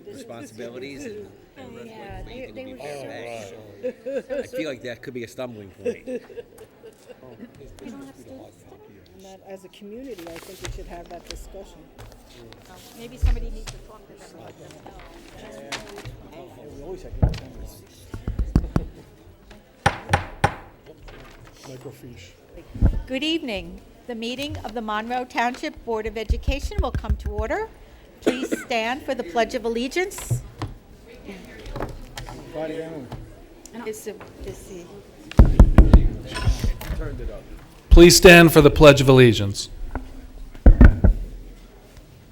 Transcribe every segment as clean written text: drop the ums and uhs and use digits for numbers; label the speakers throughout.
Speaker 1: responsibilities and
Speaker 2: Yeah,
Speaker 1: what you
Speaker 2: they
Speaker 1: can
Speaker 2: were
Speaker 1: be fair
Speaker 2: short.
Speaker 1: pay. I feel like that could be a stumbling point.
Speaker 2: You don't have students still?
Speaker 3: And that, as a community, I think we should have that discussion.
Speaker 2: Maybe somebody needs to talk to them and let them know.
Speaker 4: We always have good attendance. Microfiche.
Speaker 2: Good evening. The meeting of the Monroe Township Board of Education will come to order. Please stand for the Pledge of Allegiance.
Speaker 4: Body down.
Speaker 2: Is the
Speaker 4: Turned it up.
Speaker 5: Please stand for the Pledge of Allegiance.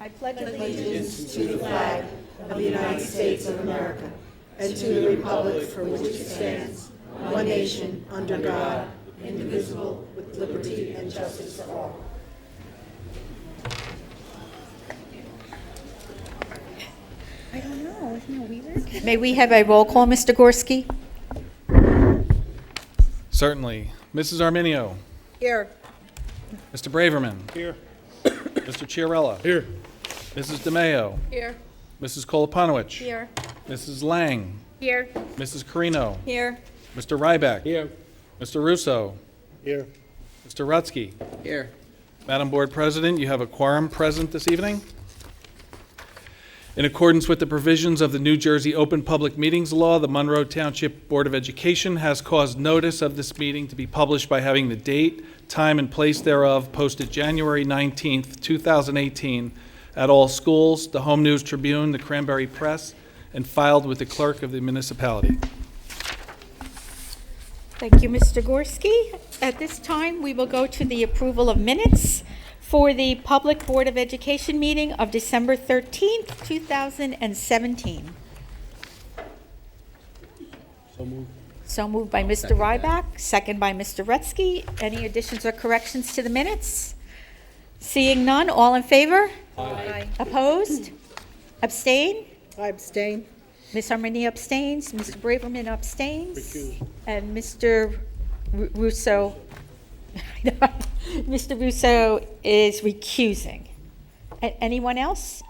Speaker 2: I pledge
Speaker 6: allegiance to the flag of the United States of America and to the republic for which it stands, one nation, under God, indivisible, with liberty and justice for all.
Speaker 2: I don't know, isn't that weird? May we have a roll call, Mr. Gorski?
Speaker 5: Certainly. Mrs. Arminio.
Speaker 3: Here.
Speaker 5: Mr. Braverman.
Speaker 4: Here.
Speaker 5: Mr. Chiarella.
Speaker 4: Here.
Speaker 5: Mrs. DeMayo.
Speaker 2: Here.
Speaker 5: Mrs. Koloponowicz.
Speaker 2: Here.
Speaker 5: Mrs. Lang.
Speaker 2: Here.
Speaker 5: Mrs. Carino.
Speaker 2: Here.
Speaker 5: Mr. Ryback.
Speaker 4: Here.
Speaker 5: Mr. Russo.
Speaker 4: Here.
Speaker 5: Mr. Rutsky.
Speaker 1: Here.
Speaker 5: Madam Board President, you have a quorum present this evening. In accordance with the provisions of the New Jersey Open Public Meetings Law, the Monroe Township Board of Education has caused notice of this meeting to be published by having the date, time, and place thereof posted January 19th, 2018 at all schools, the Home News Tribune, the Cranberry Press, and filed with the clerk of the municipality.
Speaker 2: Thank you, Mr. Gorski. At this time, we will go to the approval of minutes for the Public Board of Education meeting of December 13th, 2017.
Speaker 4: So moved.
Speaker 2: So moved by Mr. Ryback, second by Mr. Rutsky. Any additions or corrections to the minutes? Seeing none, all in favor?
Speaker 3: Aye.
Speaker 2: Opposed? Abstain?
Speaker 3: I abstain.
Speaker 2: Ms. Armini abstains, Mr. Braverman abstains.
Speaker 4: Recuse.
Speaker 2: And Mr. Russo, Mr. Russo is recusing. Anyone else?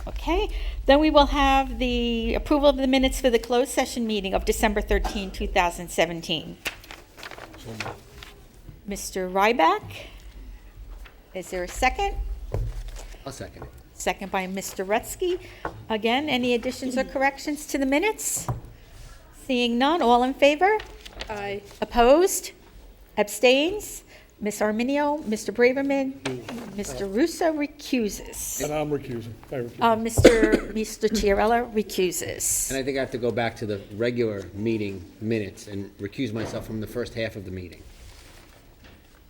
Speaker 2: Okay, then we will have the approval of the minutes for the closed session meeting of December 13, 2017. Mr. Ryback, is there a second?
Speaker 1: I'll second it.
Speaker 2: Second by Mr. Rutsky. Again, any additions or corrections to the minutes? Seeing none, all in favor?
Speaker 3: Aye.
Speaker 2: Opposed? Abstains? Ms. Arminio, Mr. Braverman, Mr. Russo recuses.
Speaker 4: And I'm recusing. I recuse.
Speaker 2: Mr. Chiarella recuses.
Speaker 1: And I think I have to go back to the regular meeting minutes and recuse myself from the first half of the meeting.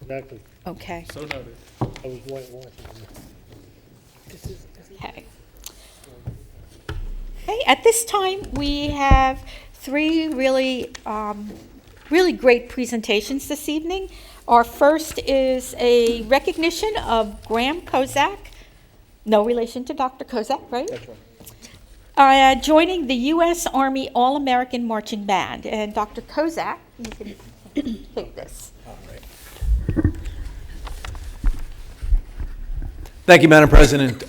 Speaker 4: Exactly.
Speaker 2: Okay,
Speaker 4: So noted. I was watching.
Speaker 2: okay. Okay, at this time, we have three really great presentations this evening. Our first is a recognition of Graham Kozak, no relation to Dr. Kozak, right?
Speaker 4: That's right.
Speaker 2: Joining the U.S. Army All-American Marching Band. And Dr. Kozak, you can take this.
Speaker 7: Thank you, Madam President.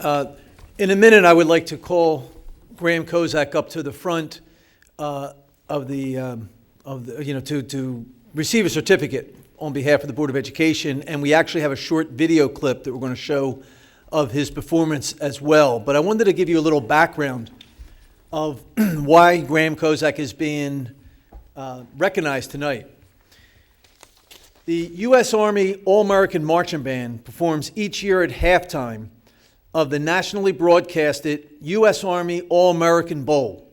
Speaker 7: In a minute, I would like to call Graham Kozak up to the front to receive a certificate on behalf of the Board of Education, and we actually have a short video clip that we're going to show of his performance as well. But I wanted to give you a little background of why Graham Kozak is being recognized tonight. The U.S. Army All-American Marching Band performs each year at halftime of the nationally broadcasted U.S. Army All-American Bowl.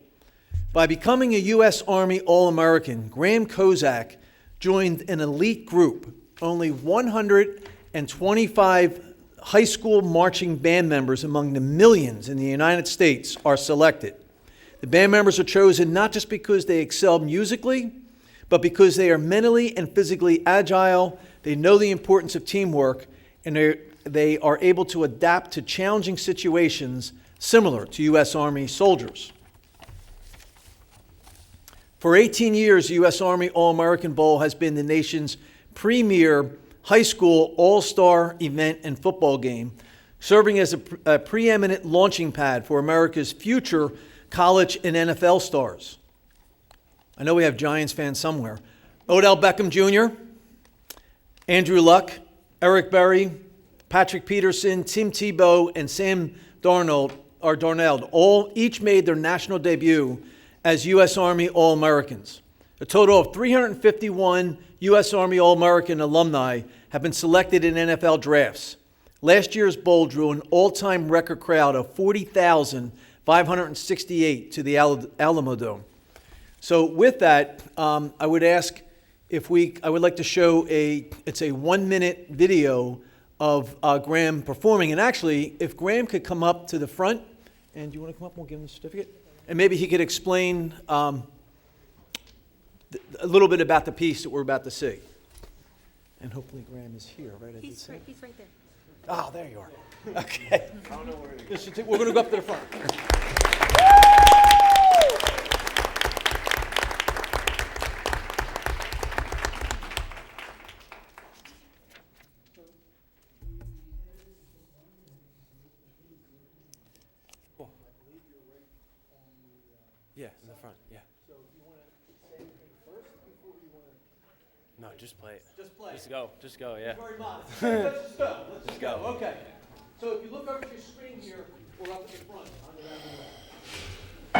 Speaker 7: By becoming a U.S. Army All-American, Graham Kozak joined an elite group. Only 125 high school marching band members among the millions in the United States are selected. The band members are chosen not just because they excel musically, but because they are mentally and physically agile, they know the importance of teamwork, and they are able to adapt to challenging situations similar to U.S. Army soldiers. For 18 years, the U.S. Army All-American Bowl has been the nation's premier high school all-star event and football game, serving as a preeminent launching pad for America's future college and NFL stars. I know we have Giants fans somewhere. Odell Beckham Jr., Andrew Luck, Eric Berry, Patrick Peterson, Tim Tebow, and Sam Darnold each made their national debut as U.S. Army All-Americans. A total of 351 U.S. Army All-American alumni have been selected in NFL drafts. Last year's bowl drew an all-time record crowd of 40,568 to the Alamo Dome. So with that, I would ask I would like to show it's a 1-minute video of Graham performing. And actually, if Graham could come up to the front, and do you want to come up? We'll give him the certificate. And maybe he could explain a little bit about the piece that we're about to see. And hopefully Graham is here, right?
Speaker 2: He's right there.
Speaker 7: Oh, there you are. Okay. I don't know where he is. We're going to go up to the front.
Speaker 8: Yeah, in the front, yeah. So do you want to say anything first before you want to? No, just play it. Just play. Just go, yeah.
Speaker 7: Very modest. Let's just go. Let's go. Okay. So if you look over at your screen here, we're up at the front on the round the way.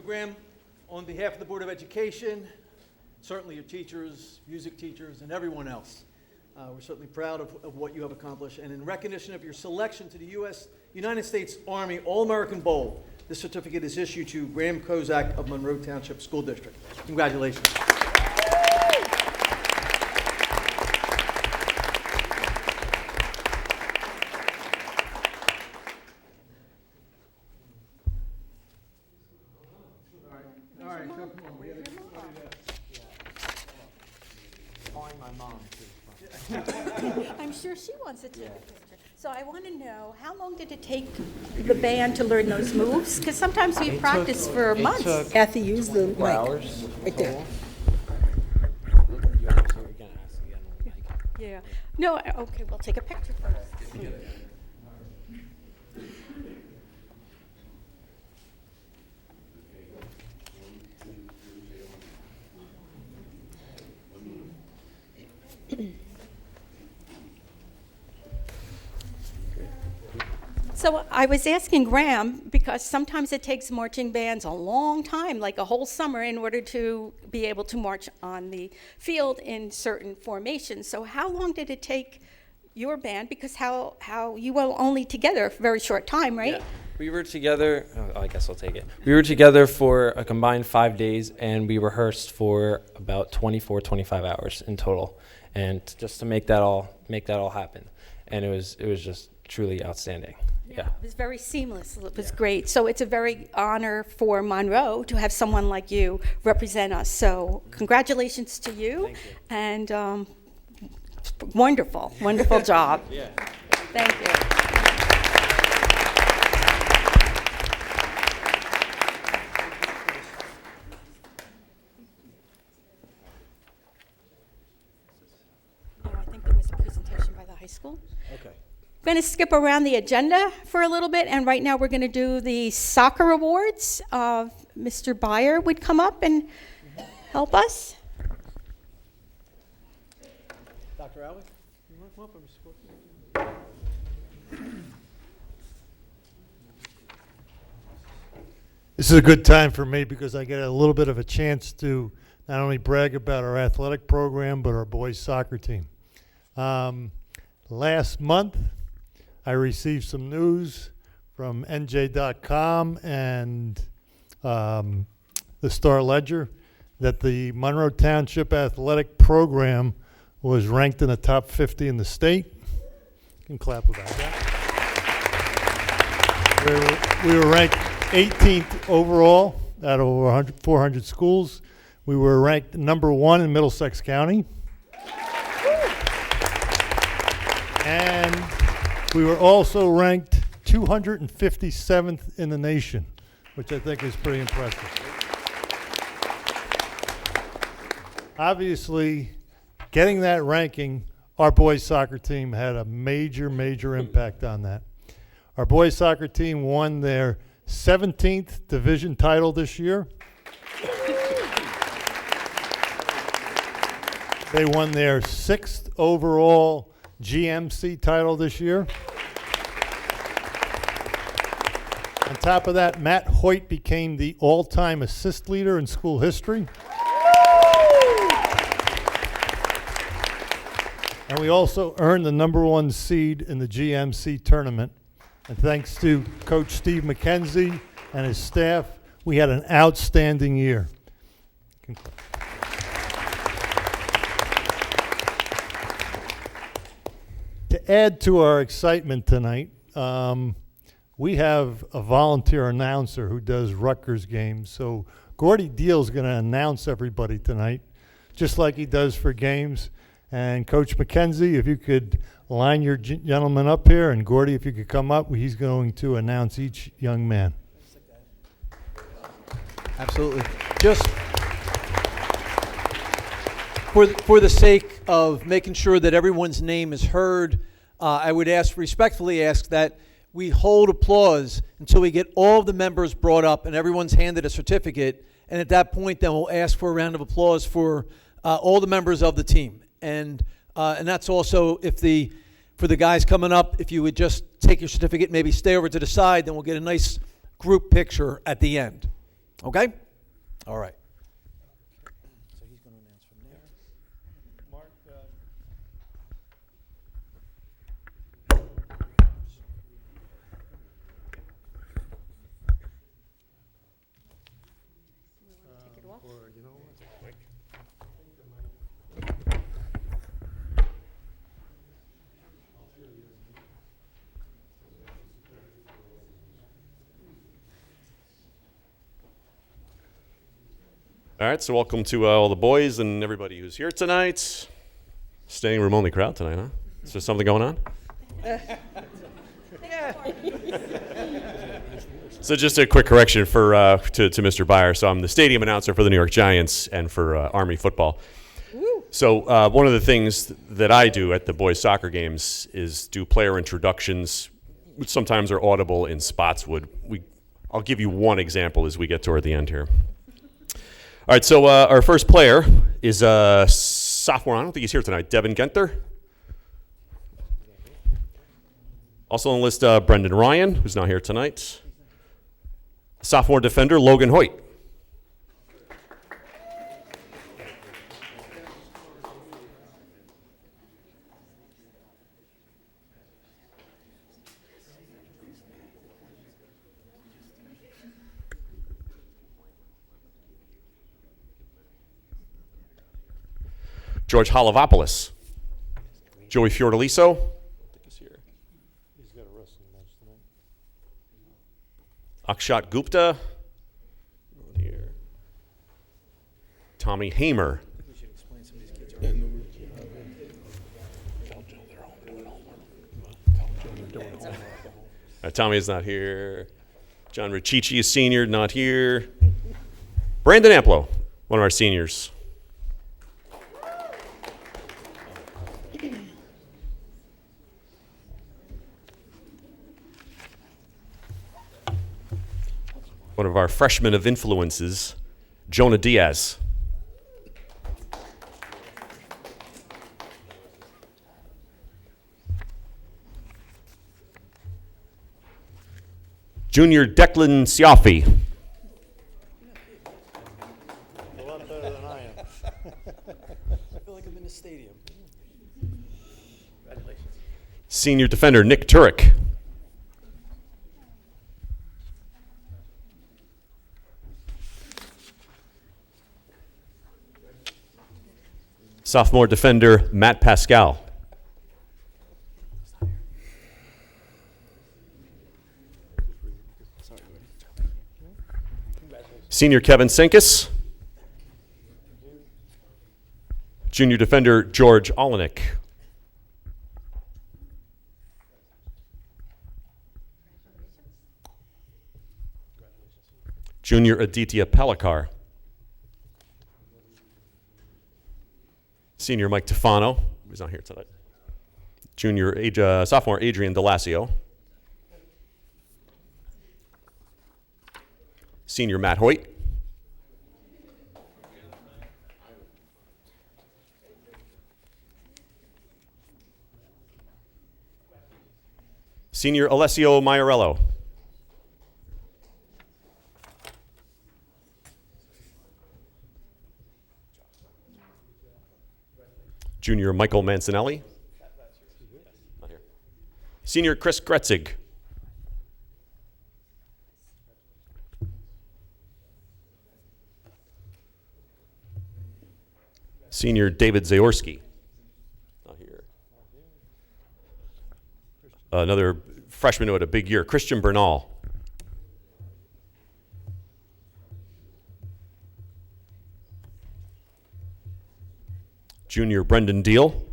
Speaker 7: Graham, on behalf of the Board of Education, certainly your teachers, music teachers, and everyone else, we're certainly proud of what you have accomplished. And in recognition of your selection to the United States Army All-American Bowl, this certificate is issued to Graham Kozak of Monroe Township School District. Congratulations.
Speaker 2: I'm sure she wants to take a picture. So I want to know, how long did it take the band to learn those moves? Because sometimes we practice for months.
Speaker 3: Kathy, use the mic.
Speaker 8: Hours.
Speaker 3: Right there.
Speaker 2: Yeah. No, okay, we'll take a picture first. So I was asking Graham, because sometimes it takes marching bands a long time, like a whole summer, in order to be able to march on the field in certain formations. So how long did it take your band? Because how you were only together for a very short time, right?
Speaker 8: Yeah. We were together, I guess I'll take it. We were together for a combined 5 days, and we rehearsed for about 24, 25 hours in total. And just to make that all happen. And it was just truly outstanding. Yeah.
Speaker 2: It was very seamless. It was great. So it's a very honor for Monroe to have someone like you represent us. So congratulations to you.
Speaker 8: Thank you.
Speaker 2: And wonderful job.
Speaker 8: Yeah.
Speaker 2: Thank you. Oh, I think there was a presentation by the high going to skip around the agenda for a little bit, and right now we're going to do the soccer awards. Mr. Byer would come up and help us.
Speaker 7: Dr. Alec, you want to come up and support?
Speaker 4: This is a good time for me because I get a little bit of a chance to not only brag about our athletic program, but our boys soccer team. Last month, I received some news from NJ.com and the Star Ledger that the Monroe Township athletic program was ranked in the top 50 in the state. You can clap about that. We were ranked 18th overall out of over 400 schools. We were ranked number 1 in Middlesex County. And we were also ranked 257th in the nation, which I think is pretty impressive. Obviously, getting that ranking, our boys soccer team had a major, major impact on that. Our boys soccer team won their 17th division title this year. They won their 6th overall GMC title this year. On top of that, Matt Hoyt became the all-time assist leader in school history. And we also earned the number 1 seed in the GMC tournament. And thanks to Coach Steve McKenzie and his staff, we had an outstanding year. To add to our excitement tonight, we have a volunteer announcer who does Rutgers games. So Gordy Deal's going to announce everybody tonight, just like he does for games. And Coach McKenzie, if you could line your gentlemen up here, and Gordy, if you could come up, he's going to announce each young man.
Speaker 7: Absolutely. Just for the sake of making sure that everyone's name is heard, I would respectfully ask that we hold applause until we get all of the members brought up and everyone's handed a certificate. And at that point, then we'll ask for a round of applause for all the members of the team. And that's also for the guys coming up, if you would just take your certificate, maybe stay over to the side, then we'll get a nice group picture at the end. Okay? All right. So he's going to announce from there.
Speaker 4: Mark,
Speaker 9: All right, so welcome to all the boys and everybody who's here tonight. Staying room only crowd tonight, huh? Is there something going on? So just a quick correction to Mr. Byer. So I'm the stadium announcer for the New York Giants and for Army football. So one of the things that I do at the boys soccer games is do player introductions, which sometimes are audible in Spotswood. I'll give you one example as we get toward the end here. All right, so our first player is a sophomore. I don't think he's here tonight. Devin Genter. Also on the list, Brendan Ryan, who's not here tonight. Sophomore defender, Logan Hoyt. George Holovopoulos. Joey Fiordaliso.
Speaker 4: he's got a wrestling match tonight.
Speaker 9: Akshat Gupta. Here. Tommy Hamer. Tommy is not here. John Riccici is senior, not here. Brandon Amplo, one of our seniors. one of our freshmen of influences, Jonah Diaz. Junior Declan Siafi.
Speaker 4: A lot better than I am.
Speaker 7: I feel like I'm in the stadium. Congratulations.
Speaker 9: Senior defender Nick Turek. Sophomore defender Matt Pascal. Senior Kevin Sinkis. Junior defender George Olenek. Junior Aditya Palakar. Senior Mike Tefano, who's not here tonight. Sophomore Adrian Delasio. Senior Matt Hoyt. Senior Alessio Maiorello. Junior Michael Mancinelli. Not here. Senior Chris Gretzig. Senior David Zaorski. Not here. Another freshman who had a big year, Christian Bernal. Junior Brendan Deal.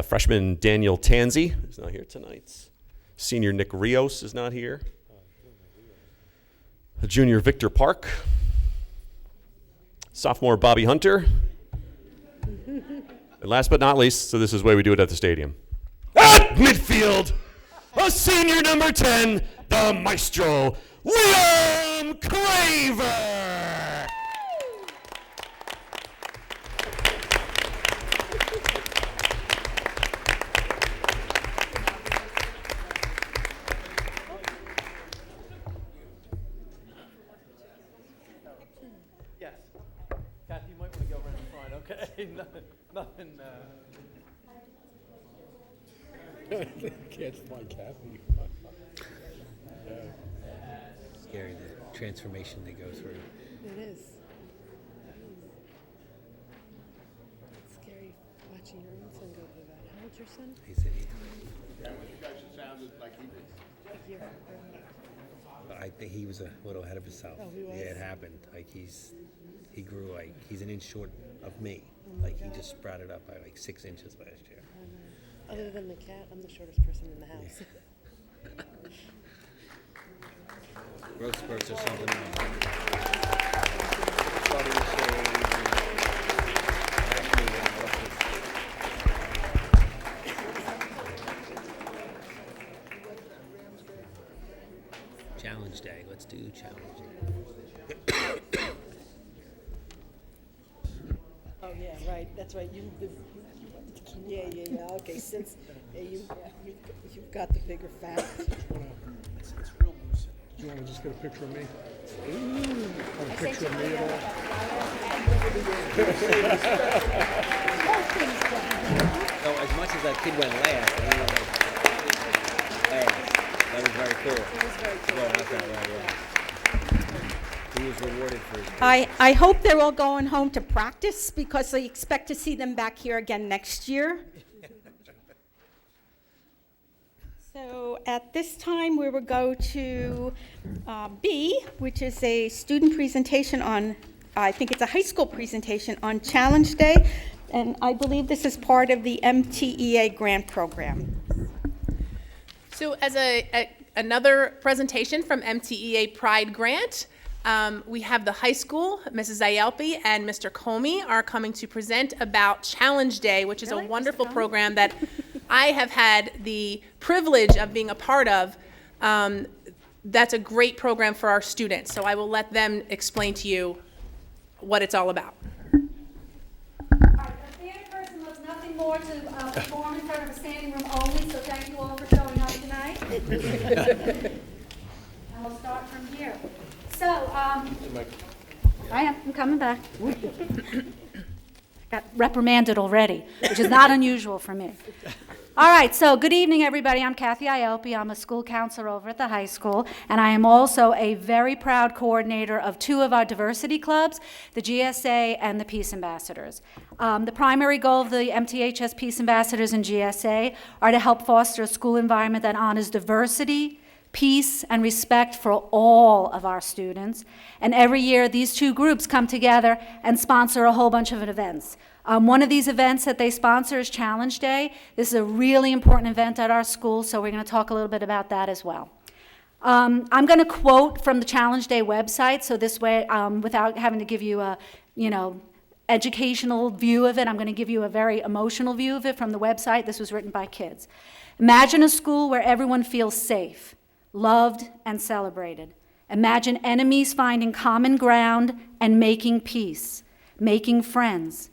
Speaker 9: Freshman Daniel Tanzi, who's not here tonight. Senior Nick Rios is not here. Junior Victor Park. Sophomore Bobby Hunter. And last but not least, so this is the way we do it at the stadium. At midfield, a senior number 10, the maestro, Liam Craver.
Speaker 7: Yes. Kathy, you might want to go around front, okay? nothing.
Speaker 10: Can't find Kathy.
Speaker 1: Scary, the transformation they go through.
Speaker 3: It is. It's scary watching your own son go through that. How old's your son?
Speaker 1: He said
Speaker 3: A year.
Speaker 1: but I think he was a little ahead of himself.
Speaker 3: Oh, he was?
Speaker 1: Yeah, it happened. Like he grew he's an inch short of me. Like he just sprouted up by like 6 inches last year.
Speaker 3: Other than the cat, I'm the shortest person in the house.
Speaker 1: Growth spurts or something. Challenge day. Let's do challenge day.
Speaker 3: Oh, yeah, right, that's right, yeah, okay, since, you've got the bigger fat.
Speaker 10: Do you want to just get a picture of me? Want a picture of me at all?
Speaker 1: So as much as that kid went last, he was that was very cool.
Speaker 3: It was very cool.
Speaker 1: Going out that way, yeah. He was rewarded for his.
Speaker 2: I hope they're all going home to practice because I expect to see them back here again next year. So at this time, we will go to B, which is a student presentation on, I think it's a high school presentation on Challenge Day, and I believe this is part of the MTEA grant program.
Speaker 11: So as another presentation from MTEA Pride Grant, we have the high school, Mrs. Ayelpi and Mr. Comey are coming to present about Challenge Day, which is a wonderful program that I have had the privilege of being a part of. That's a great program for our students, so I will let them explain to you what it's all about.
Speaker 12: A theater person loves nothing more to perform in front of a standing room only, so thank you all for showing up tonight. And we'll start from here. So, I'm coming back. Got reprimanded already, which is not unusual for me. All right, so good evening, everybody. I'm Kathy Ayelpi. I'm a school counselor over at the high school, and I am also a very proud coordinator of two of our diversity clubs, the GSA and the Peace Ambassadors. The primary goal of the MTHS Peace Ambassadors and GSA are to help foster a school environment that honors diversity, peace, and respect for all of our students. And every year, these two groups come together and sponsor a whole bunch of events. One of these events that they sponsor is Challenge Day. This is a really important event at our school, so we're going to talk a little bit about that as well. I'm going to quote from the Challenge Day website, so this way, without having to give you a, educational view of it, I'm going to give you a very emotional view of it from the website. This was written by kids. Imagine a school where everyone feels safe, loved, and celebrated. Imagine enemies finding common ground and making peace, making friends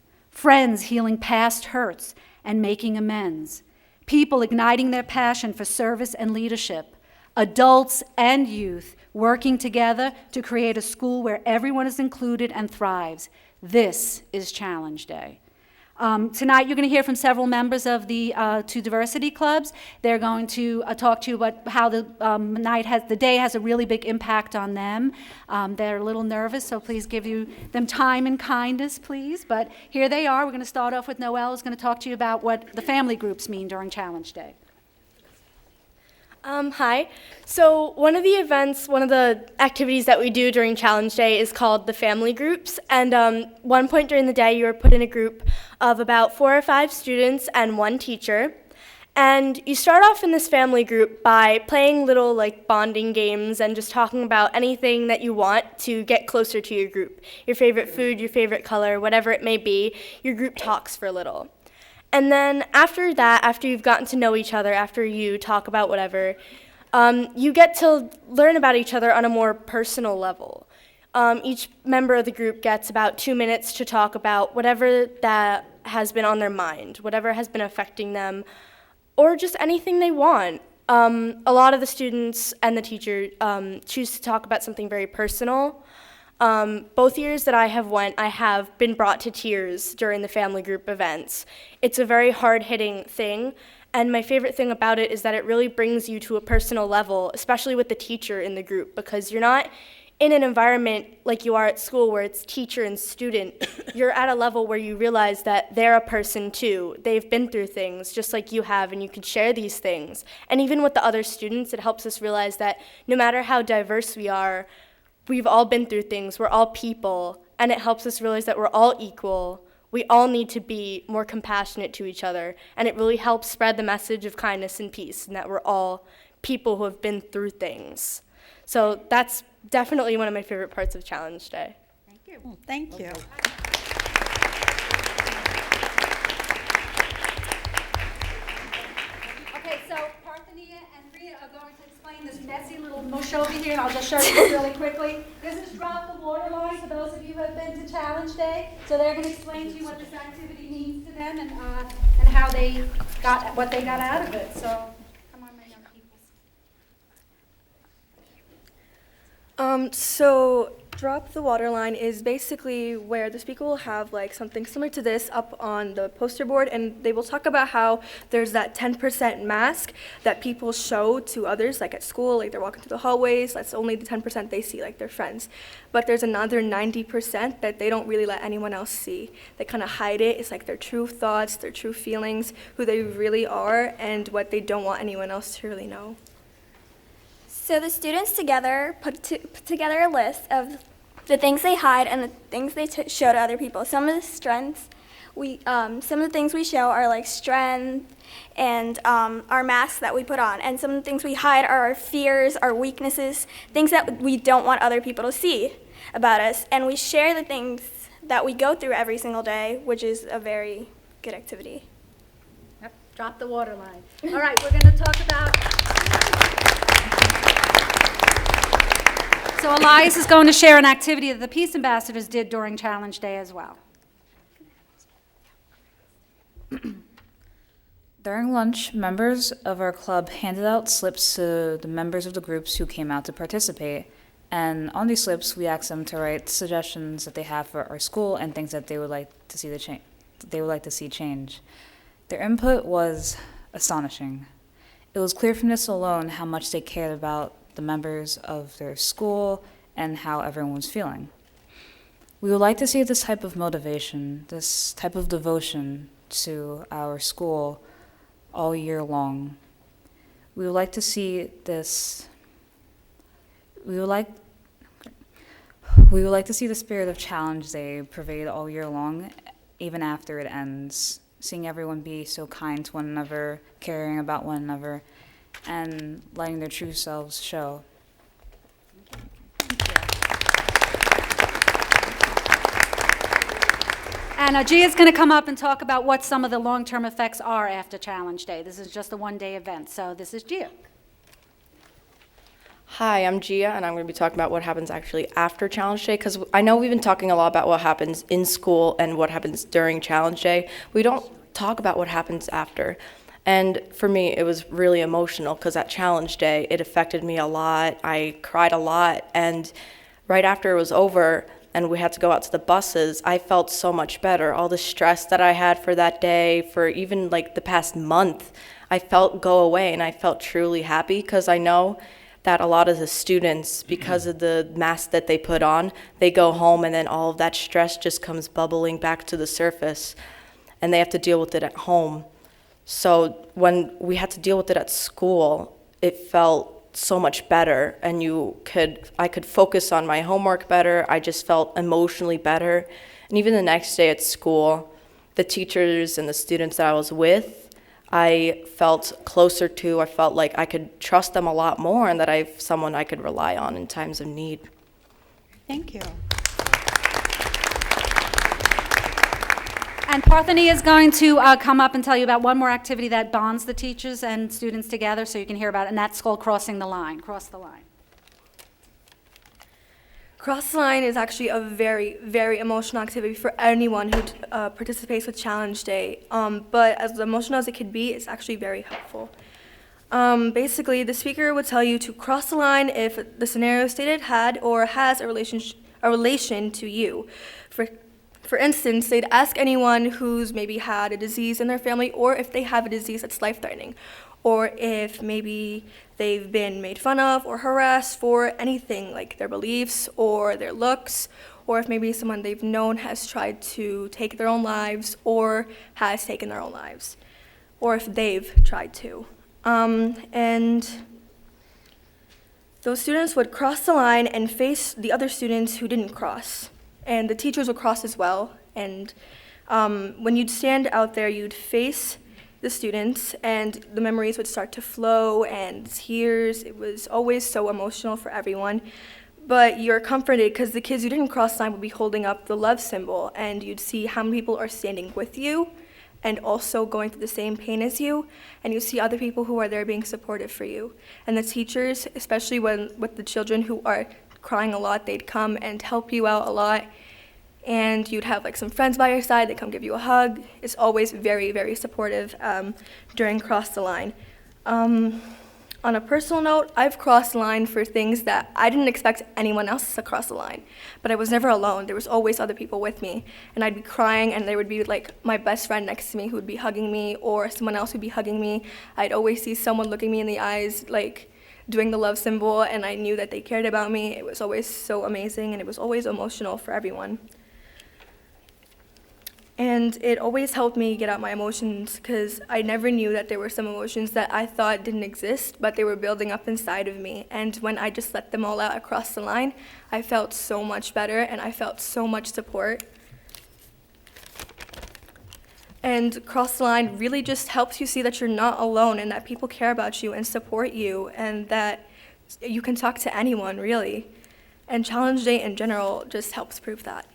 Speaker 12: healing past hurts and making amends, people igniting their passion for service and leadership, adults and youth working together to create a school where everyone is included and thrives. This is Challenge Day. Tonight you're going to hear from several members of the two diversity clubs. They're going to talk to you about how the day has a really big impact on them. They're a little nervous, so please give them time and kindness, please. But here they are. We're going to start off with Noelle, who's going to talk to you about what the family groups mean during Challenge Day.
Speaker 13: Hi. So one of the activities that we do during Challenge Day is called the family groups. And one point during the day, you are put in a group of about 4 or 5 students and 1 teacher. And you start off in this family group by playing little bonding games and just talking about anything that you want to get closer to your group. Your favorite food, your favorite color, whatever it may be, your group talks for a little. And then after that, after you've gotten to know each other, after you talk about whatever, you get to learn about each other on a more personal level. Each member of the group gets about 2 minutes to talk about whatever that has been on their mind, whatever has been affecting them, or just anything they want. A lot of the students and the teacher choose to talk about something very personal. Both years that I have been brought to tears during the family group events. It's a very hard-hitting thing, and my favorite thing about it is that it really brings you to a personal level, especially with the teacher in the group, because you're not in an environment like you are at school where it's teacher and student. You're at a level where you realize that they're a person too. They've been through things just like you have, and you can share these things. And even with the other students, it helps us realize that no matter how diverse we are, we've all been through things, we're all people, and it helps us realize that we're all equal. We all need to be more compassionate to each other, and it really helps spread the message of kindness and peace, and that we're all people who have been through things. So that's definitely one of my favorite parts of Challenge Day.
Speaker 2: Thank you. Thank you.
Speaker 12: Okay, so Parthenia and Rhea are going to explain this messy little mush over here. I'll just show you this really quickly. This is Drop the Waterline for those of you who have been to Challenge Day. So they're going to explain to you what this activity means to them and how what they got out of it. So come on, my young people.
Speaker 13: So Drop the Waterline is basically where the speaker will have something similar to this up on the poster board, and they will talk about how there's that 10% mask that people show to others, like at school, they're walking through the hallways, that's only the 10% they see, their friends. But there's another 90% that they don't really let anyone else see. They kind of hide it. It's their true thoughts, their true feelings, who they really are, and what they don't want anyone else to really know.
Speaker 14: So the students together put together a list of the things they hide and the things they show to other people. Some of the strengths, some of the things we show are strength and our masks that we put on. And some of the things we hide are our fears, our weaknesses, things that we don't want other people to see. about us, and we share the things that we go through every single day, which is a very good activity.
Speaker 12: Yep, drop the water line. All right, we're going to talk about... So Elias is going to share an activity that the Peace Ambassadors did during Challenge Day as well.
Speaker 15: During lunch, members of our club handed out slips to the members of the groups who came out to participate. And on these slips, we asked them to write suggestions that they have for our school and things that they would like to see change. Their input was astonishing. It was clear from this alone how much they cared about the members of their school and how everyone was feeling. We would like to see this type of motivation, this type of devotion to our school all year long. We would like to see this. We would like to see the spirit of Challenge Day pervade all year long, even after it ends. Seeing everyone be so kind to one another, caring about one another, and letting their true selves show.
Speaker 12: And Gia's going to come up and talk about what some of the long-term effects are after Challenge Day. This is just a one-day event, so this is Gia.
Speaker 16: Hi, I'm Gia, and I'm going to be talking about what happens actually after Challenge Day, because I know we've been talking a lot about what happens in school and what happens during Challenge Day. We don't talk about what happens after. And for me, it was really emotional, because at Challenge Day, it affected me a lot. I cried a lot, and right after it was over, and we had to go out to the buses, I felt so much better. All the stress that I had for that day, for even like the past month, I felt go away, and I felt truly happy, because I know that a lot of the students, because of the mask that they put on, they go home and then all of that stress just comes bubbling back to the surface, and they have to deal with it at home. So when we had to deal with it at school, it felt so much better, and I could focus on my homework better. I just felt emotionally better. And even the next day at school, the teachers and the students that I was with, I felt closer to. I felt like I could trust them a lot more, and that I've someone I could rely on in times of need.
Speaker 2: Thank you.
Speaker 12: And Parthenia is going to come up and tell you about one more activity that bonds the teachers and students together, so you can hear about it, and that's called Crossing the Line. Cross the line.
Speaker 13: Cross the line is actually a very, very emotional activity for anyone who participates with Challenge Day. But as emotional as it could be, it's actually very helpful. Basically, the speaker would tell you to cross the line if the scenario stated had or has a relation to you. For instance, they'd ask anyone who's maybe had a disease in their family, or if they have a disease that's life-threatening, or if maybe they've been made fun of or harassed for anything like their beliefs or their looks, or if maybe someone they've known has tried to take their own lives or has taken their own lives, or if they've tried to. And those students would cross the line and face the other students who didn't cross. And the teachers would cross as well. And when you'd stand out there, you'd face the students, and the memories would start to flow, and tears. It was always so emotional for everyone. But you're comforted because the kids who didn't cross the line would be holding up the love symbol, and you'd see how many people are standing with you and also going through the same pain as you, and you see other people who are there being supportive for you. And the teachers, especially with the children who are crying a lot, they'd come and help you out a lot, and you'd have like some friends by your side that come give you a hug. It's always very, very supportive during Cross the Line. On a personal note, I've crossed the line for things that I didn't expect anyone else to cross the line, but I was never alone. There was always other people with me, and I'd be crying, and there would be like my best friend next to me who would be hugging me, or someone else would be hugging me. I'd always see someone looking me in the eyes, like doing the love symbol, and I knew that they cared about me. It was always so amazing, and it was always emotional for everyone. And it always helped me get out my emotions, because I never knew that there were some emotions that I thought didn't exist, but they were building up inside of me. And when I just let them all out across the line, I felt so much better, and I felt so much support. And Cross the Line really just helps you see that you're not alone, and that people care about you and support you, and that you can talk to anyone, really. And Challenge Day in general just helps prove that.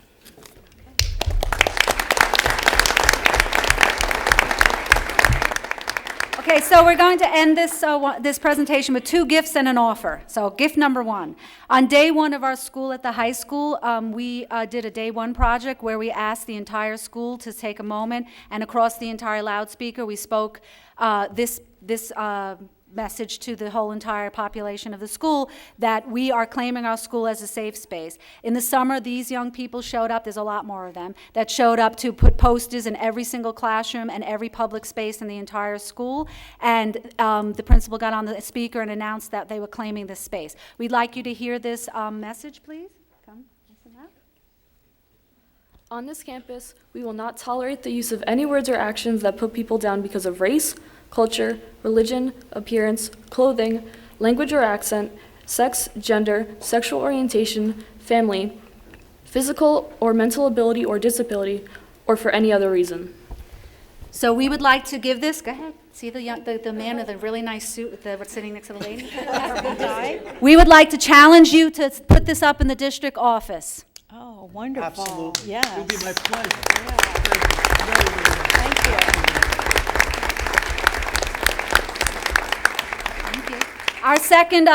Speaker 12: Okay, so we're going to end this presentation with two gifts and an offer. So gift number one. On day one of our school at the high school, we did a day one project where we asked the entire school to take a moment, and across the entire loudspeaker, we spoke this message to the whole entire population of the school that we are claiming our school as a safe space. In the summer, these young people showed up, there's a lot more of them, that showed up to put posters in every single classroom and every public space in the entire school, and the principal got on the speaker and announced that they were claiming this space. We'd like you to hear this message, please. Come, listen up.
Speaker 13: On this campus, we will not tolerate the use of any words or actions that put people down because of race, culture, religion, appearance, clothing, language or accent, sex, gender, sexual orientation, family, physical or mental ability or disability, or for any other reason.
Speaker 12: So we would like to give this, go ahead, see the man with a really nice suit what's sitting next to the lady? We would like to challenge you to put this up in the district office.
Speaker 2: Oh, wonderful.
Speaker 7: Absolutely.
Speaker 2: Yes.
Speaker 7: It would be my pleasure.
Speaker 2: Thank you.
Speaker 12: Our second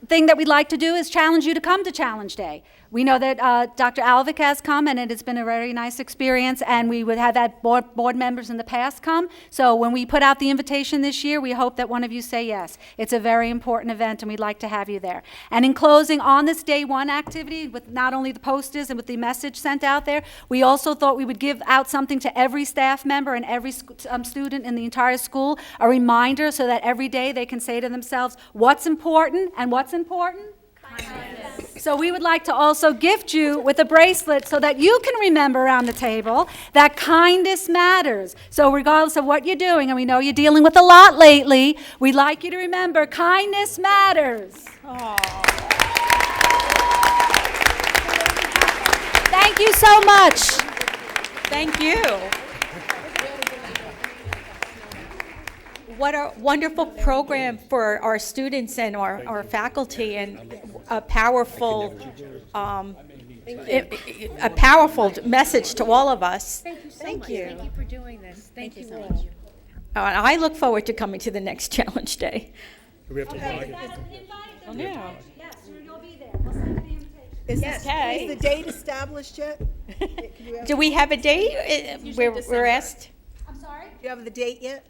Speaker 12: thing that we'd like to do is challenge you to come to Challenge Day. We know that Dr. Alvik has come, and it has been a very nice experience, and we would have had board members in the past come. So when we put out the invitation this year, we hope that one of you say yes. It's a very important event, and we'd like to have you there. And in closing, on this day one activity, with not only the posters and with the message sent out there, we also thought we would give out something to every staff member and every student in the entire school, a reminder so that every day they can say to themselves, what's important and what's important? So we would like to also gift you with a bracelet so that you can remember around the table that kindness matters. So regardless of what you're doing, and we know you're dealing with a lot lately, we'd like you to remember kindness matters. Thank you so much.
Speaker 2: Thank you. What a wonderful program for our students and our faculty, and a powerful message to all of us.
Speaker 17: Thank you so
Speaker 2: Thank
Speaker 17: much.
Speaker 2: you.
Speaker 17: Thank you for doing this. Thank you so
Speaker 2: all.
Speaker 17: much.
Speaker 2: And I look forward to coming to the next Challenge Day.
Speaker 10: Do we have to log it?
Speaker 2: Yeah.
Speaker 12: Yes, you'll be there. We'll send you the invitation.
Speaker 3: Is the date established yet?
Speaker 2: Do we have a date? We're asked.
Speaker 12: I'm sorry?
Speaker 3: Do you have the date yet?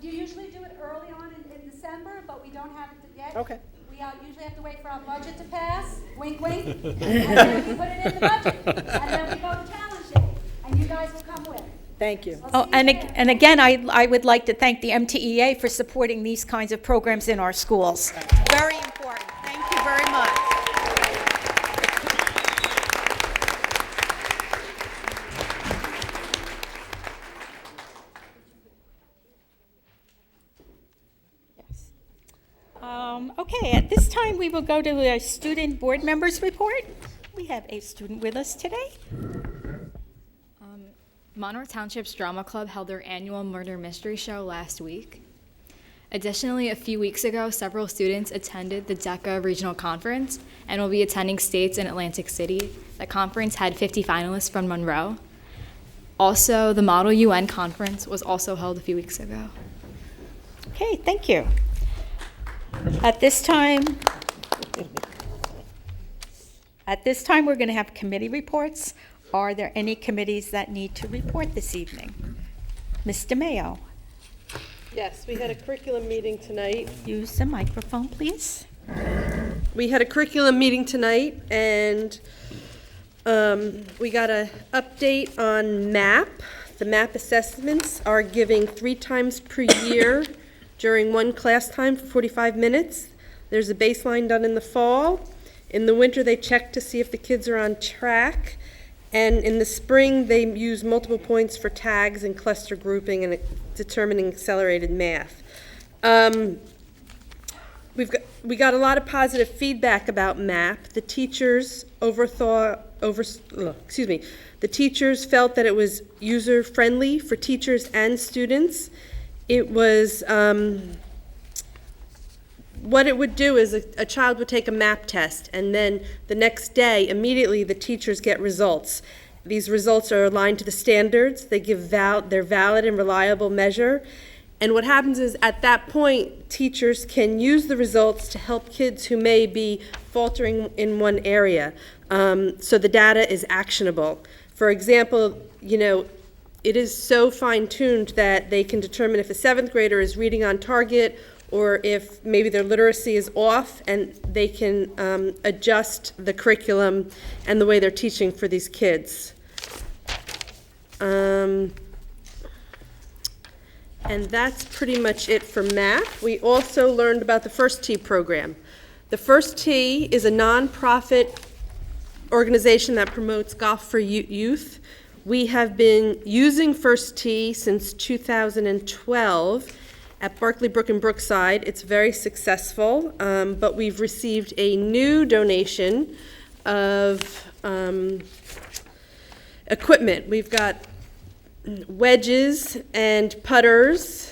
Speaker 12: You usually do it early on in December, but we don't have it yet.
Speaker 3: Okay.
Speaker 12: We usually have to wait for our budget to pass, wink, wink, and then we put it in the budget. And then we go to Challenge Day, and you guys will come with.
Speaker 3: Thank you.
Speaker 2: Oh, and again, I would like to thank the MTEA for supporting these kinds of programs in our schools. Very important. Thank you very much. Okay, at this time we will go to a student board members report. We have a student with us today.
Speaker 18: Monroe Township's drama club held their annual murder mystery show last week. Additionally, a few weeks ago, several students attended the DECA Regional Conference and will be attending states in Atlantic City. The conference had 50 finalists from Monroe. Also, the Model UN Conference was also held a few weeks ago.
Speaker 2: Okay, thank you. At this time, we're going to have committee reports. Are there any committees that need to report this evening? Ms. DeMayo.
Speaker 19: Yes, we had a curriculum meeting tonight.
Speaker 2: Use the microphone, please.
Speaker 19: We had a curriculum meeting tonight, and we got an update on MAP. The MAP assessments are giving 3 times per year during one class time for 45 minutes. There's a baseline done in the fall. In the winter, they check to see if the kids are on track. And in the spring, they use multiple points for tags and cluster grouping and determining accelerated math. We got a lot of positive feedback about MAP. The teachers the teachers felt that it was user-friendly for teachers and students. It was what it would do is a child would take a map test, and then the next day, immediately, the teachers get results. These results are aligned to the standards. They give they're valid and reliable measure. And what happens is, at that point, teachers can use the results to help kids who may be faltering in one area. So the data is actionable. For example, it is so fine-tuned that they can determine if a 7th grader is reading on target, or if maybe their literacy is off, and they can adjust the curriculum and the way they're teaching for these kids. And that's pretty much it for math. We also learned about the First Tee program. The First Tee is a nonprofit organization that promotes golf for youth. We have been using First Tee since 2012 at Barkley Brook and Brookside. It's very successful, but we've received a new donation of equipment. We've got wedges and putters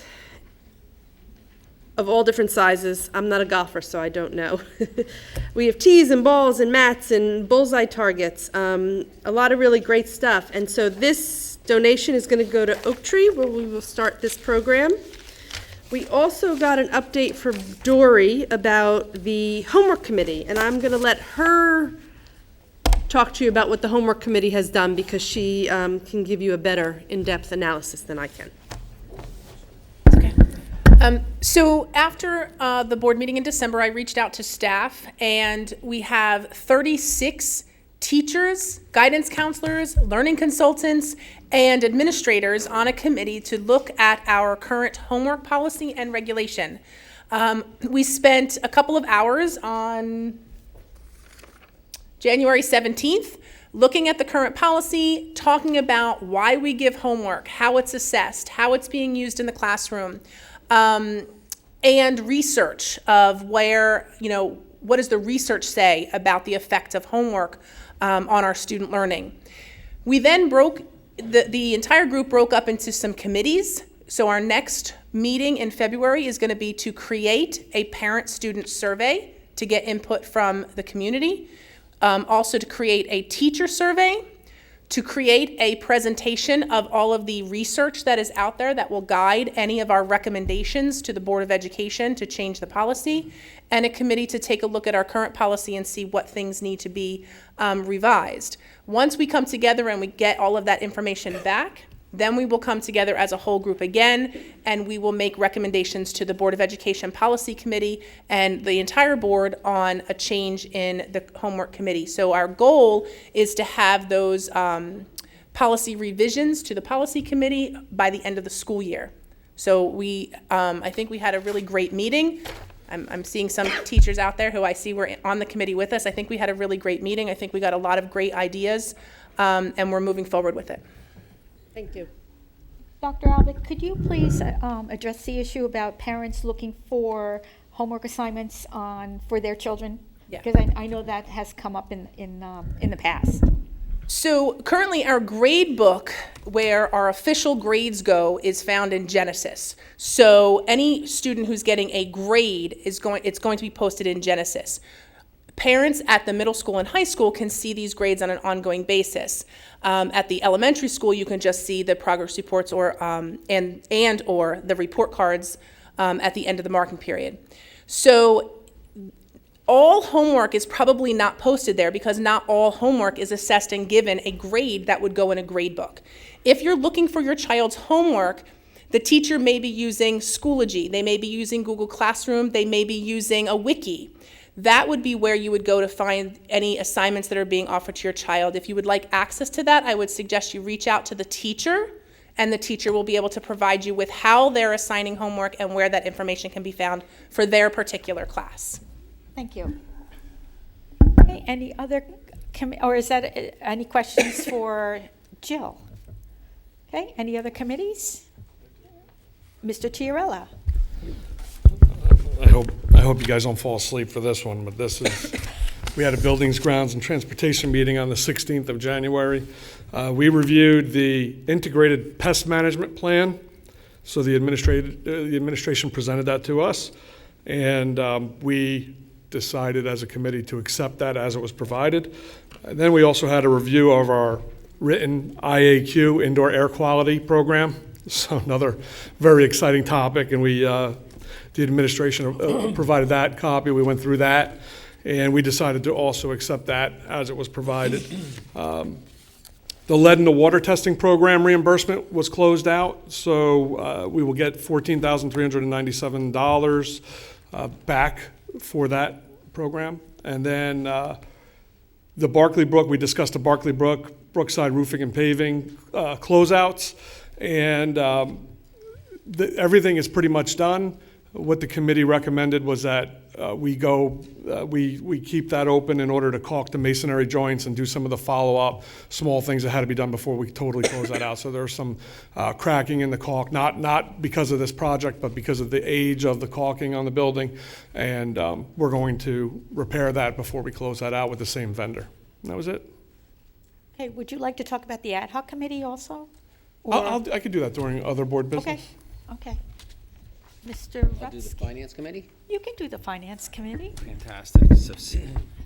Speaker 19: of all different sizes. I'm not a golfer, so I don't know. We have tees and balls and mats and bullseye targets, a lot of really great stuff. And so this donation is going to go to Oak Tree, where we will start this program. We also got an update from Dory about the homework committee, and I'm going to let her talk to you about what the homework committee has done, because she can give you a better in-depth analysis than I can.
Speaker 11: So after the board meeting in December, I reached out to staff, and we have 36 teachers, guidance counselors, learning consultants, and administrators on a committee to look at our current homework policy and regulation. We spent a couple of hours on January 17th, looking at the current policy, talking about why we give homework, how it's assessed, how it's being used in the classroom, and research of where, what does the research say about the effect of homework on our student learning. We then the entire group broke up into some committees. So our next meeting in February is going to be to create a parent-student survey to get input from the community. Also to create a teacher survey, to create a presentation of all of the research that is out there that will guide any of our recommendations to the Board of Education to change the policy, and a committee to take a look at our current policy and see what things need to be revised. Once we come together and we get all of that information back, then we will come together as a whole group again, and we will make recommendations to the Board of Education Policy Committee and the entire board on a change in the homework committee. So our goal is to have those policy revisions to the policy committee by the end of the school year. So I think we had a really great meeting. I'm seeing some teachers out there who I see were on the committee with us. I think we had a really great meeting. I think we got a lot of great ideas, and we're moving forward with it.
Speaker 19: Thank you.
Speaker 2: Dr. Albert, could you please address the issue about parents looking for homework assignments for their children?
Speaker 11: Yeah.
Speaker 2: Because I know that has come up in the past.
Speaker 11: So currently our grade book, where our official grades go, is found in Genesis. So any student who's getting a grade it's going to be posted in Genesis. Parents at the middle school and high school can see these grades on an ongoing basis. At the elementary school, you can just see the progress reports or the report cards at the end of the marking period. So all homework is probably not posted there, because not all homework is assessed and given a grade that would go in a grade book. If you're looking for your child's homework, the teacher may be using Schoology, they may be using Google Classroom, they may be using a wiki. That would be where you would go to find any assignments that are being offered to your child. If you would like access to that, I would suggest you reach out to the teacher, and the teacher will be able to provide you with how they're assigning homework and where that information can be found for their particular class.
Speaker 2: Thank you. Okay, any other, or is that any questions for Jill? Okay, any other committees? Mr. Chiarella.
Speaker 10: I hope you guys don't fall asleep for this one, but we had a Buildings, Grounds, and Transportation meeting on the 16th of January. We reviewed the integrated pest management plan. So the administration presented that to us, and we decided as a committee to accept that as it was provided. And then we also had a review of our written IAQ, Indoor Air Quality Program. So another very exciting topic, and the administration provided that copy. We went through that, and we decided to also accept that as it was provided. The lead in the water testing program reimbursement was closed out, so we will get $14,397 back for that program. And then the Barclay Brook, we discussed the Barclay Brook, Brookside Roofing and Paving closeouts, and everything is pretty much done. What the committee recommended was that we keep that open in order to caulk the masonry joints and do some of the follow-up small things that had to be done before we totally close that out. So there's some cracking in the caulk, not because of this project, but because of the age of the caulking on the building. And we're going to repair that before we close that out with the same vendor. And that was it.
Speaker 2: Okay, would you like to talk about the ad hoc committee also?
Speaker 10: I could do that during other board business.
Speaker 2: Okay. Mr.
Speaker 1: I'll do the
Speaker 2: Rutsky?
Speaker 1: finance committee.
Speaker 2: You can do the finance committee.
Speaker 1: Fantastic. So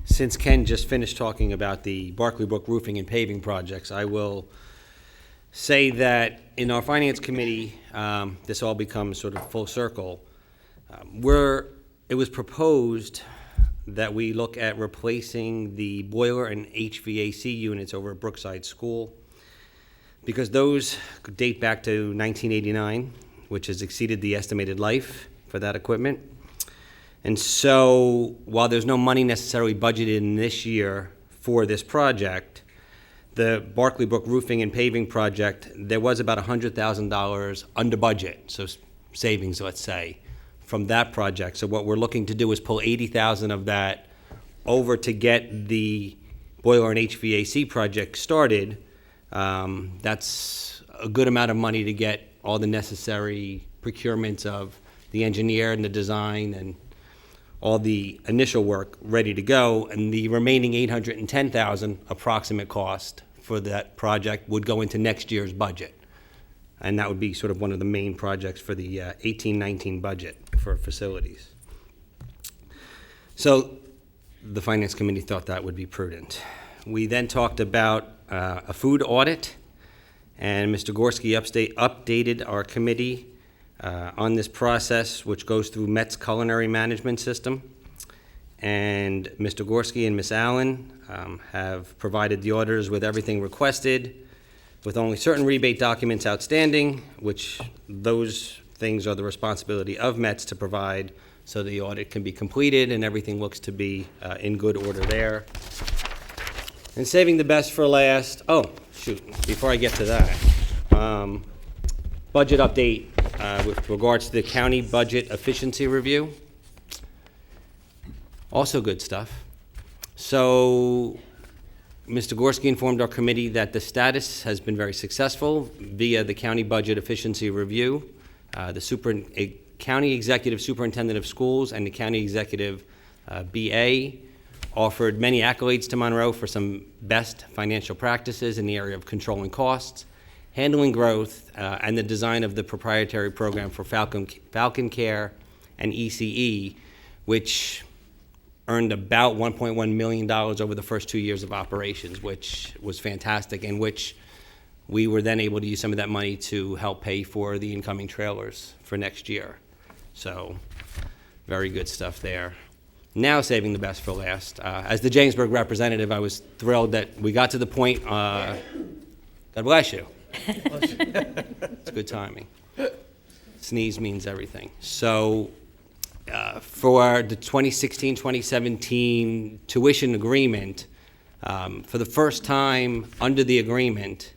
Speaker 1: since Ken just finished talking about the Barclay Brook roofing and paving projects, I will say that in our finance committee, this all becomes sort of full circle. It was proposed that we look at replacing the boiler and HVAC units over at Brookside School, because those date back to 1989, which has exceeded the estimated life for that equipment. And so while there's no money necessarily budgeted in this year for this project, the Barclay Brook roofing and paving project, there was about $100,000 under budget, so savings, let's say, from that project. So what we're looking to do is pull $80,000 of that over to get the boiler and HVAC project started. That's a good amount of money to get all the necessary procurements of the engineer and the design and all the initial work ready to go, and the remaining $810,000 approximate cost for that project would go into next year's budget. And that would be sort of one of the main projects for the 18-19 budget for facilities. So the Finance Committee thought that would be prudent. We then talked about a food audit, and Mr. Gorski updated our committee on this process, which goes through Met's culinary management system. And Mr. Gorski and Ms. Allen have provided the auditors with everything requested, with only certain rebate documents outstanding, which those things are the responsibility of Met's to provide so the audit can be completed and everything looks to be in good order there. And saving the best for last, before I get to that, budget update with regards to the county budget efficiency review. Also good stuff. So Mr. Gorski informed our committee that the status has been very successful via the county budget efficiency review. The county executive superintendent of schools and the county executive BA offered many accolades to Monroe for some best financial practices in the area of controlling costs, handling growth, and the design of the proprietary program for Falcon Care and ECE, which earned about $1.1 million over the first 2 years of operations, which was fantastic, and which we were then able to use some of that money to help pay for the incoming trailers for next year. So very good stuff there. Now saving the best for last. As the Jamesburg representative, I was thrilled that we got to the point, God bless you. It's good timing. Sneeze means everything. So for the 2016-2017 tuition agreement, for the first time under the agreement,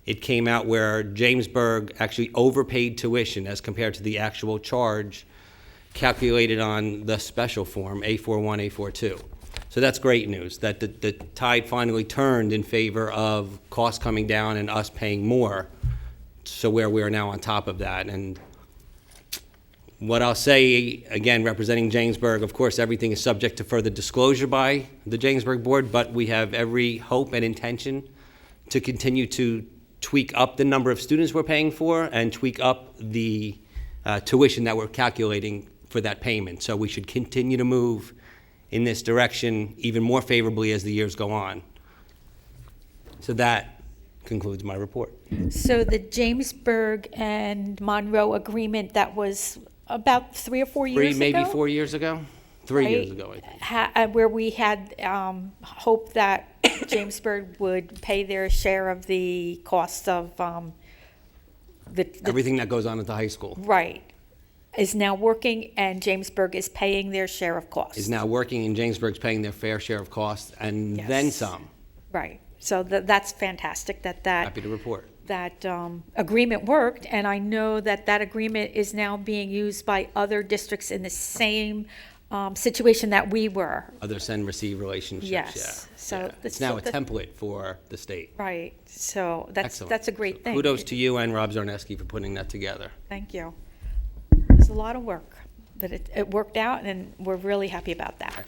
Speaker 1: it came out where Jamesburg actually overpaid tuition as compared to the actual charge calculated on the special form, A41, A42. So that's great news, that the tide finally turned in favor of costs coming down and us paying more, so where we are now on top of that. And what I'll say, again, representing Jamesburg, of course, everything is subject to further disclosure by the Jamesburg Board, but we have every hope and intention to continue to tweak up the number of students we're paying for and tweak up the tuition that we're calculating for that payment. So we should continue to move in this direction even more favorably as the years go on. So that concludes my report.
Speaker 2: So the Jamesburg and Monroe agreement that was about 3 or 4 years ago?
Speaker 1: Maybe 4 years ago? 3 years
Speaker 2: right?
Speaker 1: ago, I think.
Speaker 2: Where we had hoped that Jamesburg would pay their share of the cost of
Speaker 1: Everything that goes on at the high school.
Speaker 2: Right. Is now working, and Jamesburg is paying their share of costs.
Speaker 1: Is now working, and Jamesburg's paying their fair share of costs, and then some.
Speaker 2: Right. So that's fantastic that
Speaker 1: Happy to report.
Speaker 2: that agreement worked, and I know that that agreement is now being used by other districts in the same situation that we were.
Speaker 1: Other send-receive relationships,
Speaker 2: Yes.
Speaker 1: yeah.
Speaker 2: So
Speaker 1: Yeah. It's now a template for the state.
Speaker 2: Right. So that's
Speaker 1: Excellent.
Speaker 2: a great thing.
Speaker 1: Kudos to you and Rob Zarneski for putting that together.
Speaker 2: Thank you. It's a lot of work, but it worked out, and we're really happy about that.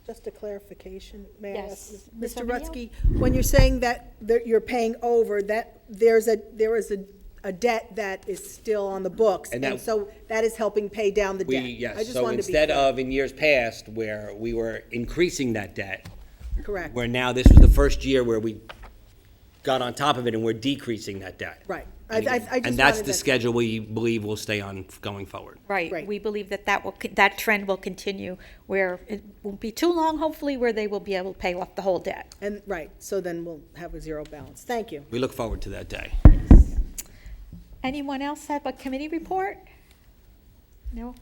Speaker 3: Just a clarification, may I ask?
Speaker 2: Yes. Ms.
Speaker 3: Mr.
Speaker 2: Armijo?
Speaker 3: Rutsky, when you're saying that you're paying over, that there is a debt that is still on the books,
Speaker 1: And
Speaker 3: and
Speaker 1: that-
Speaker 3: so that is helping pay down the debt? I
Speaker 1: Yes,
Speaker 3: just
Speaker 1: so
Speaker 3: wanted to be
Speaker 1: instead
Speaker 3: clear.
Speaker 1: of in years past where we were increasing that debt,
Speaker 3: Correct,
Speaker 1: where now this was the first year where we got on top of it and we're decreasing that debt.
Speaker 3: right.
Speaker 1: And
Speaker 3: I just
Speaker 1: and that's
Speaker 3: wanted
Speaker 1: the
Speaker 3: that-
Speaker 1: schedule we believe will stay on going forward.
Speaker 2: Right. We believe that trend will continue, where it won't be too long, hopefully, where they will be able to pay off the whole debt.
Speaker 3: And, right, so then we'll have a zero balance. Thank you.
Speaker 1: We look forward to that day.
Speaker 2: Anyone else have a committee report? No?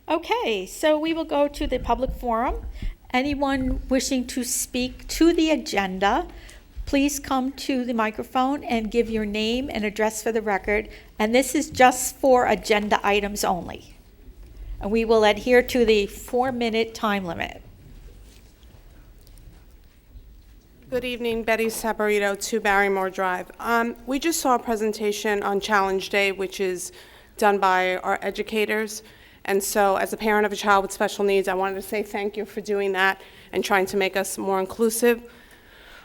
Speaker 2: Okay, so we will go to the public forum. Anyone wishing to speak to the agenda, please come to the microphone and give your name and address for the record. And this is just for agenda items only. And we will adhere to the 4-minute time limit.
Speaker 20: Good evening, Betty Saporito, 2 Barrymore Drive. We just saw a presentation on Challenge Day, which is done by our educators. And so as a parent of a child with special needs, I wanted to say thank you for doing that and trying to make us more inclusive.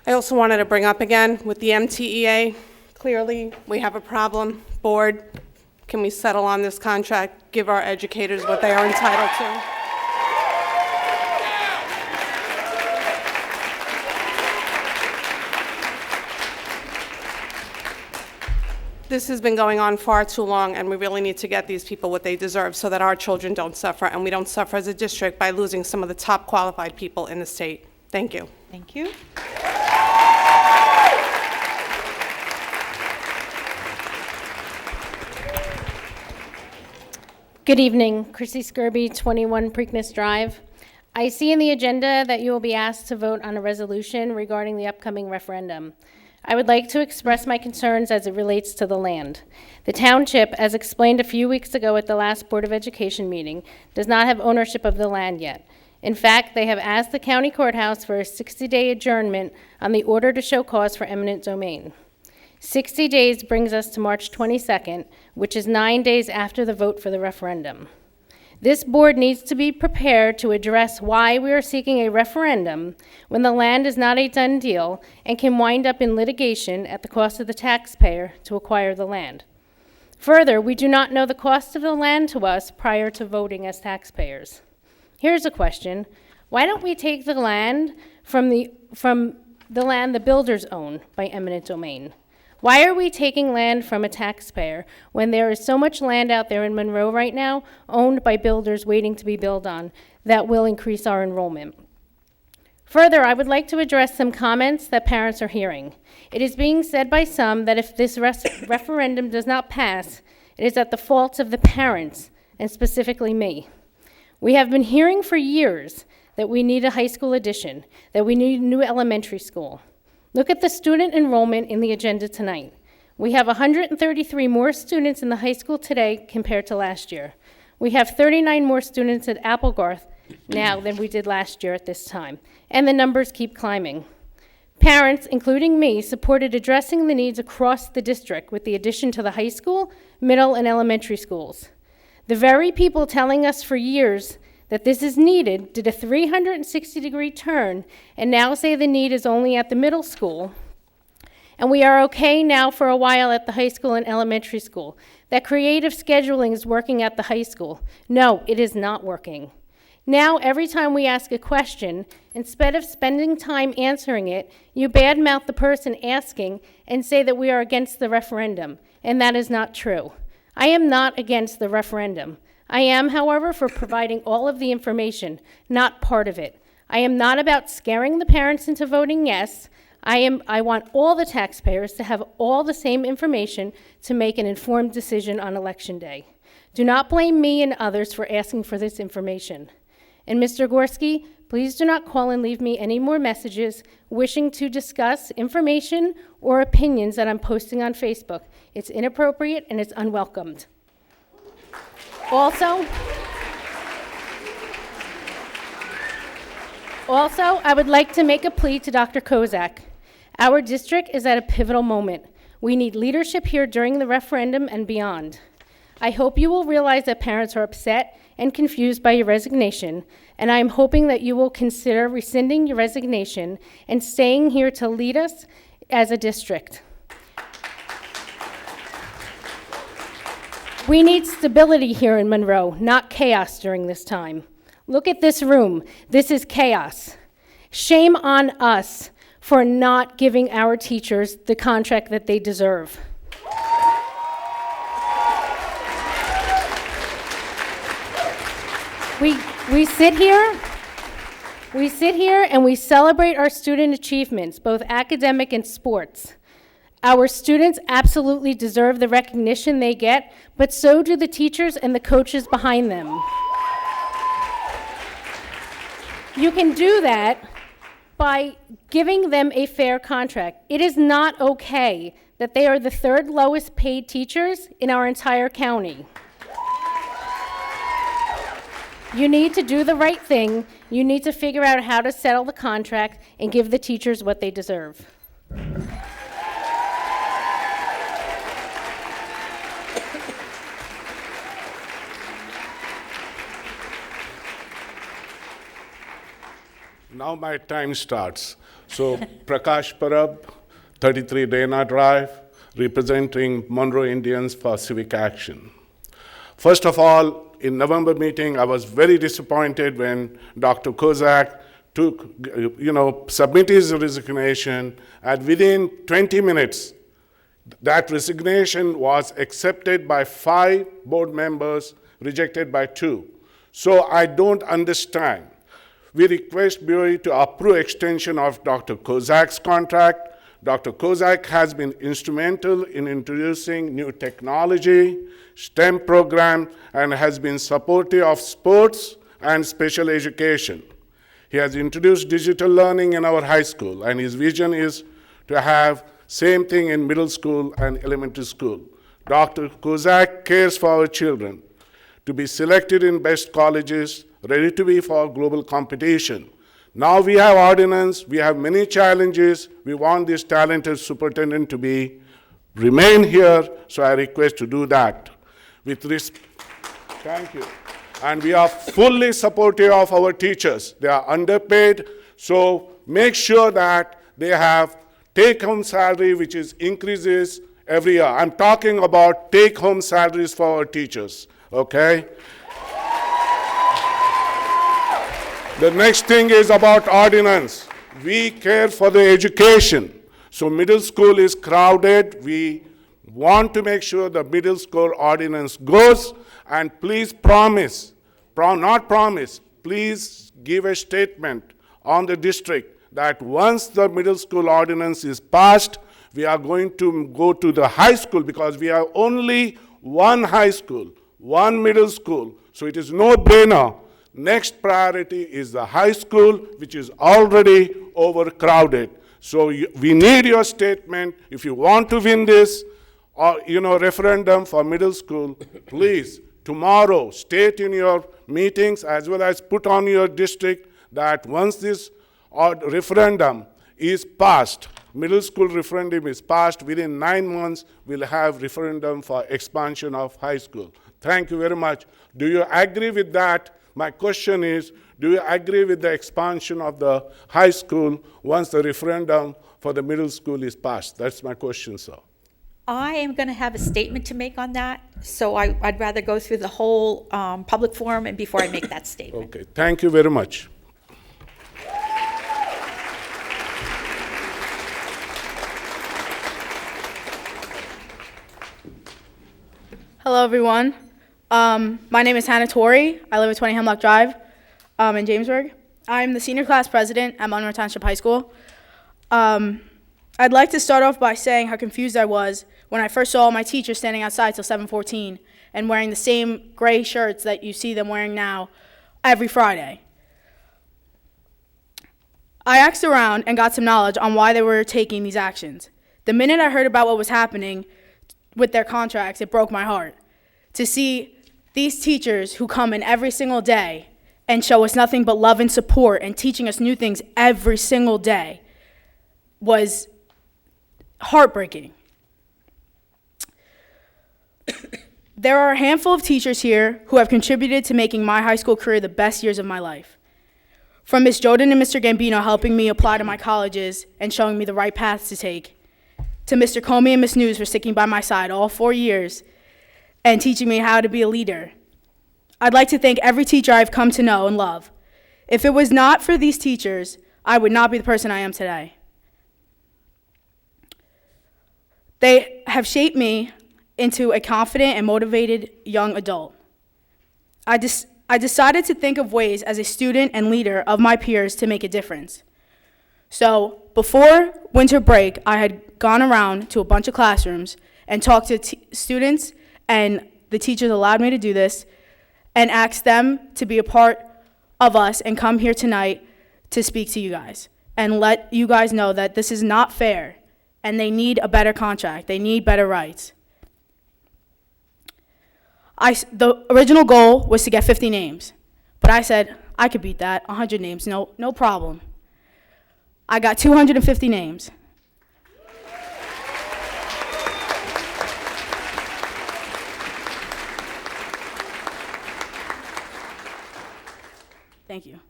Speaker 20: I also wanted to bring up again with the MTEA, clearly we have a problem. Board, can we settle on this contract, give our educators what they are entitled to? This has been going on far too long, and we really need to get these people what they deserve so that our children don't suffer, and we don't suffer as a district by losing some of the top qualified people in the state. Thank you.
Speaker 2: Thank you.
Speaker 21: Good evening, Chrissy Skirby, 21 Preakness Drive. I see in the agenda that you will be asked to vote on a resolution regarding the upcoming referendum. I would like to express my concerns as it relates to the land. The township, as explained a few weeks ago at the last Board of Education meeting, does not have ownership of the land yet. In fact, they have asked the county courthouse for a 60-day adjournment on the order to show cause for eminent domain. 60 days brings us to March 22nd, which is 9 days after the vote for the referendum. This board needs to be prepared to address why we are seeking a referendum when the land is not a done deal and can wind up in litigation at the cost of the taxpayer to acquire the land. Further, we do not know the cost of the land to us prior to voting as taxpayers. Here's a question. Why don't we take the land from the land the builders own by eminent domain? Why are we taking land from a taxpayer when there is so much land out there in Monroe right now owned by builders waiting to be built on that will increase our enrollment? Further, I would like to address some comments that parents are hearing. It is being said by some that if this referendum does not pass, it is at the fault of the parents, and specifically me. We have been hearing for years that we need a high school addition, that we need a new elementary school. Look at the student enrollment in the agenda tonight. We have 133 more students in the high school today compared to last year. We have 39 more students at Applegarth now than we did last year at this time, and the numbers keep climbing. Parents, including me, supported addressing the needs across the district with the addition to the high school, middle, and elementary schools. The very people telling us for years that this is needed did a 360-degree turn and now say the need is only at the middle school and we are okay now for a while at the high school and elementary school. That creative scheduling is working at the high school. No, it is not working. Now, every time we ask a question, instead of spending time answering it, you badmouth the person asking and say that we are against the referendum, and that is not true. I am not against the referendum. I am, however, for providing all of the information, not part of it. I am not about scaring the parents into voting yes. I want all the taxpayers to have all the same information to make an informed decision on Election Day. Do not blame me and others for asking for this information. And Mr. Gorski, please do not call and leave me any more messages wishing to discuss information or opinions that I'm posting on Facebook. It's inappropriate and it's unwelcomed. Also, I would like to make a plea to Dr. Kozak. Our district is at a pivotal moment. We need leadership here during the referendum and beyond. I hope you will realize that parents are upset and confused by your resignation, and I am hoping that you will consider rescinding your resignation and staying here to lead us as a district. We need stability here in Monroe, not chaos during this time. Look at this room. This is chaos. Shame on us for not giving our teachers the contract that they deserve. We sit here and we celebrate our student achievements, both academic and sports. Our students absolutely deserve the recognition they get, but so do the teachers and the coaches behind them. You can do that by giving them a fair contract. It is not okay that they are the third lowest paid teachers in our entire county. You need to do the right thing. You need to figure out how to settle the contract and give the teachers what they deserve.
Speaker 6: Now my time starts. So Prakash Parab, 33 Dana Drive, representing Monroe Indians for Civic Action. First of all, in November meeting, I was very disappointed when Dr. Kozak submitted his resignation, and within 20 minutes, that resignation was accepted by 5 board members, rejected by 2. So I don't understand. We request Bureau to approve extension of Dr. Kozak's contract. Dr. Kozak has been instrumental in introducing new technology, STEM program, and has been supportive of sports and special education. He has introduced digital learning in our high school, and his vision is to have same thing in middle school and elementary school. Dr. Kozak cares for our children to be selected in best colleges, ready to be for global competition. Now we have ordinance, we have many challenges. We want this talented superintendent to remain here, so I request to do that. Thank you. And we are fully supportive of our teachers. They are underpaid, so make sure that they have take-home salary, which increases every year. I'm talking about take-home salaries for our teachers, okay? The next thing is about ordinance. We care for the education. So middle school is crowded. We want to make sure the middle school ordinance goes. And please please give a statement on the district that once the middle school ordinance is passed, we are going to go to the high school, because we have only one high school, one middle school. So it is no-brainer. Next priority is the high school, which is already overcrowded. So we need your statement. If you want to win this referendum for middle school, please, tomorrow, state in your meetings as well as put on your district that once this referendum is passed, middle school referendum is passed, within 9 months, we'll have referendum for expansion of high school. Thank you very much. Do you agree with that? My question is, do you agree with the expansion of the high school once the referendum for the middle school is passed? That's my question, sir.
Speaker 2: I am going to have a statement to make on that, so I'd rather go through the whole public forum and before I make that statement.
Speaker 6: Okay, thank you very much.
Speaker 5: Hello, everyone. My name is Hannah Torrey. I live at 20 Hemlock Drive in Jamesburg. I'm the senior class president at Monroe Township High School. I'd like to start off by saying how confused I was when I first saw my teacher standing outside till 7:14 and wearing the same gray shirts that you see them wearing now every Friday. I asked around and got some knowledge on why they were taking these actions. The minute I heard about what was happening with their contracts, it broke my heart. To see these teachers who come in every single day and show us nothing but love and support and teaching us new things every single day was heartbreaking. There are a handful of teachers here who have contributed to making my high school career the best years of my life. From Ms. Jordan and Mr. Gambino helping me apply to my colleges and showing me the right paths to take, to Mr. Comey and Ms. News for sticking by my side all 4 years and teaching me how to be a leader. I'd like to thank every teacher I've come to know and love. If it was not for these teachers, I would not be the person I am today. They have shaped me into a confident and motivated young adult. I decided to think of ways as a student and leader of my peers to make a difference. So before winter break, I had gone around to a bunch of classrooms and talked to students, and the teachers allowed me to do this, and asked them to be a part of us and come here tonight to speak to you guys and let you guys know that this is not fair and they need a better contract. They need better rights. The original goal was to get 50 names, but I said I could beat that, 100 names, no problem. I got 250 names. Thank you.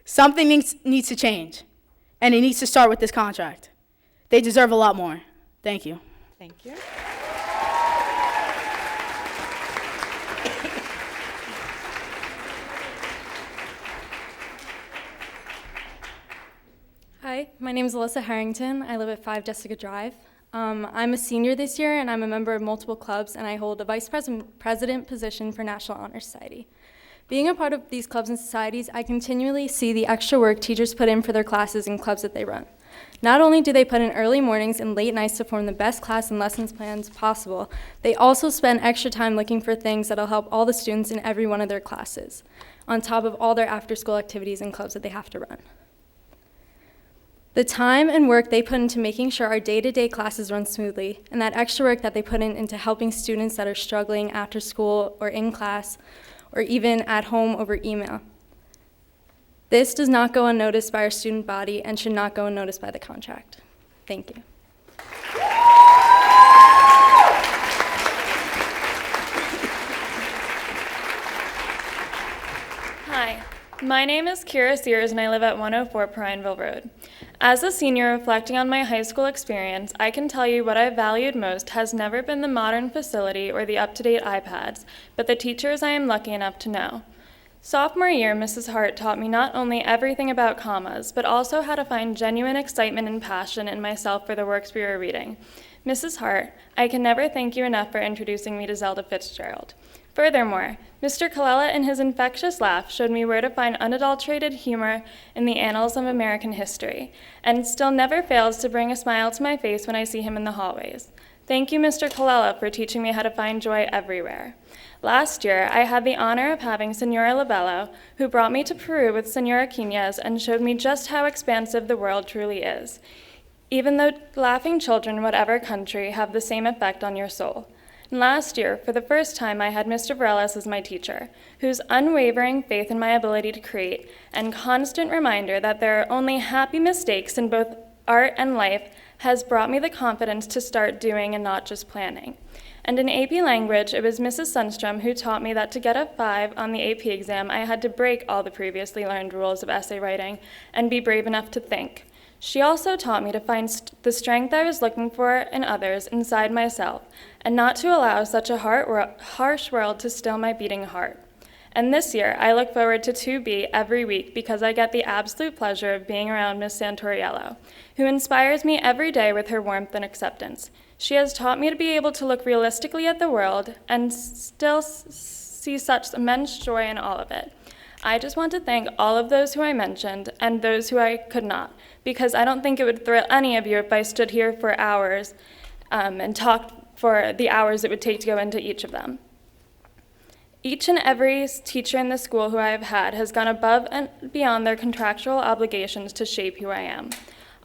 Speaker 5: Something needs to change, and it needs to start with this contract. They deserve a lot more. Thank you.
Speaker 2: Thank you.
Speaker 22: Hi, my name is Alyssa Harrington. I live at 5 Jessica Drive. I'm a senior this year, and I'm a member of multiple clubs, and I hold a vice president position for National Honor Society. Being a part of these clubs and societies, I continually see the extra work teachers put in for their classes and clubs that they run. Not only do they put in early mornings and late nights to form the best class and lessons plans possible, they also spend extra time looking for things that'll help all the students in every one of their classes, on top of all their after-school activities and clubs that they have to run. The time and work they put into making sure our day-to-day classes run smoothly, and that extra work that they put into helping students that are struggling after school or in class, or even at home over email. This does not go unnoticed by our student body and should not go unnoticed by the contract. Thank you.
Speaker 23: Hi, my name is Kira Sears and I live at 104 Prineville Road. As a senior reflecting on my high school experience, I can tell you what I valued most has never been the modern facility or the up-to-date iPads, but the teachers I am lucky enough to know. Sophomore year, Mrs. Hart taught me not only everything about commas, but also how to find genuine excitement and passion in myself for the works we were reading. Mrs. Hart, I can never thank you enough for introducing me to Zelda Fitzgerald. Furthermore, Mr. Colella and his infectious laugh showed me where to find unadulterated humor in the annals of American history, and still never fails to bring a smile to my face when I see him in the hallways. Thank you, Mr. Colella, for teaching me how to find joy everywhere. Last year, I had the honor of having Senora Labello, who brought me to Peru with Senora Quinez and showed me just how expansive the world truly is, even though laughing children, whatever country, have the same effect on your soul. And last year, for the first time, I had Mr. Varela as my teacher, whose unwavering faith in my ability to create and constant reminder that there are only happy mistakes in both art and life has brought me the confidence to start doing and not just planning. And in AP Language, it was Mrs. Sundstrom who taught me that to get a 5 on the AP exam, I had to break all the previously learned rules of essay writing and be brave enough to think. She also taught me to find the strength I was looking for in others inside myself, and not to allow such a harsh world to still my beating heart. And this year, I look forward to 2B every week because I get the absolute pleasure of being around Miss Santoriello, who inspires me every day with her warmth and acceptance. She has taught me to be able to look realistically at the world and still see such immense joy in all of it. I just want to thank all of those who I mentioned and those who I could not, because I don't think it would thrill any of you if I stood here for hours and talked for the hours it would take to go into each of them. Each and every teacher in the school who I have had has gone above and beyond their contractual obligations to shape who I am.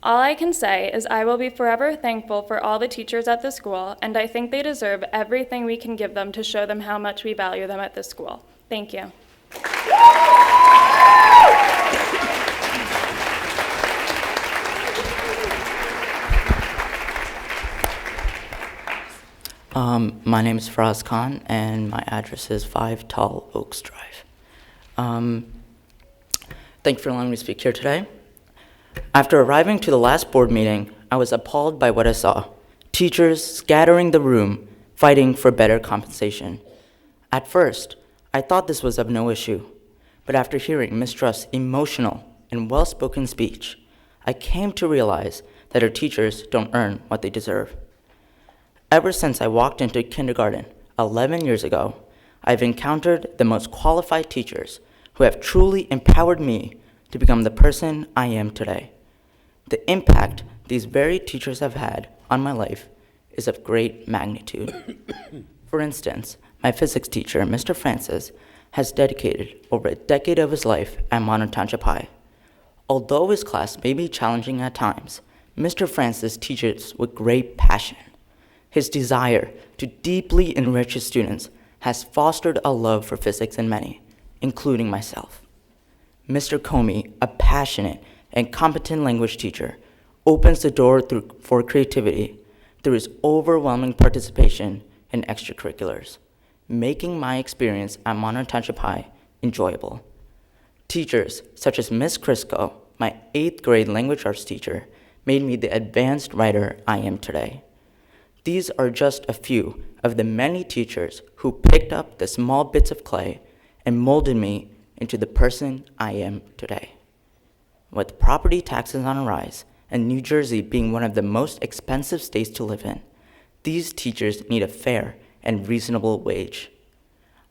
Speaker 23: All I can say is I will be forever thankful for all the teachers at the school, and I think they deserve everything we can give them to show them how much we value them at this school. Thank you.
Speaker 4: My name is Faraz Khan, and my address is 5 Tall Oaks Drive. Thank you for allowing me to speak here today. After arriving to the last board meeting, I was appalled by what I saw. Teachers scattering the room, fighting for better compensation. At first, I thought this was of no issue, but after hearing Ms. Truss' emotional and well-spoken speech, I came to realize that our teachers don't earn what they deserve. Ever since I walked into kindergarten 11 years ago, I've encountered the most qualified teachers who have truly empowered me to become the person I am today. The impact these very teachers have had on my life is of great magnitude. For instance, my physics teacher, Mr. Francis, has dedicated over a decade of his life at Monroe Township High. Although his class may be challenging at times, Mr. Francis teaches with great passion. His desire to deeply enrich his students has fostered a love for physics in many, including myself. Mr. Comey, a passionate and competent language teacher, opens the door for creativity through his overwhelming participation in extracurriculars, making my experience at Monroe Township High enjoyable. Teachers such as Ms. Crisco, my 8th grade language arts teacher, made me the advanced writer I am today. These are just a few of the many teachers who picked up the small bits of clay and molded me into the person I am today. With property taxes on a rise and New Jersey being one of the most expensive states to live in, these teachers need a fair and reasonable wage.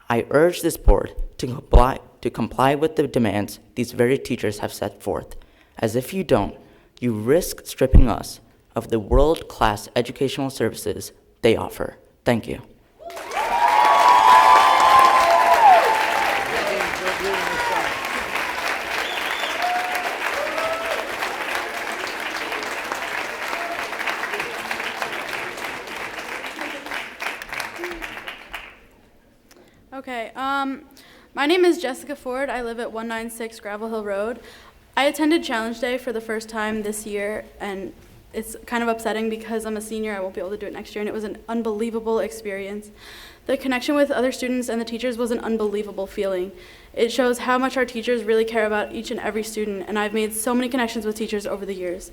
Speaker 4: I urge this board to comply with the demands these very teachers have set forth, as if you don't, you risk stripping us of the world-class educational services they offer. Thank you.
Speaker 5: Okay, my name is Jessica Ford. I live at 196 Gravel Hill Road. I attended Challenge Day for the first time this year, and it's kind of upsetting because I'm a senior. I won't be able to do it next year, and it was an unbelievable experience. The connection with other students and the teachers was an unbelievable feeling. It shows how much our teachers really care about each and every student, and I've made so many connections with teachers over the years.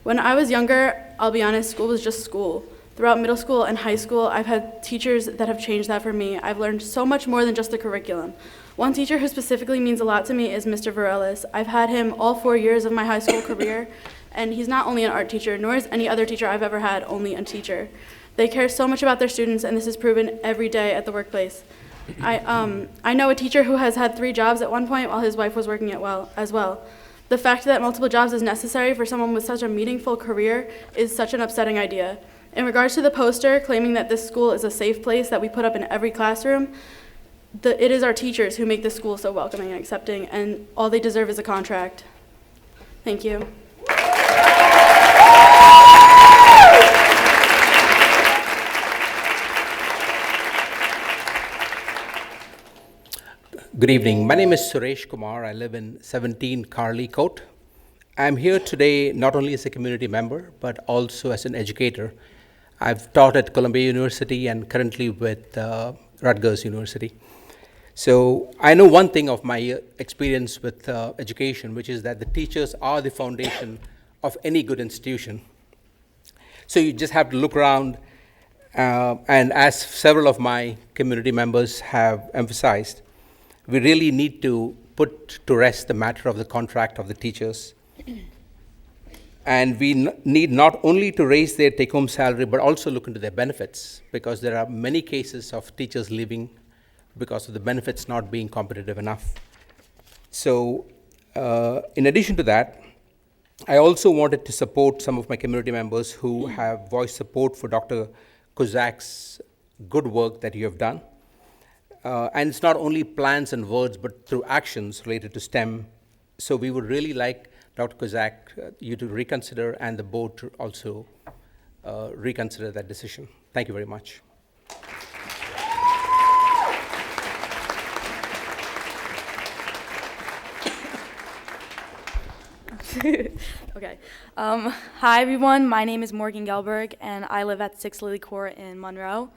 Speaker 5: When I was younger, I'll be honest, school was just school. Throughout middle school and high school, I've had teachers that have changed that for me. I've learned so much more than just the curriculum. One teacher who specifically means a lot to me is Mr. Varelis. I've had him all 4 years of my high school career, and he's not only an art teacher, nor is any other teacher I've ever had only a teacher. They care so much about their students, and this is proven every day at the workplace. I know a teacher who has had 3 jobs at one point while his wife was working as well. The fact that multiple jobs is necessary for someone with such a meaningful career is such an upsetting idea. In regards to the poster claiming that this school is a safe place that we put up in every classroom, it is our teachers who make this school so welcoming and accepting, and all they deserve is a contract. Thank you.
Speaker 8: Good evening. My name is Suresh Kumar. I live in 17 Carley Court. I'm here today not only as a community member, but also as an educator. I've taught at Columbia University and currently with Rutgers University. So I know one thing of my experience with education, which is that the teachers are the foundation of any good institution. So you just have to look around, and as several of my community members have emphasized, we really need to put to rest the matter of the contract of the teachers. And we need not only to raise their take-home salary, but also look into their benefits, because there are many cases of teachers leaving because of the benefits not being competitive enough. So in addition to that, I also wanted to support some of my community members who have voiced support for Dr. Kozak's good work that you have done. And it's not only plans and words, but through actions related to STEM. So we would really like, Dr. Kozak, you to reconsider, and the board to also reconsider that decision. Thank you very much.
Speaker 16: Okay. Hi, everyone. My name is Morgan Gelberg, and I live at 6 Lily Court in Monroe.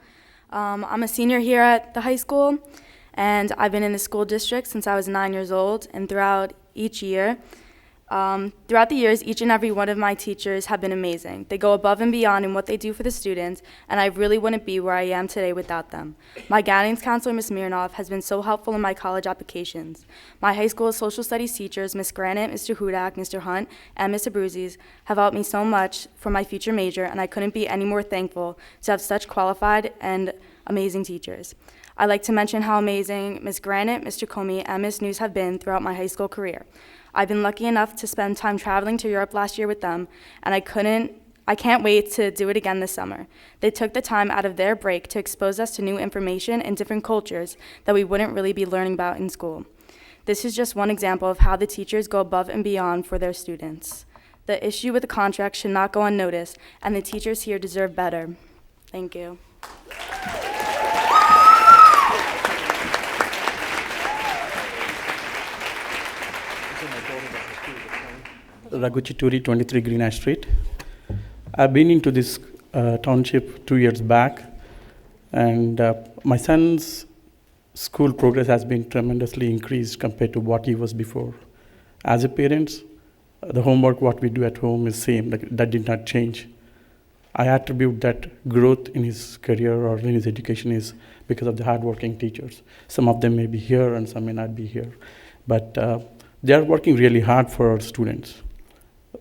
Speaker 16: I'm a senior here at the high school, and I've been in the school district since I was 9 years old, and throughout the years, each and every one of my teachers have been amazing. They go above and beyond in what they do for the students, and I really wouldn't be where I am today without them. My guidance counselor, Ms. Mirnov, has been so helpful in my college applications. My high school social studies teachers, Ms. Granite, Mr. Hudak, Mr. Hunt, and Mr. Bruzzi's, have helped me so much for my future major, and I couldn't be any more thankful to have such qualified and amazing teachers. I'd like to mention how amazing Ms. Granite, Mr. Comey, and Ms. News have been throughout my high school career. I've been lucky enough to spend time traveling to Europe last year with them, and I can't wait to do it again this summer. They took the time out of their break to expose us to new information and different cultures that we wouldn't really be learning about in school. This is just one example of how the teachers go above and beyond for their students. The issue with the contract should not go unnoticed, and the teachers here deserve better. Thank you.
Speaker 9: Raghuchi Turi, 23 Greenwich Street. I've been into this township 2 years back, and my son's school progress has been tremendously increased compared to what he was before. As a parent, the homework what we do at home is same, like that did not change. I attribute that growth in his career or in his education is because of the hardworking teachers. Some of them may be here and some may not be here, but they are working really hard for our students.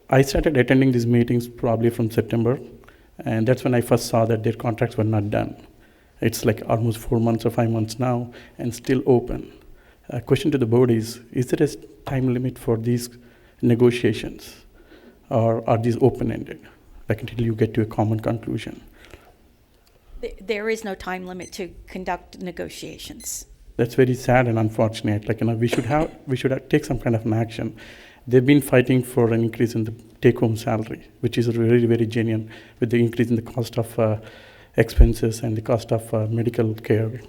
Speaker 9: I started attending these meetings probably from September, and that's when I first saw that their contracts were not done. It's like almost 4 months or 5 months now and still open. A question to the board is there a time limit for these negotiations, or are these open-ended, like until you get to a common conclusion?
Speaker 2: There is no time limit to conduct negotiations.
Speaker 9: That's very sad and unfortunate. Like, we should have take some kind of an action. They've been fighting for an increase in the take-home salary, which is very, very genuine with the increase in the cost of expenses and the cost of medical care.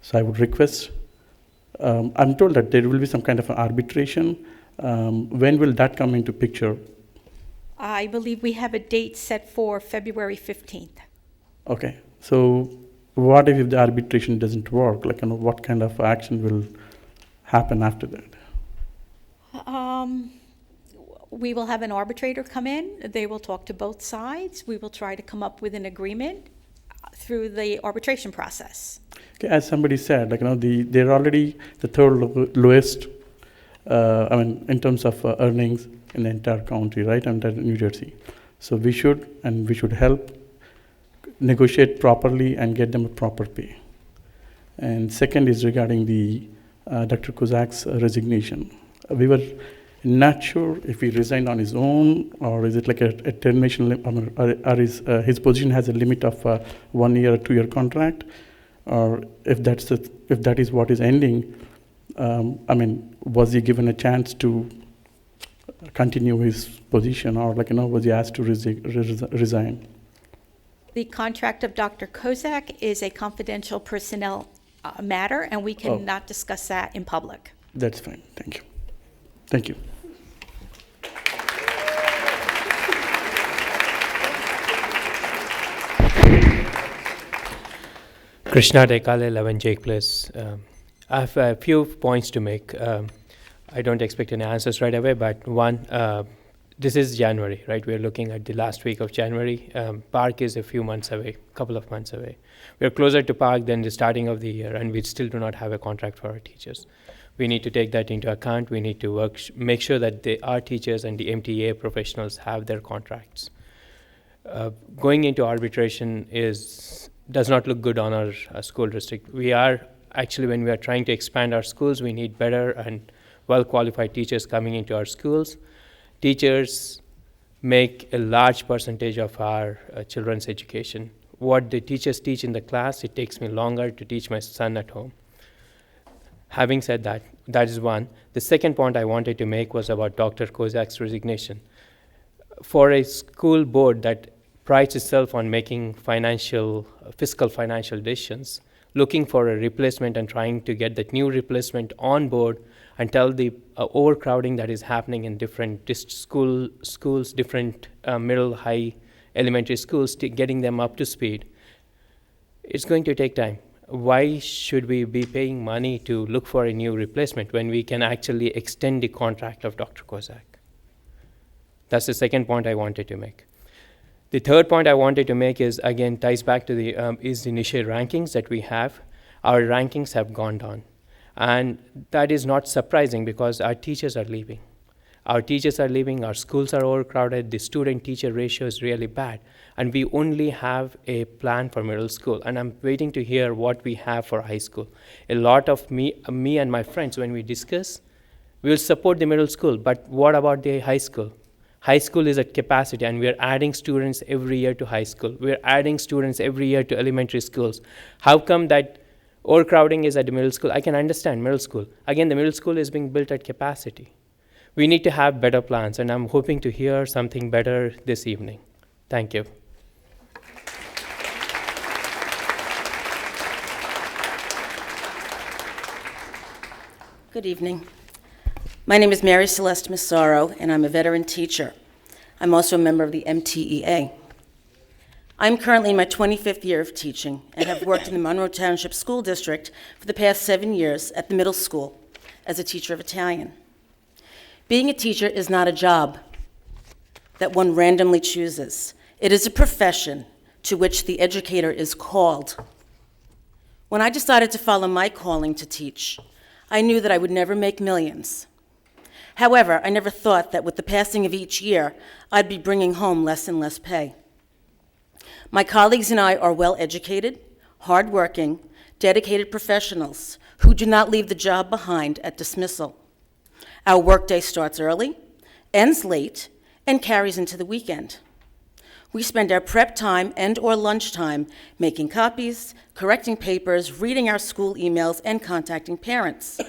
Speaker 9: So I would request, I'm told that there will be some kind of an arbitration. When will that come into picture?
Speaker 2: I believe we have a date set for February 15th.
Speaker 9: Okay, so what if the arbitration doesn't work? Like, what kind of action will happen after that?
Speaker 2: We will have an arbitrator come in. They will talk to both sides. We will try to come up with an agreement through the arbitration process.
Speaker 9: Okay, as somebody said, they're already the third lowest, in terms of earnings in the entire county, right, under New Jersey. So we should help negotiate properly and get them a proper pay. And second is regarding the Dr. Kozak's resignation. We were not sure if he resigned on his own, or is it like a termination, or his position has a limit of 1 year or 2 year contract, or if that is what is ending. Was he given a chance to continue his position, or was he asked to resign?
Speaker 2: The contract of Dr. Kozak is a confidential personnel matter, and we cannot discuss that in public.
Speaker 9: That's fine. Thank you. Thank you.
Speaker 13: Krishna Dekale, 11 Jake Place. I have a few points to make. I don't expect any answers right away, but one, this is January, right? We're looking at the last week of January. Park is a few months away, couple of months away. We're closer to Park than the starting of the year, and we still do not have a contract for our teachers. We need to take that into account. We need to make sure that our teachers and the MTA professionals have their contracts. Going into arbitration does not look good on our school district. We are actually, when we are trying to expand our schools, we need better and well-qualified teachers coming into our schools. Teachers make a large percentage of our children's education. What the teachers teach in the class, it takes me longer to teach my son at home. Having said that, that is one. The second point I wanted to make was about Dr. Kozak's resignation. For a school board that prides itself on making fiscal financial decisions, looking for a replacement and trying to get that new replacement on board until the overcrowding that is happening in different schools, different middle, high, elementary schools, getting them up to speed, it's going to take time. Why should we be paying money to look for a new replacement when we can actually extend the contract of Dr. Kozak? That's the second point I wanted to make. The third point I wanted to make is, again, ties back to the initial rankings that we have. Our rankings have gone down. And that is not surprising because our teachers are leaving. Our teachers are leaving, our schools are overcrowded, the student-teacher ratio is really bad, and we only have a plan for middle school, and I'm waiting to hear what we have for high school. A lot of me and my friends, when we discuss, we will support the middle school, but what about the high school? High school is at capacity, and we're adding students every year to high school. We're adding students every year to elementary schools. How come that overcrowding is at the middle school? I can understand middle school. Again, the middle school is being built at capacity. We need to have better plans, and I'm hoping to hear something better this evening. Thank you.
Speaker 14: Good evening. My name is Mary Celeste Massaro, and I'm a veteran teacher. I'm also a member of the MTEA. I'm currently in my 25th year of teaching and have worked in the Monroe Township School District for the past 7 years at the middle school as a teacher of Italian. Being a teacher is not a job that one randomly chooses. It is a profession to which the educator is called. When I decided to follow my calling to teach, I knew that I would never make millions. However, I never thought that with the passing of each year, I'd be bringing home less and less pay. My colleagues and I are well-educated, hardworking, dedicated professionals who do not leave the job behind at dismissal. Our workday starts early, ends late, and carries into the weekend. We spend our prep time and/or lunchtime making copies, correcting papers, reading our school emails, and contacting parents.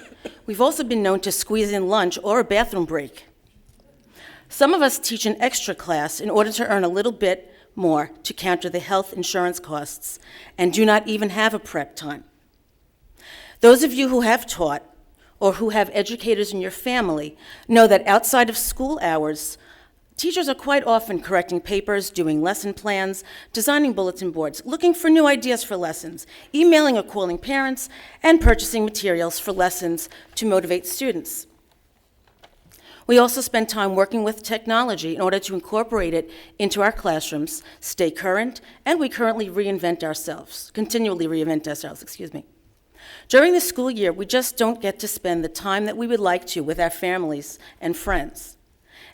Speaker 14: We've also been known to squeeze in lunch or a bathroom break. Some of us teach an extra class in order to earn a little bit more to counter the health insurance costs and do not even have a prep time. Those of you who have taught or who have educators in your family know that outside of school hours, teachers are quite often correcting papers, doing lesson plans, designing bulletin boards, looking for new ideas for lessons, emailing or calling parents, and purchasing materials for lessons to motivate students. We also spend time working with technology in order to incorporate it into our classrooms, stay current, and we currently continually reinvent ourselves. During the school year, we just don't get to spend the time that we would like to with our families and friends.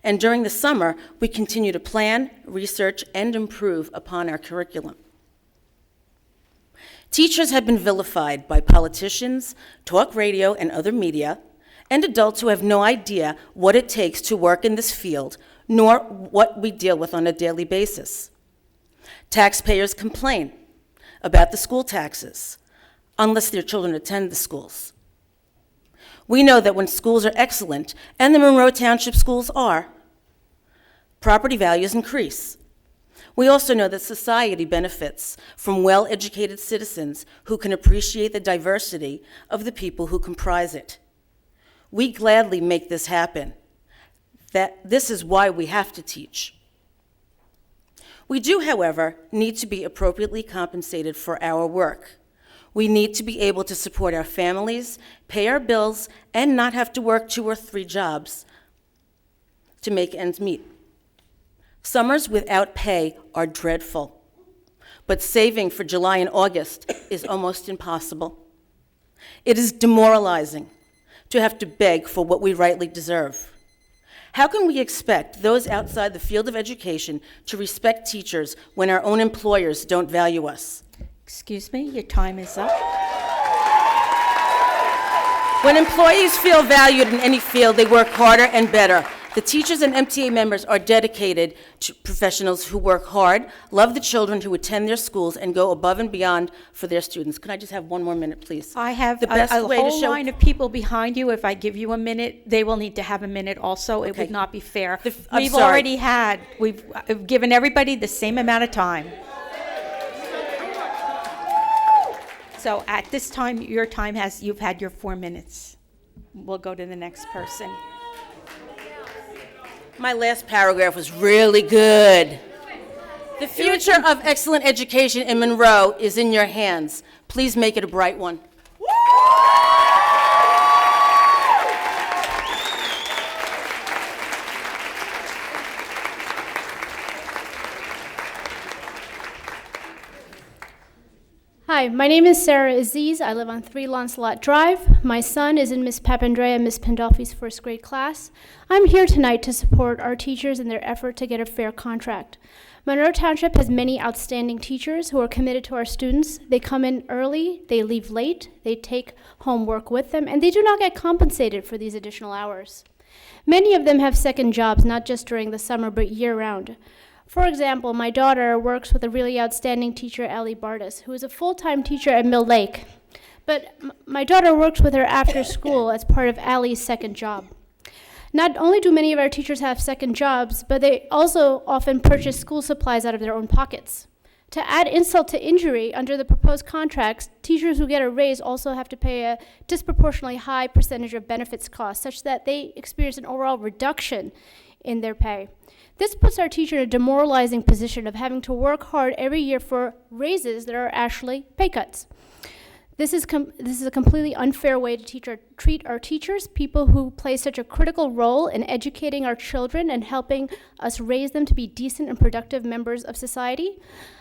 Speaker 14: And during the summer, we continue to plan, research, and improve upon our curriculum. Teachers have been vilified by politicians, talk radio, and other media, and adults who have no idea what it takes to work in this field, nor what we deal with on a daily basis. Taxpayers complain about the school taxes, unless their children attend the schools. We know that when schools are excellent, and the Monroe Township schools are, property values increase. We also know that society benefits from well-educated citizens who can appreciate the diversity of the people who comprise it. We gladly make this happen. This is why we have to teach. We do, however, need to be appropriately compensated for our work. We need to be able to support our families, pay our bills, and not have to work 2 or 3 jobs to make ends meet. Summers without pay are dreadful, but saving for July and August is almost impossible. It is demoralizing to have to beg for what we rightly deserve. How can we expect those outside the field of education to respect teachers when our own employers don't value us?
Speaker 2: Excuse me, your time is up.
Speaker 14: When employees feel valued in any field, they work harder and better. The teachers and MTA members are dedicated to professionals who work hard, love the children who attend their schools, and go above and beyond for their students. Can I just have 1 more minute, please?
Speaker 2: I have
Speaker 14: the best
Speaker 2: a
Speaker 14: way to
Speaker 2: whole
Speaker 14: show
Speaker 2: line of people behind you. If I give you a minute, they will need to have a minute also. It would not be fair.
Speaker 14: I'm
Speaker 2: We've
Speaker 14: sorry.
Speaker 2: already had, I've given everybody the same amount of time. So at this time, you've had your 4 minutes. We'll go to the next person.
Speaker 14: My last paragraph was really good. The future of excellent education in Monroe is in your hands. Please make it a bright one.
Speaker 21: Hi, my name is Sarah Aziz. I live on 3 Lancelot Drive. My son is in Miss Papandrea and Miss Pandolfi's first grade class. I'm here tonight to support our teachers in their effort to get a fair contract. Monroe Township has many outstanding teachers who are committed to our students. They come in early, they leave late, they take homework with them, and they do not get compensated for these additional hours. Many of them have second jobs, not just during the summer, but year-round. For example, my daughter works with a really outstanding teacher, Ellie Bartis, who is a full-time teacher at Mill Lake. But my daughter works with her after school as part of Allie's second job. Not only do many of our teachers have second jobs, but they also often purchase school supplies out of their own pockets. To add insult to injury, under the proposed contracts, teachers who get a raise also have to pay a disproportionately high percentage of benefits costs, such that they experience an overall reduction in their pay. This puts our teacher in a demoralizing position of having to work hard every year for raises that are actually pay cuts. This is a completely unfair way to treat our teachers, people who play such a critical role in educating our children and helping us raise them to be decent and productive members of society.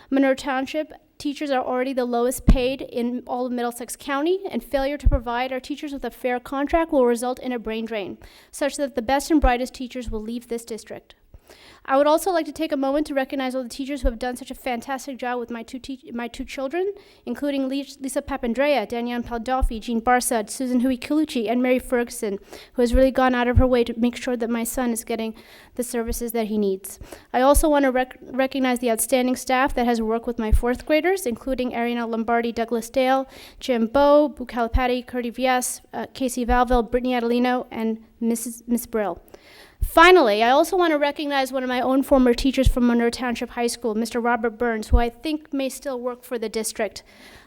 Speaker 21: Monroe Township teachers are already the lowest paid in all of Middlesex County, and failure to provide our teachers with a fair contract will result in a brain drain, such that the best and brightest teachers will leave this district. I would also like to take a moment to recognize all the teachers who have done such a fantastic job with my two children, including Lisa Papandrea, Danielle Pandolfi, Jean Barsad, Susan Hui-Colucci, and Mary Ferguson, who has really gone out of her way to make sure that my son is getting the services that he needs. I also want to recognize the outstanding staff that has worked with my 4th graders, including Ariana Lombardi, Douglas Dale, Jim Bowe, Bu Calipati, Curdy Vies, Casey Valville, Brittany Adelino, and Miss Brill. Finally, I also want to recognize one of my own former teachers from Monroe Township High School, Mr. Robert Burns, who I think may still work for the district.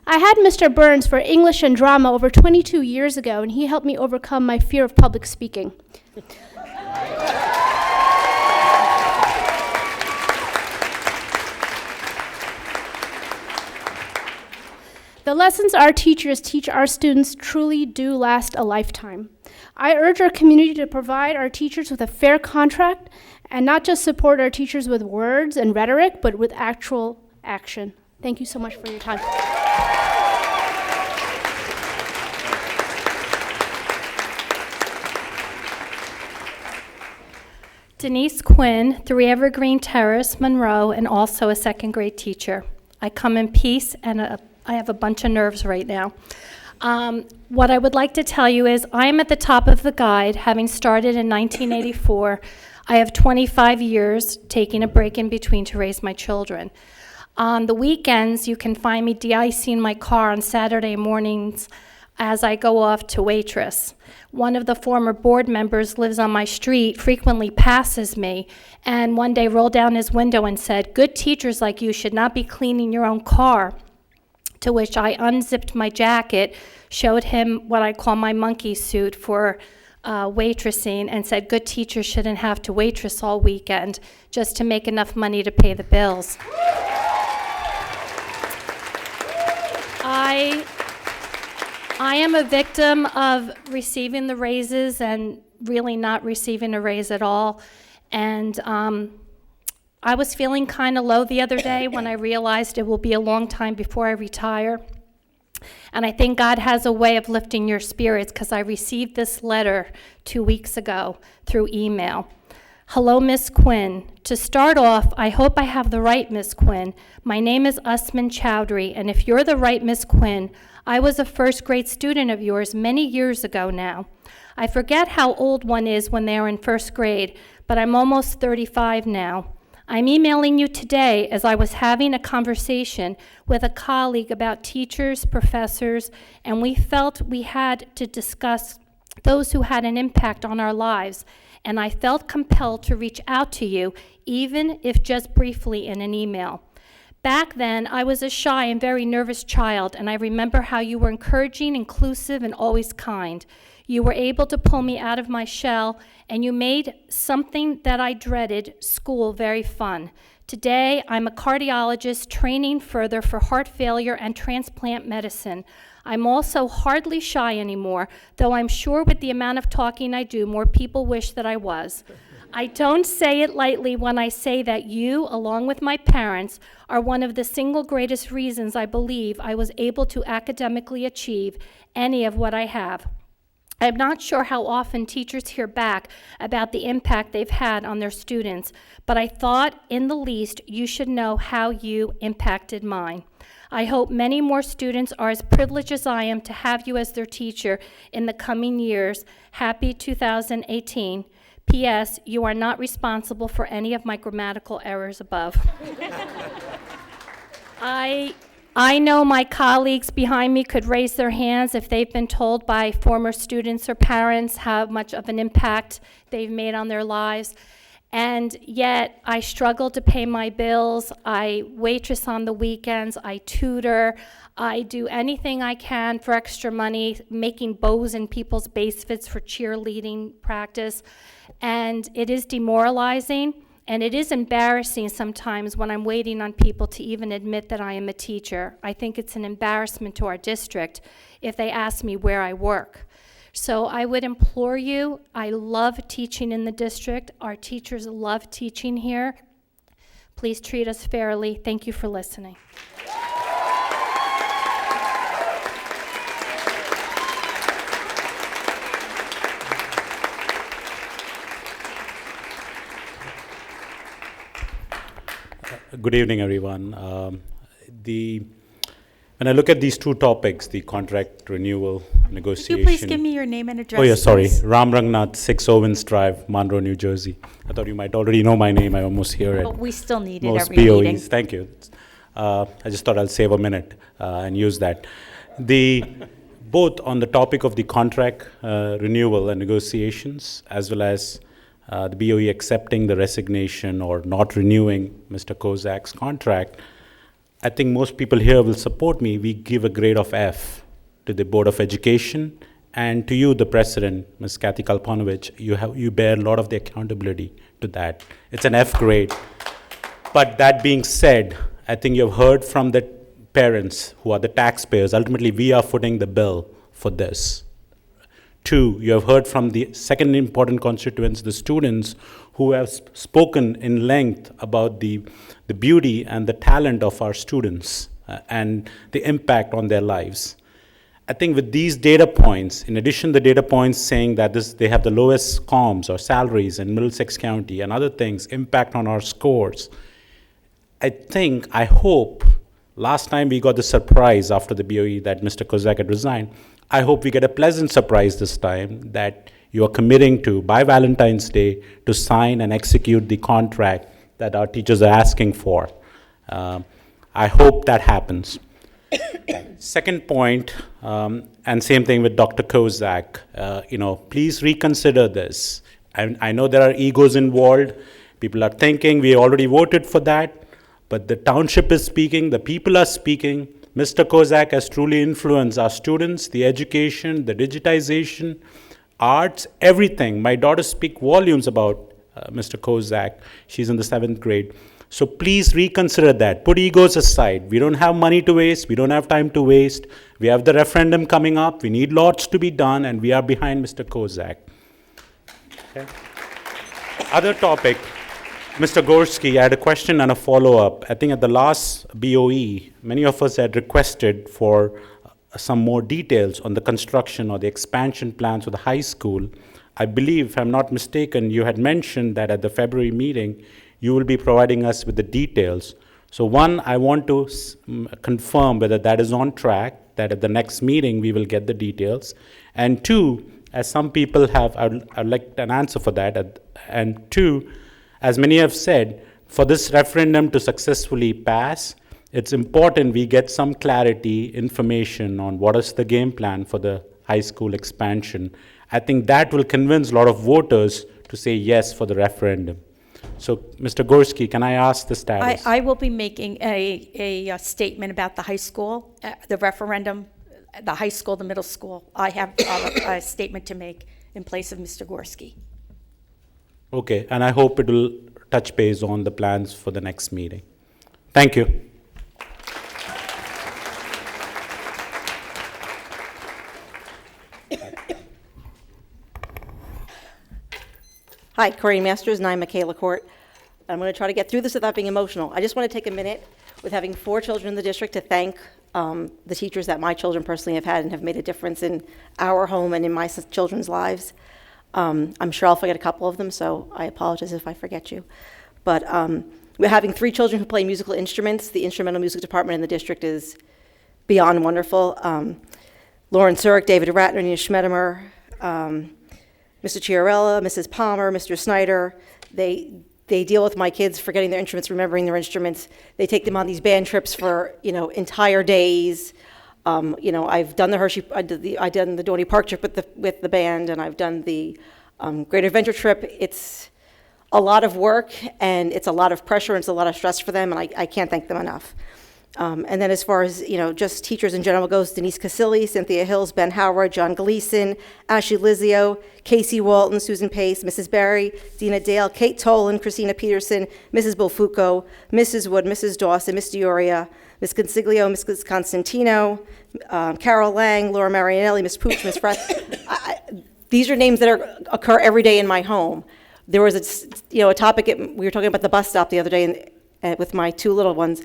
Speaker 21: I had Mr. Burns for English and drama over 22 years ago, and he helped me overcome my fear of public speaking. The lessons our teachers teach our students truly do last a lifetime. I urge our community to provide our teachers with a fair contract and not just support our teachers with words and rhetoric, but with actual action. Thank you so much for your time.
Speaker 7: Denise Quinn, 3 Evergreen Terrace, Monroe, and also a 2nd grade teacher. I come in peace, and I have a bunch of nerves right now. What I would like to tell you is I am at the top of the guide, having started in 1984. I have 25 years taking a break in between to raise my children. On the weekends, you can find me de-icing my car on Saturday mornings as I go off to waitress. One of the former board members lives on my street, frequently passes me, and one day rolled down his window and said, "Good teachers like you should not be cleaning your own car." To which I unzipped my jacket, showed him what I call my monkey suit for waitressing, and said good teachers shouldn't have to waitress all weekend just to make enough money to pay the I am a victim of receiving the raises and really not receiving a raise at all. And I was feeling kind of low the other day when I realized it will be a long time before I retire. And I think God has a way of lifting your spirits, because I received this letter 2 weeks ago through email. Hello, Miss Quinn. To start off, I hope I have the right Miss Quinn. My name is Usman Chowdhury, and if you're the right Miss Quinn, I was a first grade student of yours many years ago now. I forget how old one is when they are in first grade, but I'm almost 35 now. I'm emailing you today as I was having a conversation with a colleague about teachers, professors, and we felt we had to discuss those who had an impact on our lives, and I felt compelled to reach out to you, even if just briefly in an email. Back then, I was a shy and very nervous child, and I remember how you were encouraging, inclusive, and always kind. You were able to pull me out of my shell, and you made something that I dreaded, school, very fun. Today, I'm a cardiologist training further for heart failure and transplant medicine. I'm also hardly shy anymore, though I'm sure with the amount of talking I do, more people wish that I was. I don't say it lightly when I say that you, along with my parents, are one of the single greatest reasons I believe I was able to academically achieve any of what I have. I'm not sure how often teachers hear back about the impact they've had on their students, but I thought, in the least, you should know how you impacted mine. I hope many more students are as privileged as I am to have you as their teacher in the coming years. Happy 2018. P.S. You are not responsible for any of my grammatical errors above. I know my colleagues behind me could raise their hands if they've been told by former students or parents how much of an impact they've made on their lives. And yet, I struggle to pay my bills. I waitress on the weekends. I tutor. I do anything I can for extra money, making bows in people's basements for cheerleading practice. And it is demoralizing, and it is embarrassing sometimes when I'm waiting on people to even admit that I am a teacher. I think it's an embarrassment to our district if they ask me where I work. So I would implore you, I love teaching in the district. Our teachers love teaching here. Please treat us fairly. Thank you for listening.
Speaker 12: Good evening, everyone. When I look at these two topics, the contract renewal, negotiation.
Speaker 2: Could you please give me your name and address?
Speaker 12: Oh, yeah, sorry.
Speaker 2: please?
Speaker 12: Ram Rangnath, 6 Owens Drive, Monroe, New Jersey. I thought you might already know my name. I almost hear it.
Speaker 2: But we still need it
Speaker 12: Most
Speaker 2: every
Speaker 12: BOEs.
Speaker 2: meeting.
Speaker 12: Thank you. I just thought I'll save a minute and use that. Both on the topic of the contract renewal and negotiations, as well as the BOE accepting the resignation or not renewing Mr. Kozak's contract, I think most people here will support me. We give a grade of F to the Board of Education, and to you, the President, Ms. Kathy Kalpanovich. You bear a lot of the accountability to that. It's an F grade. But that being said, I think you've heard from the parents who are the taxpayers. Ultimately, we are footing the bill for this. 2, you have heard from the second important constituents, the students, who have spoken in length about the beauty and the talent of our students and the impact on their lives. I think with these data points, in addition to the data points saying that they have the lowest comms or salaries in Middlesex County and other things impact on our scores, I hope, last time we got the surprise after the BOE that Mr. Kozak had resigned, I hope we get a pleasant surprise this time that you are committing to, by Valentine's Day, to sign and execute the contract that our teachers are asking for. I hope that happens. Second point, and same thing with Dr. Kozak, please reconsider this. I know there are egos involved. People are thinking we already voted for that, but the township is speaking, the people are speaking. Mr. Kozak has truly influenced our students, the education, the digitization, arts, everything. My daughters speak volumes about Mr. Kozak. She's in the 7th grade. So please reconsider that. Put egos aside. We don't have money to waste. We don't have time to waste. We have the referendum coming up. We need lots to be done, and we are behind Mr. Kozak. Okay. Other topic, Mr. Gorski, I had a question and a follow-up. I think at the last BOE, many of us had requested for some more details on the construction or the expansion plans for the high school. I believe, if I'm not mistaken, you had mentioned that at the February meeting, you will be providing us with the details. So one, I want to confirm whether that is on track, that at the next meeting we will get the details. And two, as some people have, I'd like an answer for that. And two, as many have said, for this referendum to successfully pass, it's important we get some clarity, information on what is the game plan for the high school expansion. I think that will convince a lot of voters to say yes for the referendum. So, Mr. Gorski, can I ask the status?
Speaker 2: I will be making a statement about the high school, the referendum, the high school, the middle school. I have a statement to make in place of Mr. Gorski.
Speaker 12: Okay, and I hope it will touch base on the plans for the next meeting. Thank you.
Speaker 15: Hi, Corinne Masters, and I'm Michaela Court. I'm going to try to get through this without being emotional. I just want to take a minute, with having 4 children in the district, to thank the teachers that my children personally have had and have made a difference in our home and in my children's lives. I'm sure I'll forget a couple of them, so I apologize if I forget you. But we're having 3 children who play musical instruments. The instrumental music department in the district is beyond wonderful. Lauren Surik, David Ratner, Nina Schmedimer, Mr. Chiarella, Mrs. Palmer, Mr. Snyder. They deal with my kids forgetting their instruments, remembering their instruments. They take them on these band trips for, entire days. I've done the Hershey, I done the Dorney Park trip with the band, and I've done the Great Adventure trip. It's a lot of work, and it's a lot of pressure, and it's a lot of stress for them, and I can't thank them enough. And then as far as, just teachers in general goes, Denise Casilli, Cynthia Hills, Ben Howard, John Gleason, Ashley Lizio, Casey Walton, Susan Pace, Mrs. Barry, Dina Dale, Kate Tolan, Christina Peterson, Mrs. Bofuco, Mrs. Wood, Mrs. Dawson, Ms. Dioria, Ms. Consiglio, Ms. Constantino, Carol Lang, Laura Marianelli, Ms. Pooch, Ms. Freth. These are names that occur every day in my home. There was a topic, we were talking about the bus stop the other day with my 2 little ones.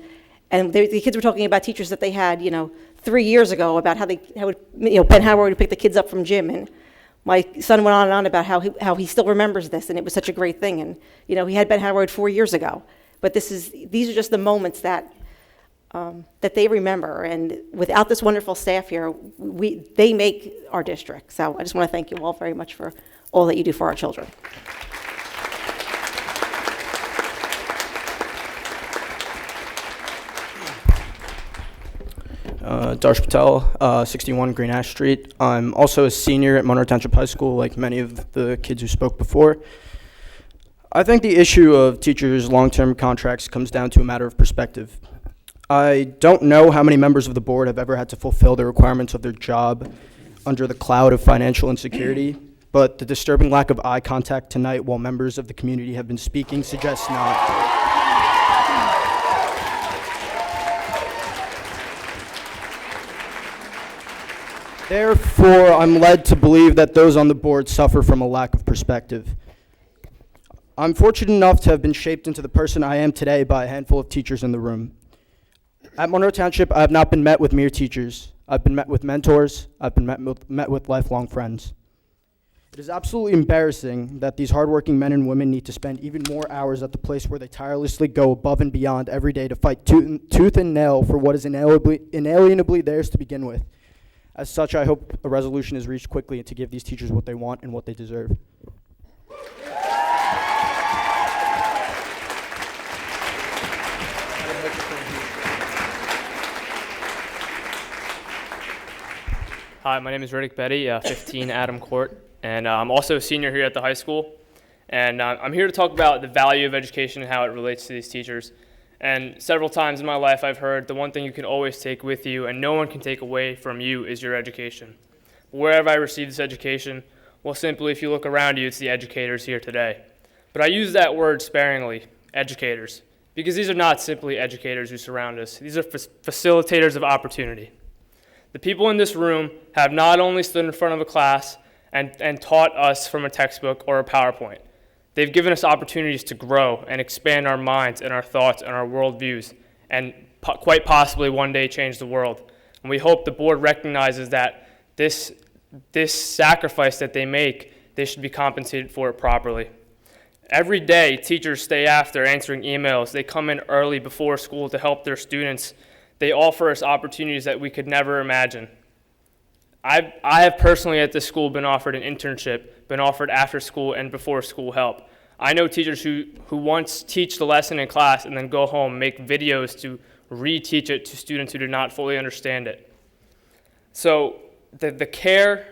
Speaker 15: And the kids were talking about teachers that they had, 3 years ago, about how Ben Howard would pick the kids up from gym. And my son went on and on about how he still remembers this, and it was such a great thing. And, he had Ben Howard 4 years ago. But these are just the moments that they remember. And without this wonderful staff here, they make our district. So I just want to thank you all very much for all that you do for our children.
Speaker 17: Darsh Patel, 61 Green Ash Street. I'm also a senior at Monroe Township High School, like many of the kids who spoke before. I think the issue of teachers' long-term contracts comes down to a matter of perspective. I don't know how many members of the board have ever had to fulfill the requirements of their job under the cloud of financial insecurity, but the disturbing lack of eye contact tonight while members of the community have been speaking suggests not. Therefore, I'm led to believe that those on the board suffer from a lack of perspective. I'm fortunate enough to have been shaped into the person I am today by a handful of teachers in the room. At Monroe Township, I have not been met with mere teachers. I've been met with mentors. I've been met with lifelong friends. It is absolutely embarrassing that these hardworking men and women need to spend even more hours at the place where they tirelessly go above and beyond every day to fight tooth and nail for what is inalienably theirs to begin with. As such, I hope a resolution is reached quickly to give these teachers what they want and what they deserve.
Speaker 18: Hi, my name is Riddick Betty, 15 Adam Court, and I'm also a senior here at the high school. And I'm here to talk about the value of education and how it relates to these teachers. And several times in my life I've heard the one thing you can always take with you and no one can take away from you is your education. Wherever I received this education, well, simply if you look around you, it's the educators here today. But I use that word sparingly, educators, Because these are not simply educators who surround us. These are facilitators of opportunity. The people in this room have not only stood in front of a class and taught us from a textbook or a PowerPoint. They've given us opportunities to grow and expand our minds and our thoughts and our worldviews, and quite possibly one day change the world. And we hope the board recognizes that this sacrifice that they make, they should be compensated for it properly. Every day, teachers stay after answering emails. They come in early before school to help their students. They offer us opportunities that we could never imagine. I have personally at this school been offered an internship, been offered after school and before school help. I know teachers who once teach the lesson in class and then go home, make videos to reteach it to students who do not fully understand it. So the care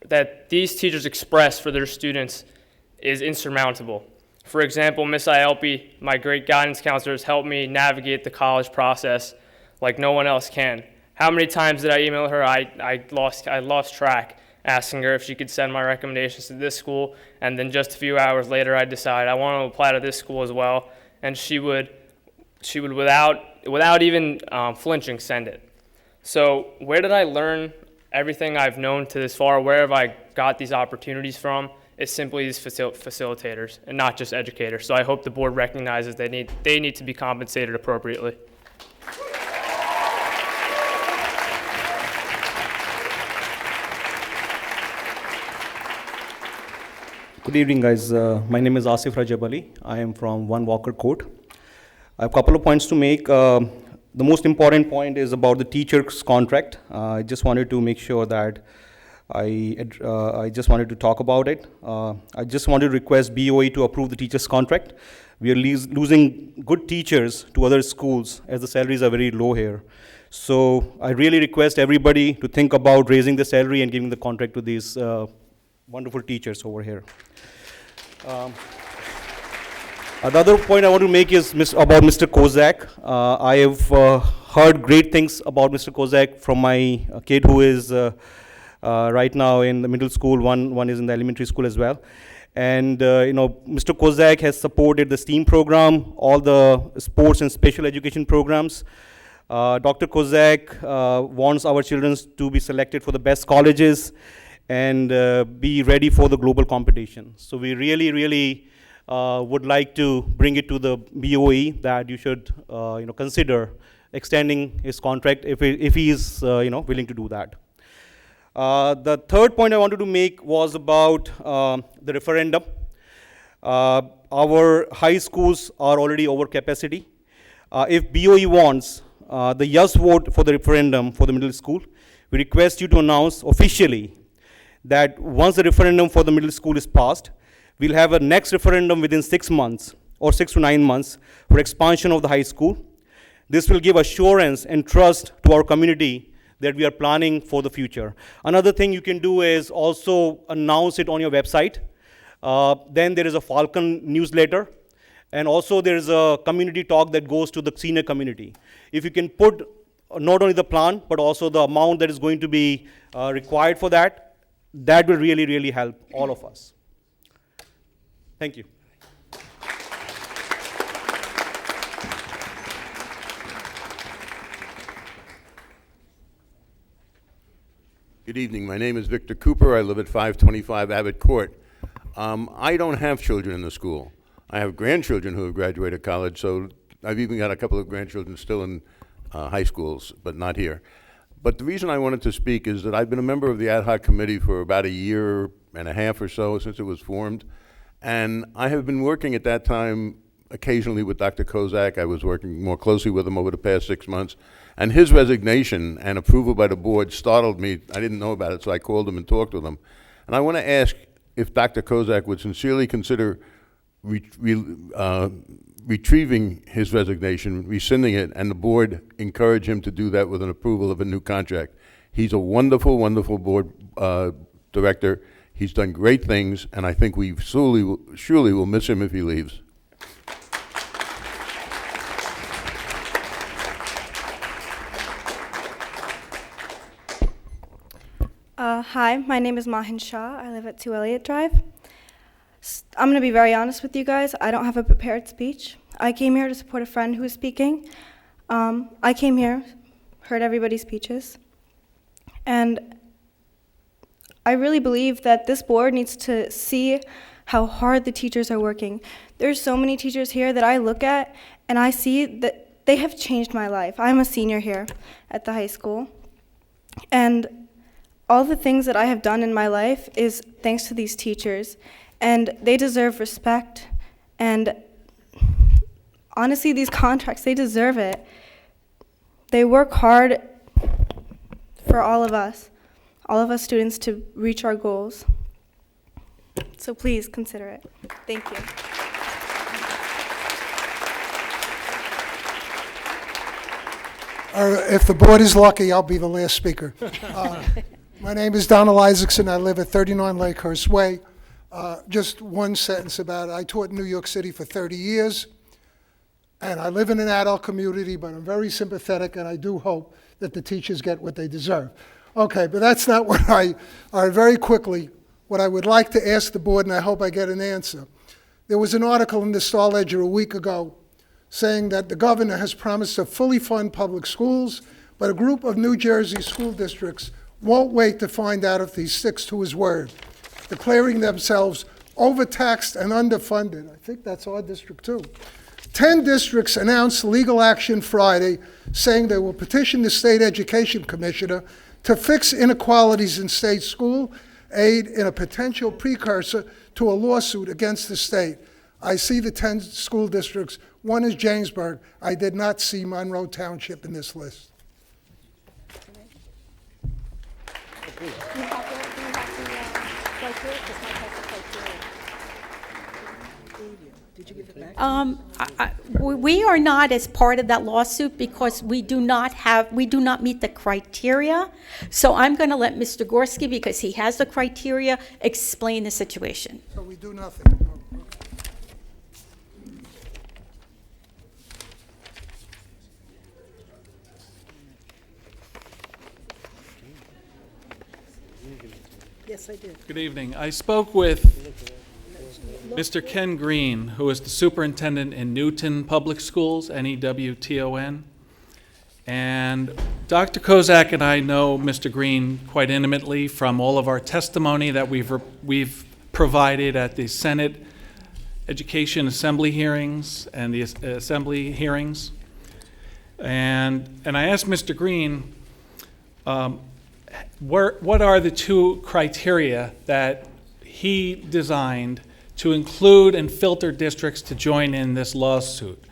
Speaker 18: that these teachers express for their students is insurmountable. For example, Miss Ielpi, my great guidance counselor, has helped me navigate the college process like no one else can. How many times did I email her? I lost track, asking her if she could send my recommendations to this school, and then just a few hours later I decided I want to apply to this school as well, and she would without even flinching send it. So where did I learn everything I've known to this far? Where have I got these opportunities from? It's simply these facilitators and not just educators. So I hope the board recognizes they need to be compensated appropriately.
Speaker 10: Good evening, guys. My name is Asif Rajabali. I am from 1 Walker Court. I have a couple of points to make. The most important point is about the teacher's contract. I just wanted to make sure that I just wanted to talk about it. I just wanted to request BOE to approve the teacher's contract. We are losing good teachers to other schools as the salaries are very low here. So I really request everybody to think about raising the salary and giving the contract to these wonderful teachers over here. The other point I want to make is about Mr. Kozak. I have heard great things about Mr. Kozak from my kid who is right now in the middle school. One is in the elementary school as well. And Mr. Kozak has supported the STEAM program, all the sports and special education programs. Dr. Kozak wants our children to be selected for the best colleges and be ready for the global competition. So we really would like to bring it to the BOE that you should consider extending his contract if he is willing to do that. The third point I wanted to make was about the referendum. Our high schools are already over capacity. If BOE wants the yes vote for the referendum for the middle school, we request you to announce officially that once the referendum for the middle school is passed, we'll have a next referendum within 6 months or 6 to 9 months for expansion of the high school. This will give assurance and trust to our community that we are planning for the future. Another thing you can do is also announce it on your website. Then there is a Falcon newsletter, and also there is a community talk that goes to the senior community. If you can put not only the plan, but also the amount that is going to be required for that, that will really help all of us. Thank you.
Speaker 11: Good evening. My name is Victor Cooper. I live at 525 Abbott Court. I don't have children in the school. I have grandchildren who have graduated college, so I've even got a couple of grandchildren still in high schools, but not here. But the reason I wanted to speak is that I've been a member of the ad hoc committee for about a year and a half or so since it was formed. And I have been working at that time occasionally with Dr. Kozak. I was working more closely with him over the past 6 months. And his resignation and approval by the board startled me. I didn't know about it, so I called him and talked with him. And I want to ask if Dr. Kozak would sincerely consider retrieving his resignation, rescinding it, and the board encourage him to do that with an approval of a new contract. He's a wonderful, wonderful board director. He's done great things, and I think we surely will miss him if he leaves.
Speaker 19: Hi, my name is Mahin Shah. I live at 2 Elliott Drive. I'm going to be very honest with you guys. I don't have a prepared speech. I came here to support a friend who was speaking. I came here, heard everybody's speeches, and I really believe that this board needs to see how hard the teachers are working. There's so many teachers here that I look at and I see that they have changed my life. I'm a senior here at the high school, and all the things that I have done in my life is thanks to these teachers, and they deserve respect, and honestly, these contracts, they deserve it. They work hard for all of us students to reach our goals. So please consider it. Thank you.
Speaker 1: If the board is lucky, I'll be the last speaker. My name is Donald Isaacson. I live at 39 Lakehurst Way. Just one sentence about it. I taught in New York City for 30 years, and I live in an adult community, but I'm very sympathetic, and I do hope that the teachers get what they deserve. Okay, but that's not what very quickly, what I would like to ask the board, and I hope I get an answer. There was an article in the Star Ledger a week ago saying that the governor has promised to fully fund public schools, but a group of New Jersey school districts won't wait to find out if he sticks to his word, declaring themselves overtaxed and underfunded. I think that's our district too. 10 districts announced legal action Friday, saying they will petition the state education commissioner to fix inequalities in state school aid in a potential precursor to a lawsuit against the state. I see the 10 school districts. One is Jamesburg. I did not see Monroe Township in this list.
Speaker 2: We are not as part of that lawsuit because we do not meet the criteria. So I'm going to let Mr. Gorski, because he has the criteria, explain the situation.
Speaker 1: So we do nothing.
Speaker 3: Yes, I did.
Speaker 20: Good evening. I spoke with Mr. Ken Green, who is the superintendent in Newton Public Schools, Newton, and Dr. Kozak and I know Mr. Green quite intimately from all of our testimony that we've provided at the Senate Education Assembly hearings and the Assembly hearings. And I asked Mr. Green, what are the two criteria that he designed to include and filter districts to join in this lawsuit?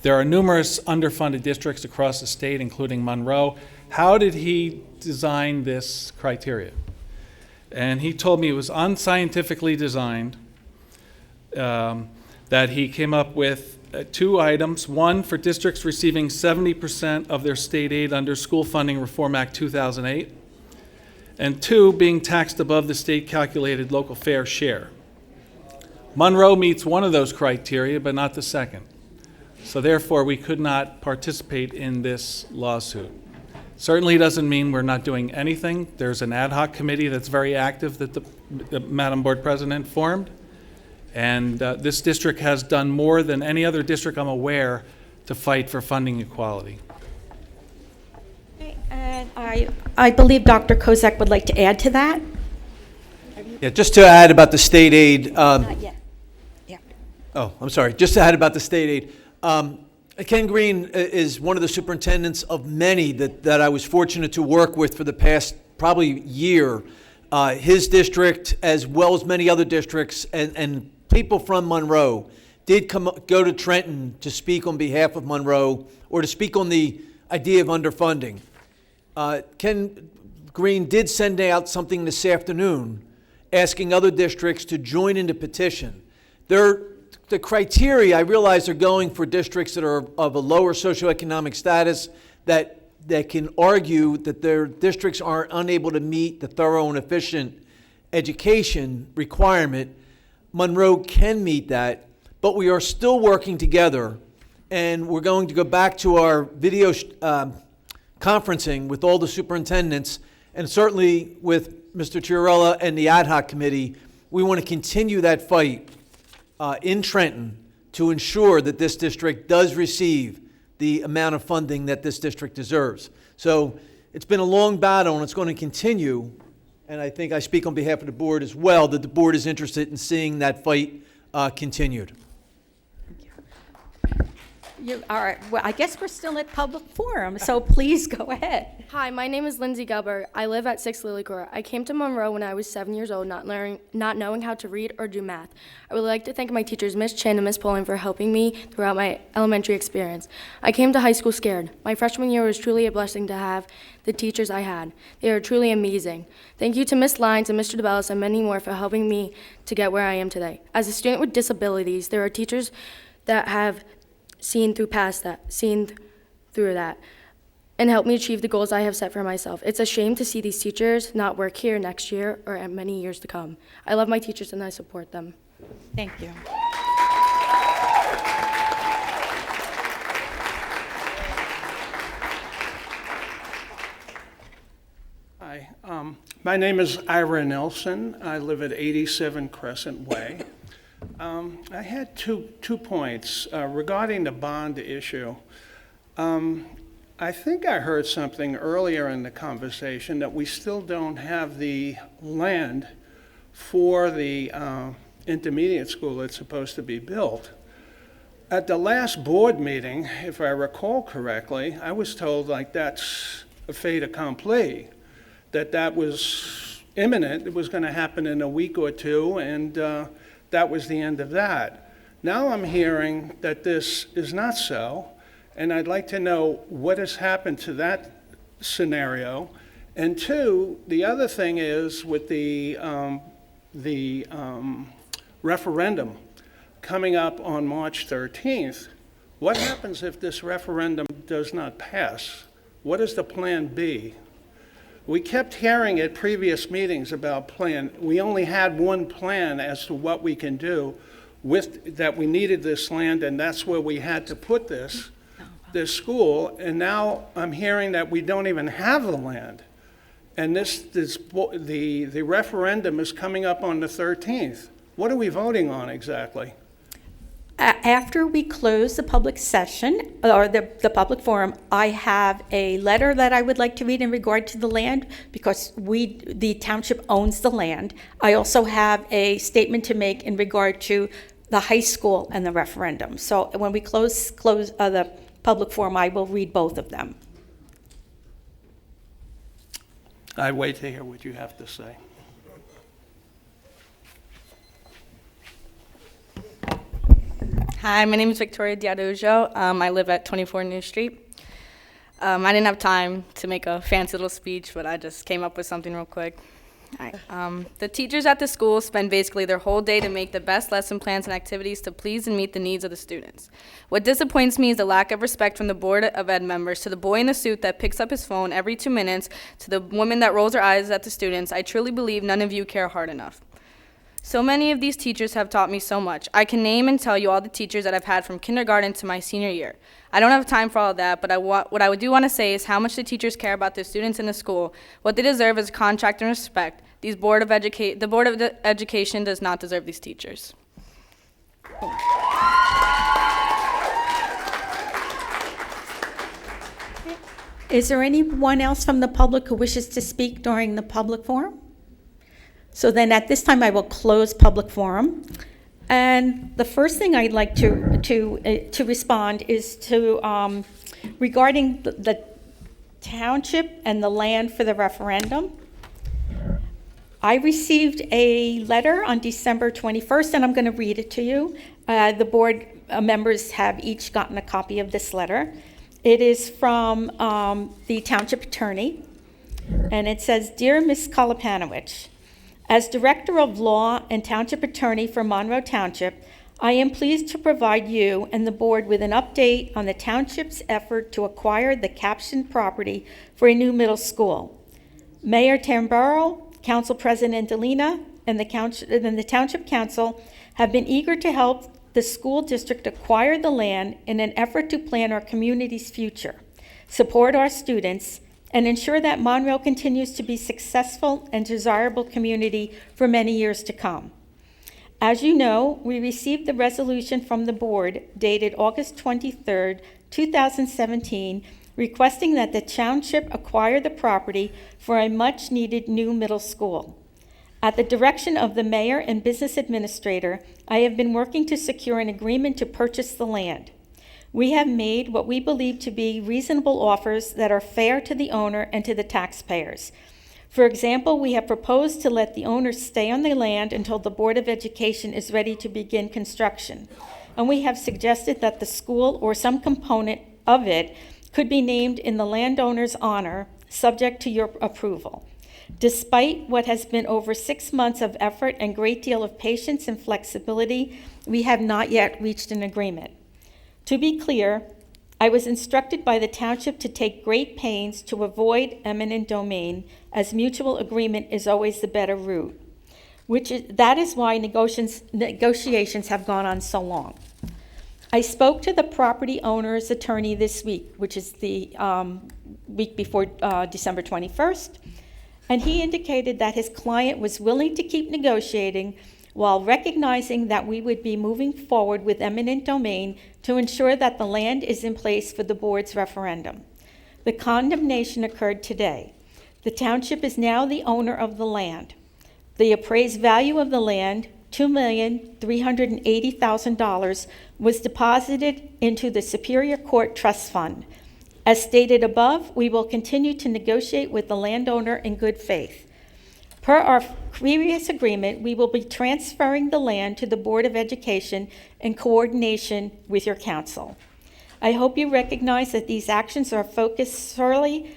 Speaker 20: There are numerous underfunded districts across the state, including Monroe. How did he design this criteria? And he told me it was unscientifically designed, that he came up with two items. One, for districts receiving 70% of their state aid under School Funding Reform Act 2008. And two, being taxed above the state calculated local fair share. Monroe meets one of those criteria, but not the second. So therefore, we could not participate in this lawsuit. Certainly doesn't mean we're not doing anything. There's an ad hoc committee that's very active that the Madam Board President formed. And this district has done more than any other district I'm aware to fight for funding equality.
Speaker 2: And I believe Dr. Kozak would like to add to that.
Speaker 3: Yeah, just to add about the state aid.
Speaker 2: Not yet. Yeah.
Speaker 3: Oh, I'm sorry. Just to add about the state aid. Ken Green is one of the superintendents of many that I was fortunate to work with for the past probably year. His district, as well as many other districts, and people from Monroe did go to Trenton to speak on behalf of Monroe or to speak on the idea of underfunding. Ken Green did send out something this afternoon asking other districts to join in the petition. The criteria, I realize, are going for districts that are of a lower socioeconomic status that can argue that their districts are unable to meet the thorough and efficient education requirement. Monroe can meet that, but we are still working together, and we're going to go back to our video conferencing with all the superintendents, and certainly with Mr. Chiarella and the ad hoc committee. We want to continue that fight in Trenton to ensure that this district does receive the amount of funding that this district deserves. So it's been a long battle, and it's going to continue, and I think I speak on behalf of the board as well, that the board is interested in seeing that fight continued.
Speaker 2: All right, well, I guess we're still at public forum, so please go ahead.
Speaker 6: Hi, my name is Lindsay Gubber. I live at 6 Lily Court. I came to Monroe when I was 7 years old, not knowing how to read or do math. I would like to thank my teachers, Miss Chin and Miss Poling, for helping me throughout my elementary experience. I came to high school scared. My freshman year was truly a blessing to have the teachers I had. They are truly amazing. Thank you to Miss Lyons and Mr. DeBellis and many more for helping me to get where I am today. As a student with disabilities, there are teachers that have seen through that, and help me achieve the goals I have set for myself. It's a shame to see these teachers not work here next year or in many years to come. I love my teachers and I support them.
Speaker 2: Thank you.
Speaker 22: Hi, my name is Ira Nelson. I live at 87 Crescent Way. I had two points regarding the bond issue. I think I heard something earlier in the conversation that we still don't have the land for the intermediate school that's supposed to be built. At the last board meeting, if I recall correctly, I was told like that's a fait accompli, that was imminent, it was going to happen in a week or two, and that was the end of that. Now I'm hearing that this is not so, and I'd like to know what has happened to that scenario. And two, the other thing is with the referendum coming up on March 13th, what happens if this referendum does not pass? What is the plan B? We kept hearing at previous meetings about plan. We only had one plan as to what we can do with that. We needed this land, and that's where we had to put this school. And now I'm hearing that we don't even have the land. And the referendum is coming up on the 13th. What are we voting on exactly?
Speaker 2: After we close the public session, or the public forum, I have a letter that I would like to read in regard to the land, because the township owns the land. I also have a statement to make in regard to the high school and the referendum. So when we close the public forum, I will read both of them.
Speaker 22: I wait to hear what you have to say.
Speaker 6: Hi, my name is Victoria Diadojo. I live at 24 New Street. I didn't have time to make a fancy little speech, but I just came up with something real quick. All right. The teachers at the school spend basically their whole day to make the best lesson plans and activities to please and meet the needs of the students. What disappoints me is the lack of respect from the Board of Ed members to the boy in the suit that picks up his phone every 2 minutes, to the woman that rolls her eyes at the students. I truly believe none of you care hard enough. So many of these teachers have taught me so much. I can name and tell you all the teachers that I've had from kindergarten to my senior year. I don't have time for all of that, but what I do want to say is how much the teachers care about the students in the school. What they deserve is contract and respect. The Board of Education does not deserve these teachers.
Speaker 2: Is there anyone else from the public who wishes to speak during the public forum? So then at this time, I will close public forum. And the first thing I'd like to respond is to regarding the township and the land for the referendum. I received a letter on December 21st, and I'm going to read it to you. The board members have each gotten a copy of this letter. It is from the township attorney, and it says, "Dear Ms. Kolopanowicz, as Director of Law and Township Attorney for Monroe Township, I am pleased to provide you and the board with an update on the township's effort to acquire the captioned property for a new middle school. Mayor Tamburo, Council President Delina, and the Township Council have been eager to help the school district acquire the land in an effort to plan our community's future, support our students, and ensure that Monroe continues to be a successful and desirable community for many years to come. As you know, we received the resolution from the board dated August 23rd, 2017, requesting that the township acquire the property for a much-needed new middle school. At the direction of the mayor and business administrator, I have been working to secure an agreement to purchase the land. We have made what we believe to be reasonable offers that are fair to the owner and to the taxpayers. For example, we have proposed to let the owner stay on the land until the Board of Education is ready to begin construction. And we have suggested that the school or some component of it could be named in the landowner's honor, subject to your approval. Despite what has been over 6 months of effort and great deal of patience and flexibility, we have not yet reached an agreement. To be clear, I was instructed by the township to take great pains to avoid eminent domain, as mutual agreement is always the better route, that is why negotiations have gone on so long. I spoke to the property owner's attorney this week, which is the week before December 21st, and he indicated that his client was willing to keep negotiating while recognizing that we would be moving forward with eminent domain to ensure that the land is in place for the board's referendum. The condemnation occurred today. The township is now the owner of the land. The appraised value of the land, $2,380,000, was deposited into the Superior Court Trust Fund. As stated above, we will continue to negotiate with the landowner in good faith. Per our previous agreement, we will be transferring the land to the Board of Education in coordination with your council. I hope you recognize that these actions are focused solely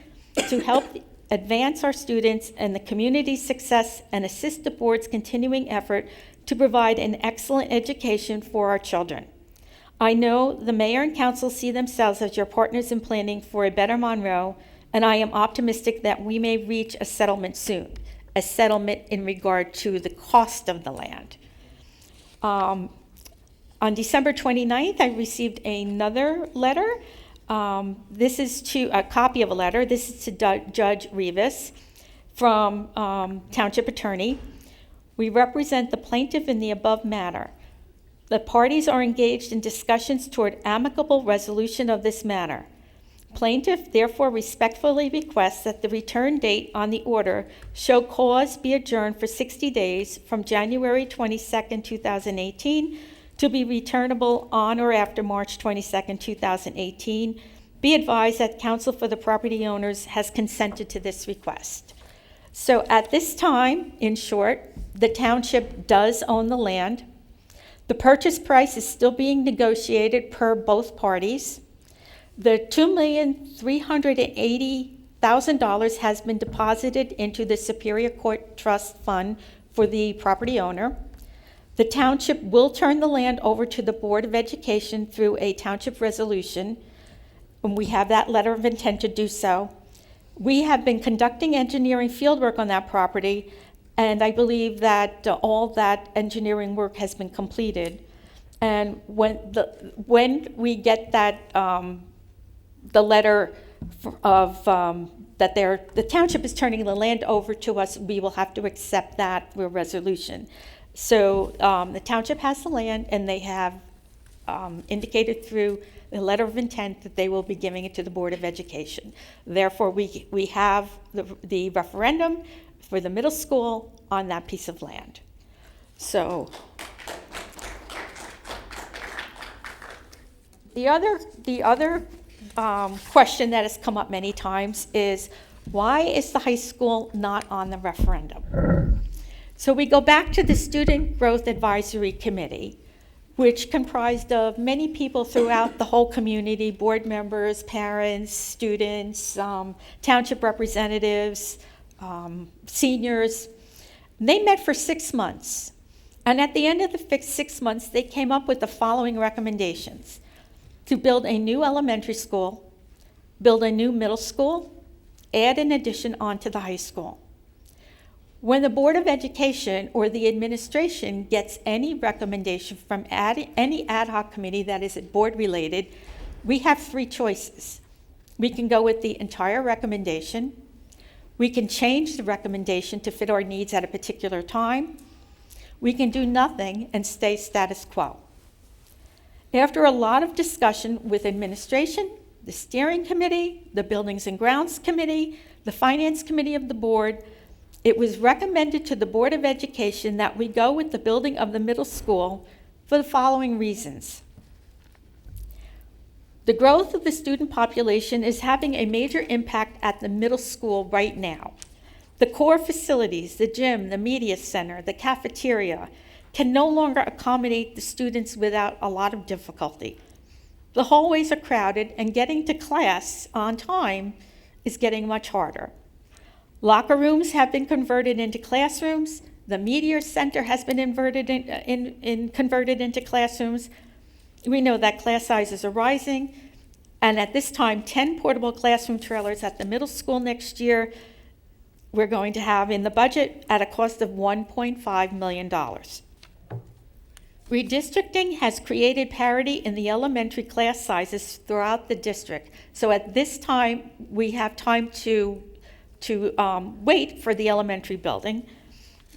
Speaker 2: to help advance our students and the community's success and assist the board's continuing effort to provide an excellent education for our children. I know the mayor and council see themselves as your partners in planning for a better Monroe, and I am optimistic that we may reach a settlement soon. A settlement in regard to the cost of the land. On December 29th, I received another letter. This is a copy of a letter. This is to Judge Rivas from Township Attorney. We represent the plaintiff in the above matter. The parties are engaged in discussions toward amicable resolution of this matter. Plaintiff therefore respectfully requests that the return date on the order show cause be adjourned for 60 days from January 22nd, 2018 to be returnable on or after March 22nd, 2018. Be advised that counsel for the property owners has consented to this request. So at this time, in short, the township does own the land. The purchase price is still being negotiated per both parties. The $2,380,000 has been deposited into the Superior Court Trust Fund for the property owner. The township will turn the land over to the Board of Education through a township resolution, and we have that letter of intent to do so. We have been conducting engineering fieldwork on that property, and I believe that all that engineering work has been completed. And when we get that the letter of that the township is turning the land over to us, we will have to accept that through a resolution. So the township has the land, and they have indicated through the letter of intent that they will be giving it to the Board of Education. Therefore, we have the referendum for the middle school on that piece of land. So the other question that has come up many times is, why is the high school not on the referendum? So we go back to the Student Growth Advisory Committee, which comprised of many people throughout the whole community, board members, parents, students, township representatives, seniors. They met for 6 months. And at the end of the 6 months, they came up with the following recommendations: to build a new elementary school, build a new middle school, add an addition onto the high school. When the Board of Education or the administration gets any recommendation from any ad hoc committee that is board related, we have 3 choices. We can go with the entire recommendation. We can change the recommendation to fit our needs at a particular time. We can do nothing and stay status quo. After a lot of discussion with administration, the steering committee, the Buildings and Grounds Committee, the Finance Committee of the board, it was recommended to the Board of Education that we go with the building of the middle school for the following reasons. The growth of the student population is having a major impact at the middle school right now. The core facilities, the gym, the media center, the cafeteria, can no longer accommodate the students without a lot of difficulty. The hallways are crowded, and getting to class on time is getting much harder. Locker rooms have been converted into classrooms. The media center has been converted into classrooms. We know that class sizes are rising, and at this time, 10 portable classroom trailers at the middle school next year we're going to have in the budget at a cost of $1.5 million. Redistricting has created parity in the elementary class sizes throughout the district. So at this time, we have time to wait for the elementary building.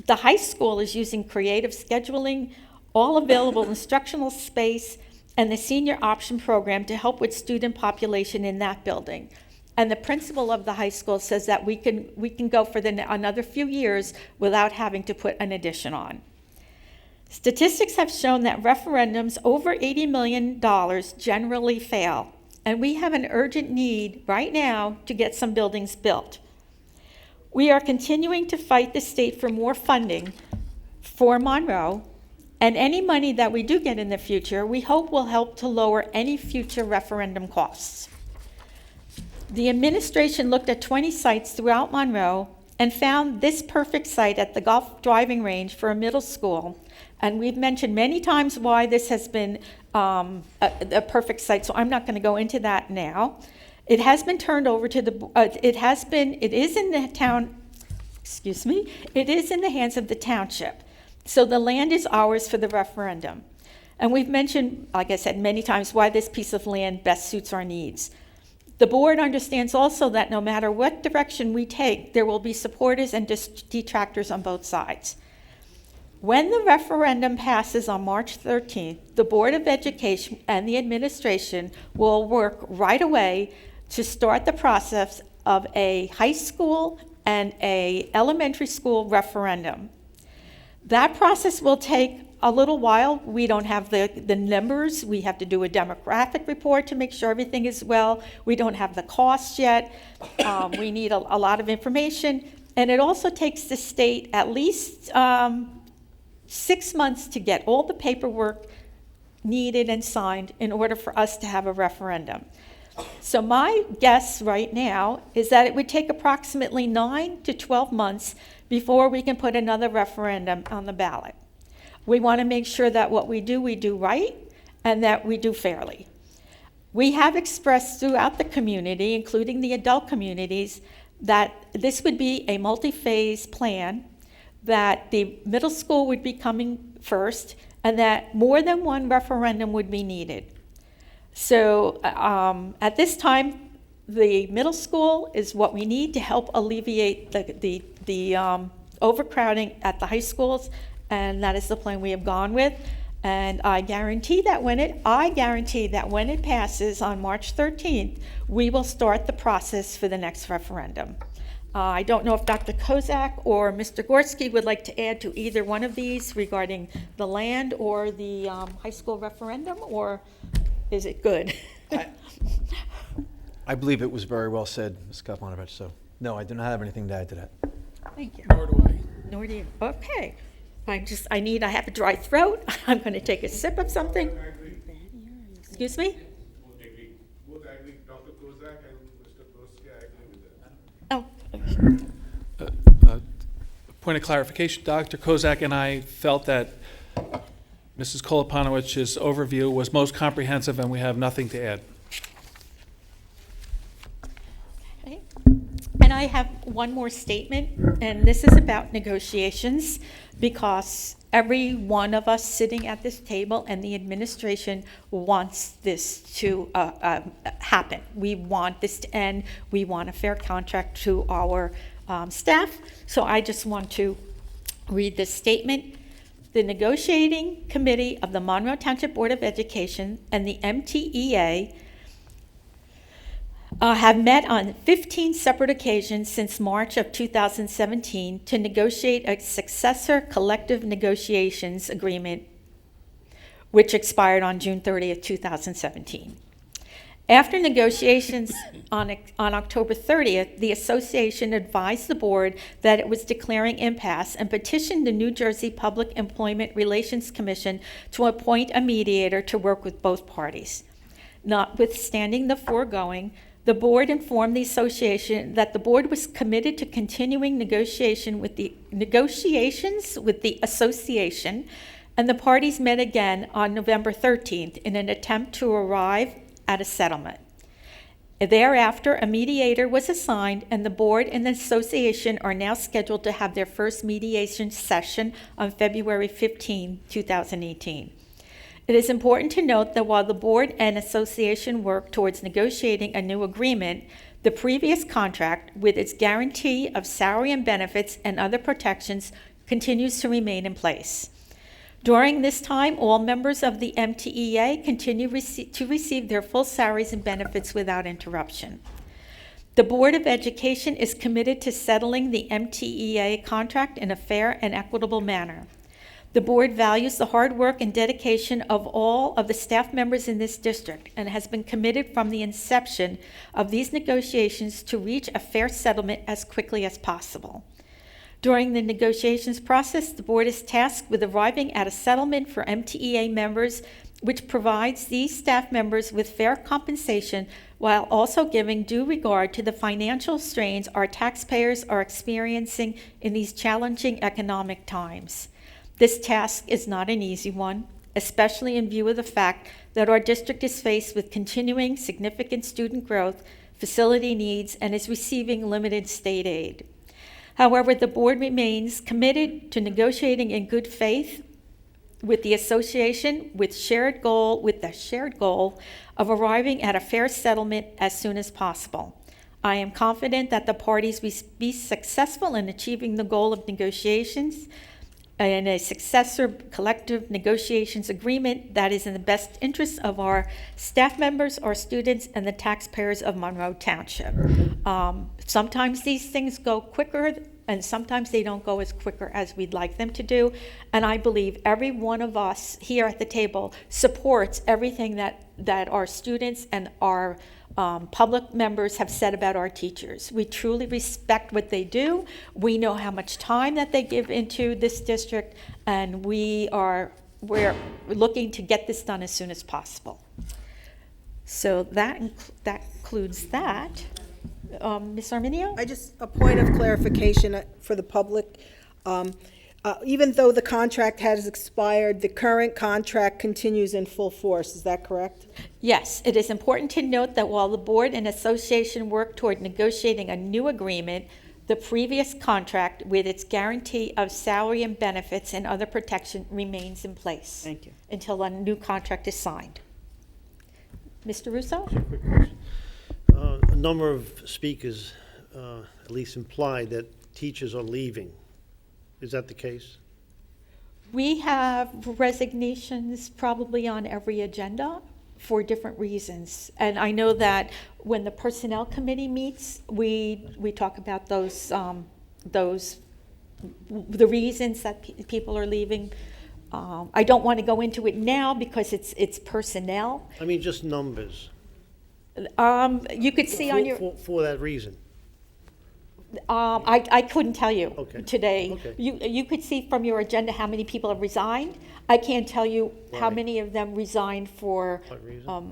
Speaker 2: The high school is using creative scheduling, all available instructional space, and the senior option program to help with student population in that building. And the principal of the high school says that we can go for another few years without having to put an addition on. Statistics have shown that referendums over $80 million generally fail, and we have an urgent need right now to get some buildings built. We are continuing to fight the state for more funding for Monroe, and any money that we do get in the future, we hope will help to lower any future referendum costs. The administration looked at 20 sites throughout Monroe and found this perfect site at the golf driving range for a middle school. And we've mentioned many times why this has been a perfect site, so I'm not going to go into that now. It has been turned over to the, it is in the town, excuse me, it is in the hands of the township. So the land is ours for the referendum. And we've mentioned, like I said many times, why this piece of land best suits our needs. The board understands also that no matter what direction we take, there will be supporters and detractors on both sides. When the referendum passes on March 13th, the Board of Education and the administration will work right away to start the process of a high school and a elementary school referendum. That process will take a little while. We don't have the numbers. We have to do a demographic report to make sure everything is well. We don't have the costs yet. We need a lot of information. And it also takes the state at least 6 months to get all the paperwork needed and signed in order for us to have a referendum. So my guess right now is that it would take approximately 9 to 12 months before we can put another referendum on the ballot. We want to make sure that what we do right, and that we do fairly. We have expressed throughout the community, including the adult communities, that this would be a multi-phase plan, that the middle school would be coming first, and that more than one referendum would be needed. So at this time, the middle school is what we need to help alleviate the overcrowding at the high schools, and that is the plan we have gone with. And I guarantee that when it passes on March 13th, we will start the process for the next referendum. I don't know if Dr. Kozak or Mr. Gorski would like to add to either one of these regarding the land or the high school referendum, or is it good?
Speaker 3: I believe it was very well said, Ms. Kofmanovich, so no, I do not have anything to add to that.
Speaker 2: Thank you.
Speaker 20: Nor do I.
Speaker 2: Nor do you. Okay. I have a dry throat. I'm going to take a sip of something. Excuse me?
Speaker 4: Both agree. Dr. Kozak and Mr. Gorski, I agree with that.
Speaker 2: Oh.
Speaker 20: Point of clarification, Dr. Kozak and I felt that Mrs. Kolopanowich's overview was most comprehensive, and we have nothing to add.
Speaker 2: Okay. And I have one more statement, and this is about negotiations, because every one of us sitting at this table and the administration wants this to happen. We want this to end. We want a fair contract to our staff. So I just want to read this statement. the negotiating committee of the Monroe Township Board of Education and the MTEA have met on 15 separate occasions since March of 2017 to negotiate a successor collective negotiations agreement, which expired on June 30th, 2017. After negotiations on October 30th, the association advised the board that it was declaring impasse and petitioned the New Jersey Public Employment Relations Commission to appoint a mediator to work with both parties. Notwithstanding the foregoing, the board informed the association that the board was committed to continuing negotiations with the association, and the parties met again on November 13th in an attempt to arrive at a settlement. Thereafter, a mediator was assigned, and the board and the association are now scheduled to have their first mediation session on February 15, 2018. It is important to note that while the board and association work towards negotiating a new agreement, the previous contract, with its guarantee of salary and benefits and other protections, continues to remain in place. During this time, all members of the MTEA continue to receive their full salaries and benefits without interruption. The Board of Education is committed to settling the MTEA contract in a fair and equitable manner. The board values the hard work and dedication of all of the staff members in this district and has been committed from the inception of these negotiations to reach a fair settlement as quickly as possible. During the negotiations process, the board is tasked with arriving at a settlement for MTEA members, which provides these staff members with fair compensation while also giving due regard to the financial strains our taxpayers are experiencing in these challenging economic times. This task is not an easy one, especially in view of the fact that our district is faced with continuing significant student growth, facility needs, and is receiving limited state aid. However, the board remains committed to negotiating in good faith with the association with the shared goal of arriving at a fair settlement as soon as possible. I am confident that the parties will be successful in achieving the goal of negotiations and a successor collective negotiations agreement that is in the best interest of our staff members, our students, and the taxpayers of Monroe Township. Sometimes these things go quicker, and sometimes they don't go as quicker as we'd like them to do. And I believe every one of us here at the table supports everything that our students and our public members have said about our teachers. We truly respect what they do. We know how much time that they give into this district, and we're looking to get this done as soon as possible. So that includes that. Ms. Arminio?
Speaker 5: A point of clarification for the public. Even though the contract has expired, the current contract continues in full force. Is that correct?
Speaker 2: Yes, it is important to note that while the board and association work toward negotiating a new agreement, the previous contract with its guarantee of salary and benefits and other protection remains in place.
Speaker 5: Thank you.
Speaker 2: Until a new contract is signed. Mr. Russo?
Speaker 8: A number of speakers at least implied that teachers are leaving. Is that the case?
Speaker 2: We have resignations probably on every agenda for different reasons. And I know that when the personnel committee meets, we talk about the reasons that people are leaving. I don't want to go into it now because it's personnel.
Speaker 8: I mean, just numbers.
Speaker 2: You could see on your...
Speaker 8: For that reason.
Speaker 2: I couldn't tell you today.
Speaker 8: Okay.
Speaker 2: You could see from your agenda how many people have resigned. I can't tell you how many of them resigned for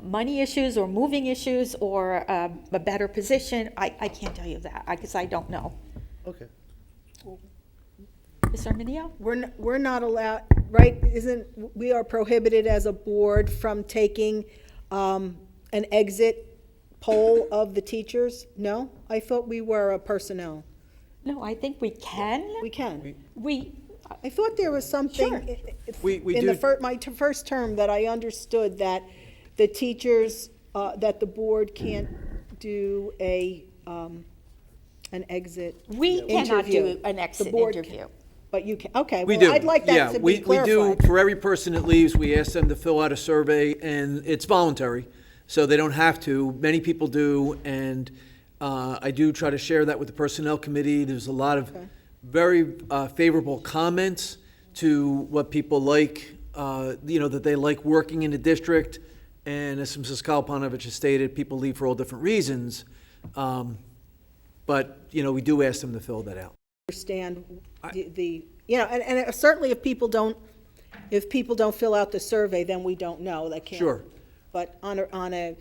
Speaker 2: money issues or moving issues or a better position. I can't tell you that because I don't know.
Speaker 8: Okay.
Speaker 2: Ms. Arminio?
Speaker 5: We're not allowed, right? We are prohibited as a board from taking an exit poll of the teachers? No? I thought we were a personnel.
Speaker 2: No, I think we can.
Speaker 5: We can.
Speaker 2: I
Speaker 5: thought there was something my first term that I understood that the teachers, that the board can't do an exit
Speaker 2: We cannot
Speaker 5: interview.
Speaker 2: do an exit
Speaker 5: The board
Speaker 2: interview.
Speaker 5: But you can, okay,
Speaker 3: We
Speaker 5: well,
Speaker 3: do.
Speaker 5: I'd like
Speaker 3: Yeah,
Speaker 5: that to
Speaker 3: we
Speaker 5: be clarified.
Speaker 3: do. For every person that leaves, we ask them to fill out a survey, and it's voluntary, so they don't have to. Many people do, and I do try to share that with the Personnel Committee. There's a lot of very favorable comments to what people like, that they like working in the district. And as Mrs. Kalpanovich has stated, people leave for all different reasons. But, we do ask them to fill that out.
Speaker 5: Understand and certainly if people don't fill out the survey, then we don't know. They can't.
Speaker 3: Sure.
Speaker 5: But on a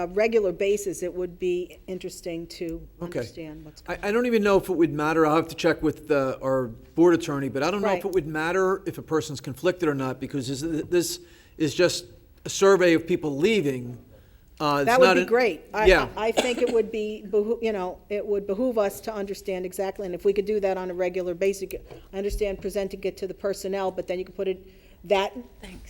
Speaker 5: regular basis, it would be interesting to understand what's going on.
Speaker 3: I don't even know if it would matter. I'll have to check with our board attorney, but I don't know if
Speaker 5: Right.
Speaker 3: it would matter if a person's conflicted or not, because this is just a survey of people leaving.
Speaker 5: That would be great.
Speaker 3: Yeah.
Speaker 5: I think it would be, it would behoove us to understand exactly, and if we could do that on a regular basis, I understand presenting it to the personnel, but then you could put that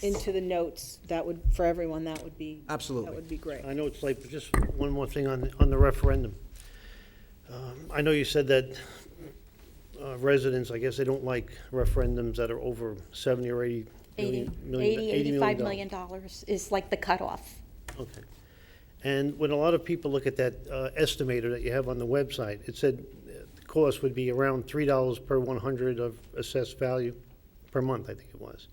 Speaker 5: into the notes. That would, for everyone, that would be.
Speaker 3: Absolutely.
Speaker 5: That would be great.
Speaker 8: I know it's late, but just one more thing on the referendum. I know you said that residents, I guess they don't like referendums that are over 70 or 80 million.
Speaker 2: $85 million is like the cutoff.
Speaker 8: Okay. And when a lot of people look at that estimator that you have on the website, it said the cost would be around $3 per 100 of assessed value per month, I think it was.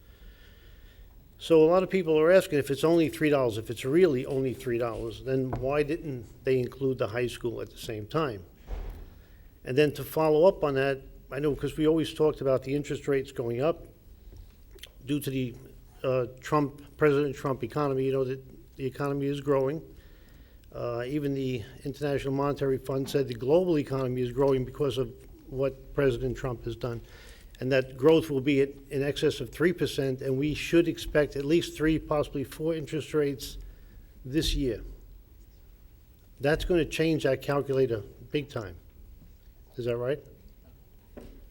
Speaker 8: So a lot of people are asking if it's only $3, if it's really only $3, then why didn't they include the high school at the same time? And then to follow up on that, I know because we always talked about the interest rates going up due to the President Trump economy, that the economy is growing. Even the International Monetary Fund said the global economy is growing because of what President Trump has done, and that growth will be in excess of 3%, and we should expect at least 3, possibly 4 interest rates this year. That's going to change that calculator big time. Is that right?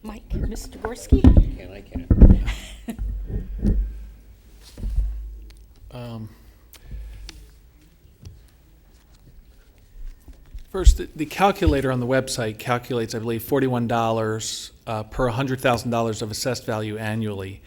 Speaker 2: Mike, Mr. Gorski?
Speaker 8: I can.
Speaker 20: First, the calculator on the website calculates, I believe, $41 per $100,000 of assessed value annually.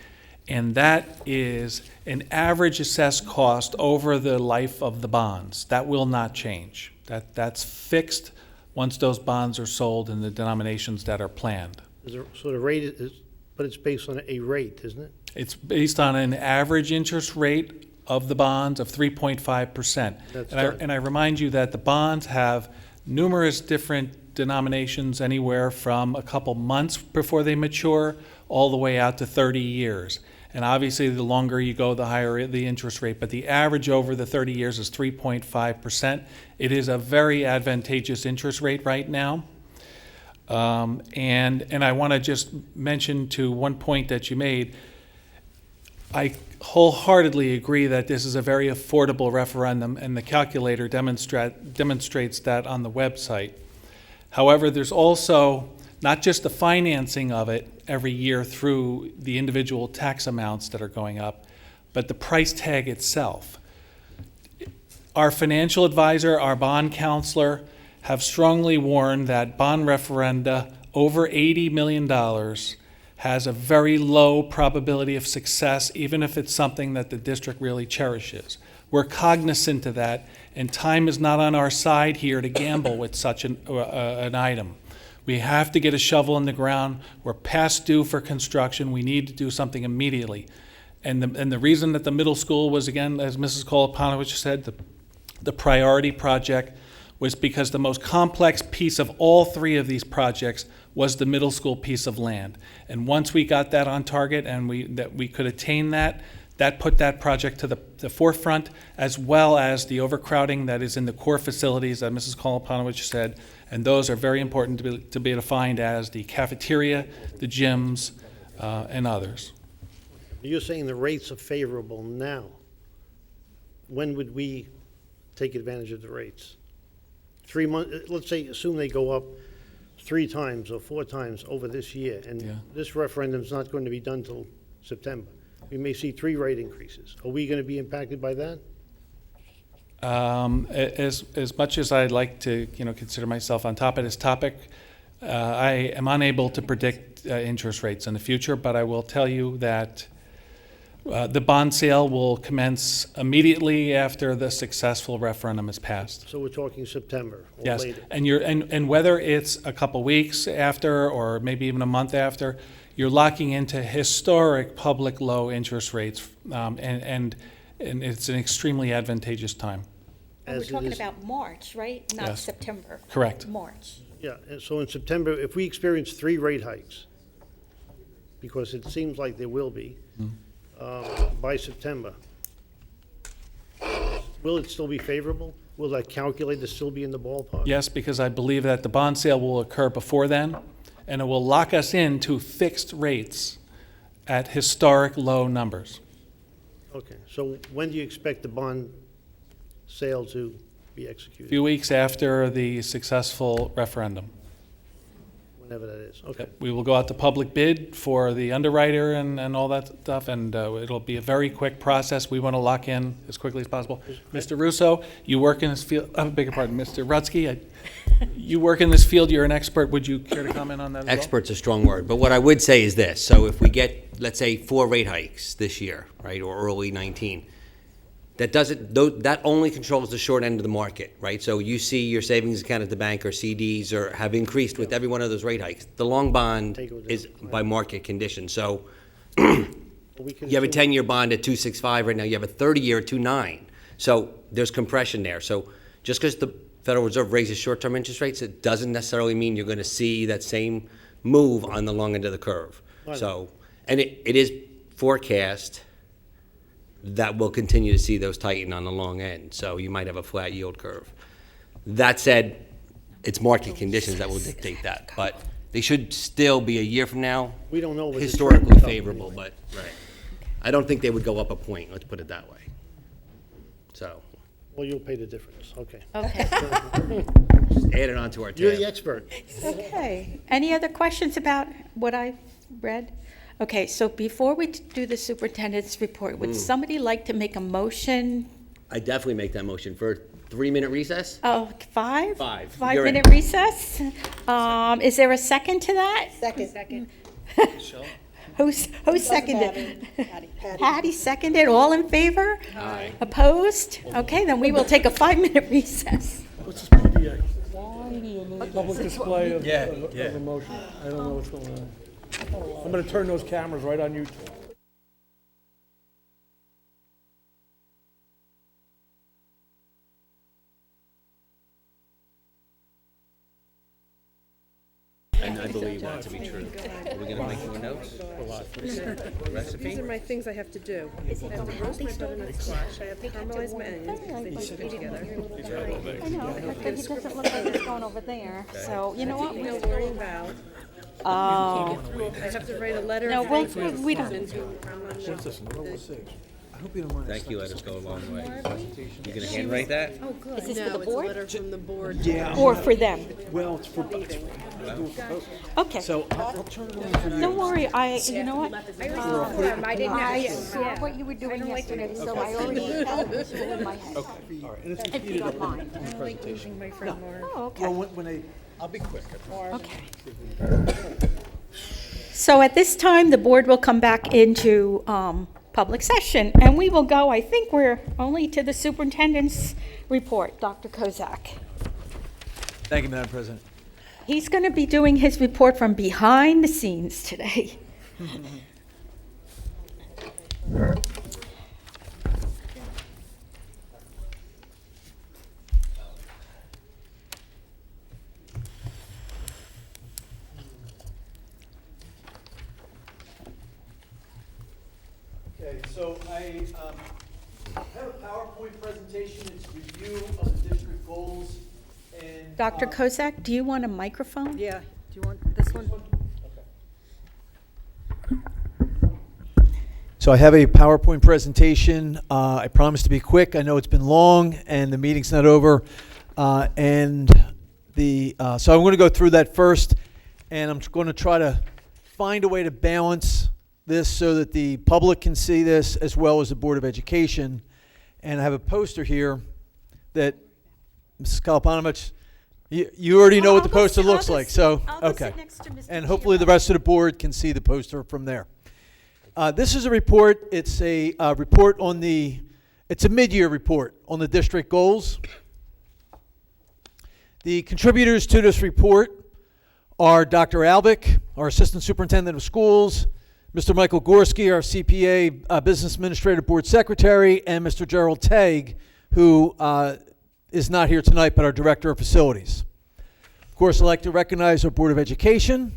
Speaker 20: And that is an average assessed cost over the life of the bonds. That will not change. That's fixed once those bonds are sold in the denominations that are planned.
Speaker 8: So the rate is, but it's based on a rate, isn't it?
Speaker 20: It's based on an average interest rate of the bonds of 3.5%. And I remind you that the bonds have numerous different denominations, anywhere from a couple months before they mature all the way out to 30 years. And obviously, the longer you go, the higher the interest rate. But the average over the 30 years is 3.5%. It is a very advantageous interest rate right now. And I want to just mention to one point that you made, I wholeheartedly agree that this is a very affordable referendum, and the calculator demonstrates that on the website. However, there's also not just the financing of it every year through the individual tax amounts that are going up, but the price tag itself. Our financial advisor, our bond counselor, have strongly warned that bond referenda over $80 million has a very low probability of success, even if it's something that the district really cherishes. We're cognizant of that, and time is not on our side here to gamble with such an item. We have to get a shovel in the ground. We're past due for construction. We need to do something immediately. And the reason that the middle school was, again, as Mrs. Kolopanovich said, the priority project was because the most complex piece of all three of these projects was the middle school piece of land. And once we got that on target and that we could attain that put that project to the forefront, as well as the overcrowding that is in the core facilities that Mrs. Kolopanovich said. And those are very important to be defined as the cafeteria, the gyms, and others.
Speaker 8: You're saying the rates are favorable now. When would we take advantage of the rates? 3 months, let's say, assume they go up 3 times or 4 times over this year, and this referendum's not going to be done till September. We may see 3 rate increases. Are we going to be impacted by that?
Speaker 20: As much as I'd like to, consider myself on top of this topic, I am unable to predict interest rates in the future, but I will tell you that the bond sale will commence immediately after the successful referendum is passed.
Speaker 8: So we're talking September or
Speaker 20: Yes,
Speaker 8: later?
Speaker 20: and whether it's a couple weeks after or maybe even a month after, you're locking into historic public low interest rates, and it's an extremely advantageous time.
Speaker 2: And we're
Speaker 8: As it
Speaker 2: talking
Speaker 8: is-
Speaker 2: about March, right? Not
Speaker 20: Yes.
Speaker 2: September.
Speaker 20: Correct.
Speaker 2: March.
Speaker 8: Yeah, and so in September, if we experience 3 rate hikes, because it seems like there will be, by September, will it still be favorable? Will that calculator still be in the ballpark?
Speaker 20: Yes, because I believe that the bond sale will occur before then, and it will lock us into fixed rates at historic low numbers.
Speaker 8: Okay, so when do you expect the bond sale to be
Speaker 20: A
Speaker 8: executed?
Speaker 20: few weeks after the successful referendum.
Speaker 8: Whenever that is, okay.
Speaker 20: We will go out to public bid for the underwriter and all that stuff, and it'll be a very quick process. We want to lock in as quickly as possible. Mr. Russo, you work in this field, I beg your pardon, Mr. Rutsky, you work in this field, you're an expert. Would you care to comment on that as well?
Speaker 9: Expert's a strong word, but what I would say is this. So if we get, let's say, 4 rate hikes this year, right, or early 19, that only controls the short end of the market, right? So you see your savings account at the bank or CDs or have increased with every one of those rate hikes. The long bond is by market condition. So you have a 10-year bond at 2.65 right now. You have a 30-year at 2.9. So there's compression there. So just because the Federal Reserve raises short-term interest rates, it doesn't necessarily mean you're going to see that same move on the long end of the curve.
Speaker 8: Right.
Speaker 9: So, and it is forecast that we'll continue to see those tighten on the long end. So you might have a flat yield curve. That said, it's market conditions that will dictate that. But they should still be a year from now
Speaker 8: We don't know. what the trend
Speaker 9: historically
Speaker 8: will come
Speaker 9: favorable,
Speaker 8: anyway.
Speaker 9: but I don't think they would go up a point, let's put it that way. So,
Speaker 8: Well, you'll pay the difference, okay.
Speaker 2: Okay.
Speaker 9: just add it on to our tab.
Speaker 8: You're the expert.
Speaker 2: Okay. Any other questions about what I read? Okay, so before we do the superintendent's report, would somebody like to make a motion?
Speaker 9: I definitely make that motion for a 3-minute recess.
Speaker 2: Oh, 5?
Speaker 9: 5.
Speaker 2: 5-minute recess? Is there a second to that?
Speaker 5: Second.
Speaker 2: Who seconded? Patty seconded. All in favor?
Speaker 9: Aye.
Speaker 2: Opposed? Okay, then we will take a 5-minute recess.
Speaker 16: What's this PDA? Public display of a motion. I don't know what's going on. I'm going to turn those cameras right on you.
Speaker 9: And I believe that to be true. Are we gonna make more notes? Recipe?
Speaker 23: These are my things I have to do. I have to roast my butternut squash, I have to caramelize my onions, because they put together.
Speaker 2: I know, but it doesn't look like it's going over there, so, you know what?
Speaker 23: Email Lori Val.
Speaker 2: Oh.
Speaker 23: I have to write a letter.
Speaker 2: No,
Speaker 23: of
Speaker 2: we
Speaker 23: thanks
Speaker 2: don't.
Speaker 9: Thank you, letters go a long way. You gonna handwrite that?
Speaker 23: Oh, good.
Speaker 2: Is this for
Speaker 23: No,
Speaker 2: the
Speaker 23: it's a
Speaker 2: board?
Speaker 23: letter from the board.
Speaker 16: Yeah.
Speaker 2: Or for them?
Speaker 16: Well, it's for.
Speaker 2: Okay.
Speaker 16: So I'll turn it on for you.
Speaker 2: Don't worry, you know what?
Speaker 23: I didn't have
Speaker 2: I
Speaker 23: to.
Speaker 2: saw what you were doing yesterday, so I already had it visual in my head.
Speaker 16: All right, and it's
Speaker 2: If you don't mind.
Speaker 23: I don't like losing my friend Laura.
Speaker 2: Oh, okay.
Speaker 16: Well, when I'll be quick.
Speaker 2: Okay. So at this time, the board will come back into public session, and we will go, I think we're only to the superintendent's report, Dr. Kozak.
Speaker 3: Thank you, Madam President.
Speaker 2: He's going to be doing his report from behind the scenes today.
Speaker 3: Okay, so I have a PowerPoint presentation. It's review of the district goals and.
Speaker 2: Dr. Kozak, do you want a microphone?
Speaker 23: Yeah, do you want this one?
Speaker 3: So I have a PowerPoint presentation. I promise to be quick. I know it's been long and the meeting's not over. So I'm going to go through that first, and I'm going to try to find a way to balance this so that the public can see this as well as the Board of Education. And I have a poster here that Mrs. Kalapanovich, You already know what the
Speaker 2: I'll go
Speaker 3: poster
Speaker 2: sit-
Speaker 3: looks
Speaker 2: I'll go
Speaker 3: like,
Speaker 2: sit-
Speaker 3: so,
Speaker 2: I'll go sit
Speaker 3: okay.
Speaker 2: next to Mr.
Speaker 3: And hopefully the rest of the board can see the poster from there. This is a report. It's a report on it's a mid-year report on the district goals. The contributors to this report are Dr. Alvick, our Assistant Superintendent of Schools, Mr. Michael Gorski, our CPA Business Administrative Board Secretary, and Mr. Gerald Tague, who is not here tonight, but our Director of Facilities. Of course, I'd like to recognize our Board of Education.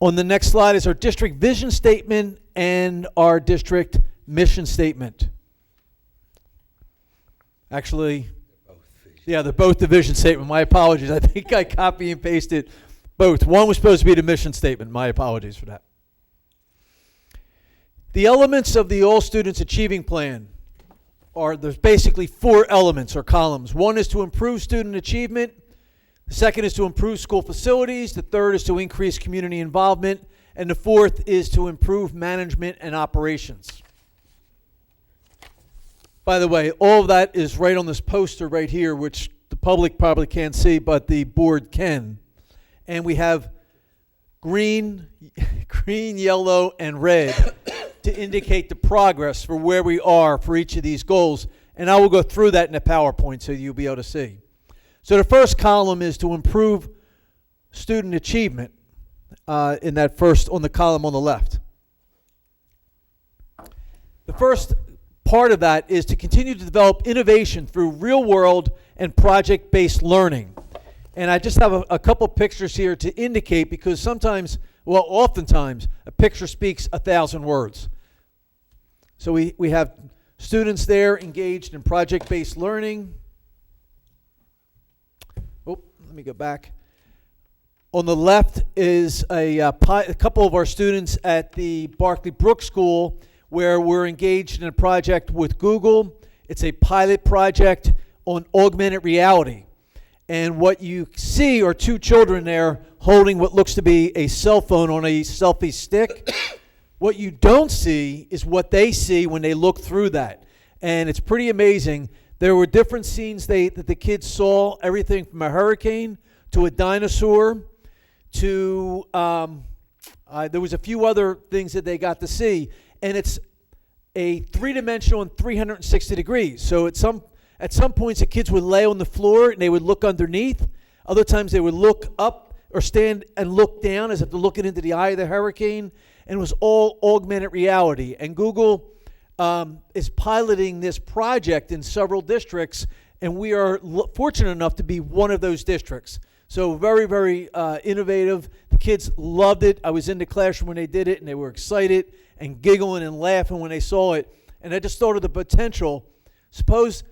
Speaker 3: On the next slide is our district vision statement and our district mission statement. Actually, yeah, they're both the vision statement. My apologies. I think I copy and pasted both. One was supposed to be the mission statement. My apologies for that. The elements of the All Students Achieving Plan there's basically 4 elements or columns. One is to improve student achievement. The second is to improve school facilities. The third is to increase community involvement. And the fourth is to improve management and operations. By the way, all of that is right on this poster right here, which the public probably can't see, but the board can. And we have green, yellow, and red to indicate the progress for where we are for each of these goals. And I will go through that in a PowerPoint so you'll be able to see. So the first column is to improve student achievement in that first, on the column on the left. The first part of that is to continue to develop innovation through real-world and project-based learning. And I just have a couple pictures here to indicate, because sometimes, well, oftentimes, a picture speaks 1,000 words. So we have students there engaged in project-based learning. Oh, let me go back. On the left is a couple of our students at the Barclay Brook School, where we're engaged in a project with Google. It's a pilot project on augmented reality. And what you see are 2 children there holding what looks to be a cell phone on a selfie stick. What you don't see is what they see when they look through that. And it's pretty amazing. There were different scenes that the kids saw, everything from a hurricane to a dinosaur to, there was a few other things that they got to see. And it's a 3-dimensional and 360 degrees. So at some points, the kids would lay on the floor and they would look underneath. Other times, they would look up or stand and look down as if they're looking into the eye of the hurricane. And it was all augmented reality. And Google is piloting this project in several districts, and we are fortunate enough to be one of those districts. So very, very innovative. The kids loved it. I was in the classroom when they did it, and they were excited and giggling and laughing when they saw it. And I just thought of the potential. Suppose,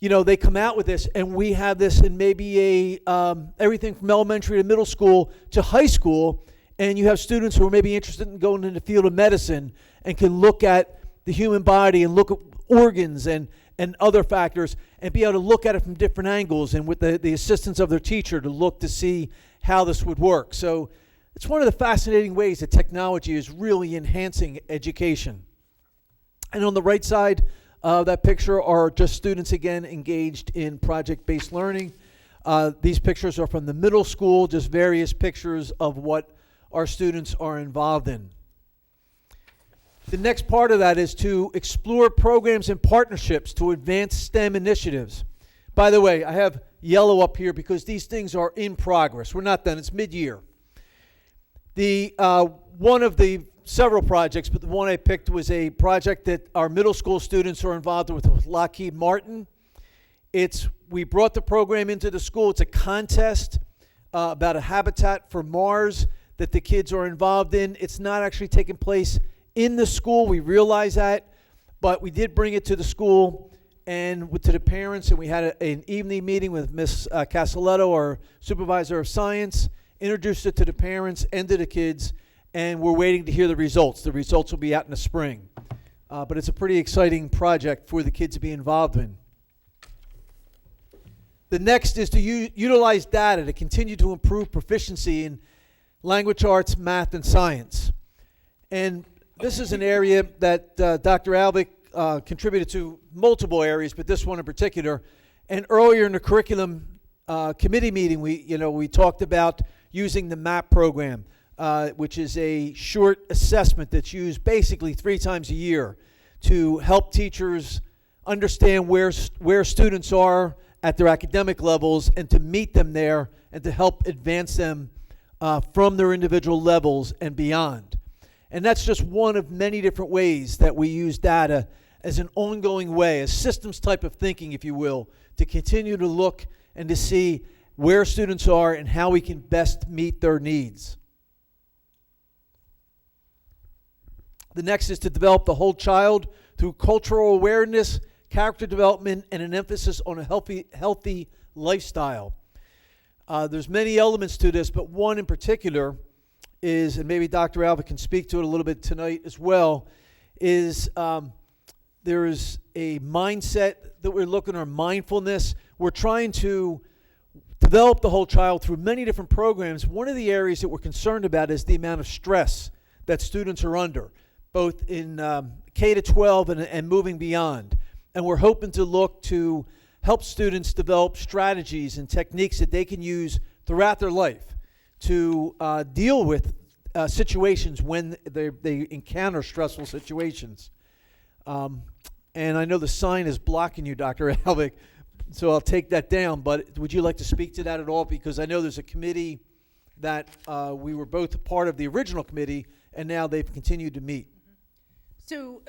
Speaker 3: they come out with this, and we have this in maybe everything from elementary to middle school to high school, and you have students who are maybe interested in going in the field of medicine and can look at the human body and look at organs and other factors and be able to look at it from different angles, and with the assistance of their teacher to look to see how this would work. So it's one of the fascinating ways that technology is really enhancing education. And on the right side of that picture are just students, again, engaged in project-based learning. These pictures are from the middle school, just various pictures of what our students are involved in. The next part of that is to explore programs and partnerships to advance STEM initiatives. By the way, I have yellow up here because these things are in progress. We're not done. It's mid-year. One of the several projects, but the one I picked was a project that our middle school students are involved with Lockheed Martin. We brought the program into the school. It's a contest about a habitat for Mars that the kids are involved in. It's not actually taking place in the school. We realize that, but we did bring it to the school and to the parents, and we had an evening meeting with Ms. Casaletto, our supervisor of science, introduced it to the parents and to the kids, and we're waiting to hear the results. The results will be out in the spring. But it's a pretty exciting project for the kids to be involved in. The next is to utilize data to continue to improve proficiency in language arts, math, and science. And this is an area that Dr. Alvick contributed to multiple areas, but this one in particular. And earlier in the curriculum committee meeting, we talked about using the MAP program, which is a short assessment that's used basically 3 times a year to help teachers understand where students are at their academic levels and to meet them there and to help advance them from their individual levels and beyond. And that's just one of many different ways that we use data as an ongoing way, a systems type of thinking, if you will, to continue to look and to see where students are and how we can best meet their needs. The next is to develop the whole child through cultural awareness, character development, and an emphasis on a healthy lifestyle. There's many elements to this, but one in particular is, and maybe Dr. Alva can speak to it a little bit tonight as well, is there is a mindset that we're looking at, mindfulness. We're trying to develop the whole child through many different programs. One of the areas that we're concerned about is the amount of stress that students are under, both in K-12 and moving beyond. And we're hoping to look to help students develop strategies and techniques that they can use throughout their life to deal with situations when they encounter stressful situations. And I know the sign is blocking you, Dr. Alvick, so I'll take that down. But would you like to speak to that at all? Because I know there's a committee that we were both a part of the original committee, and now they've continued to meet.
Speaker 23: So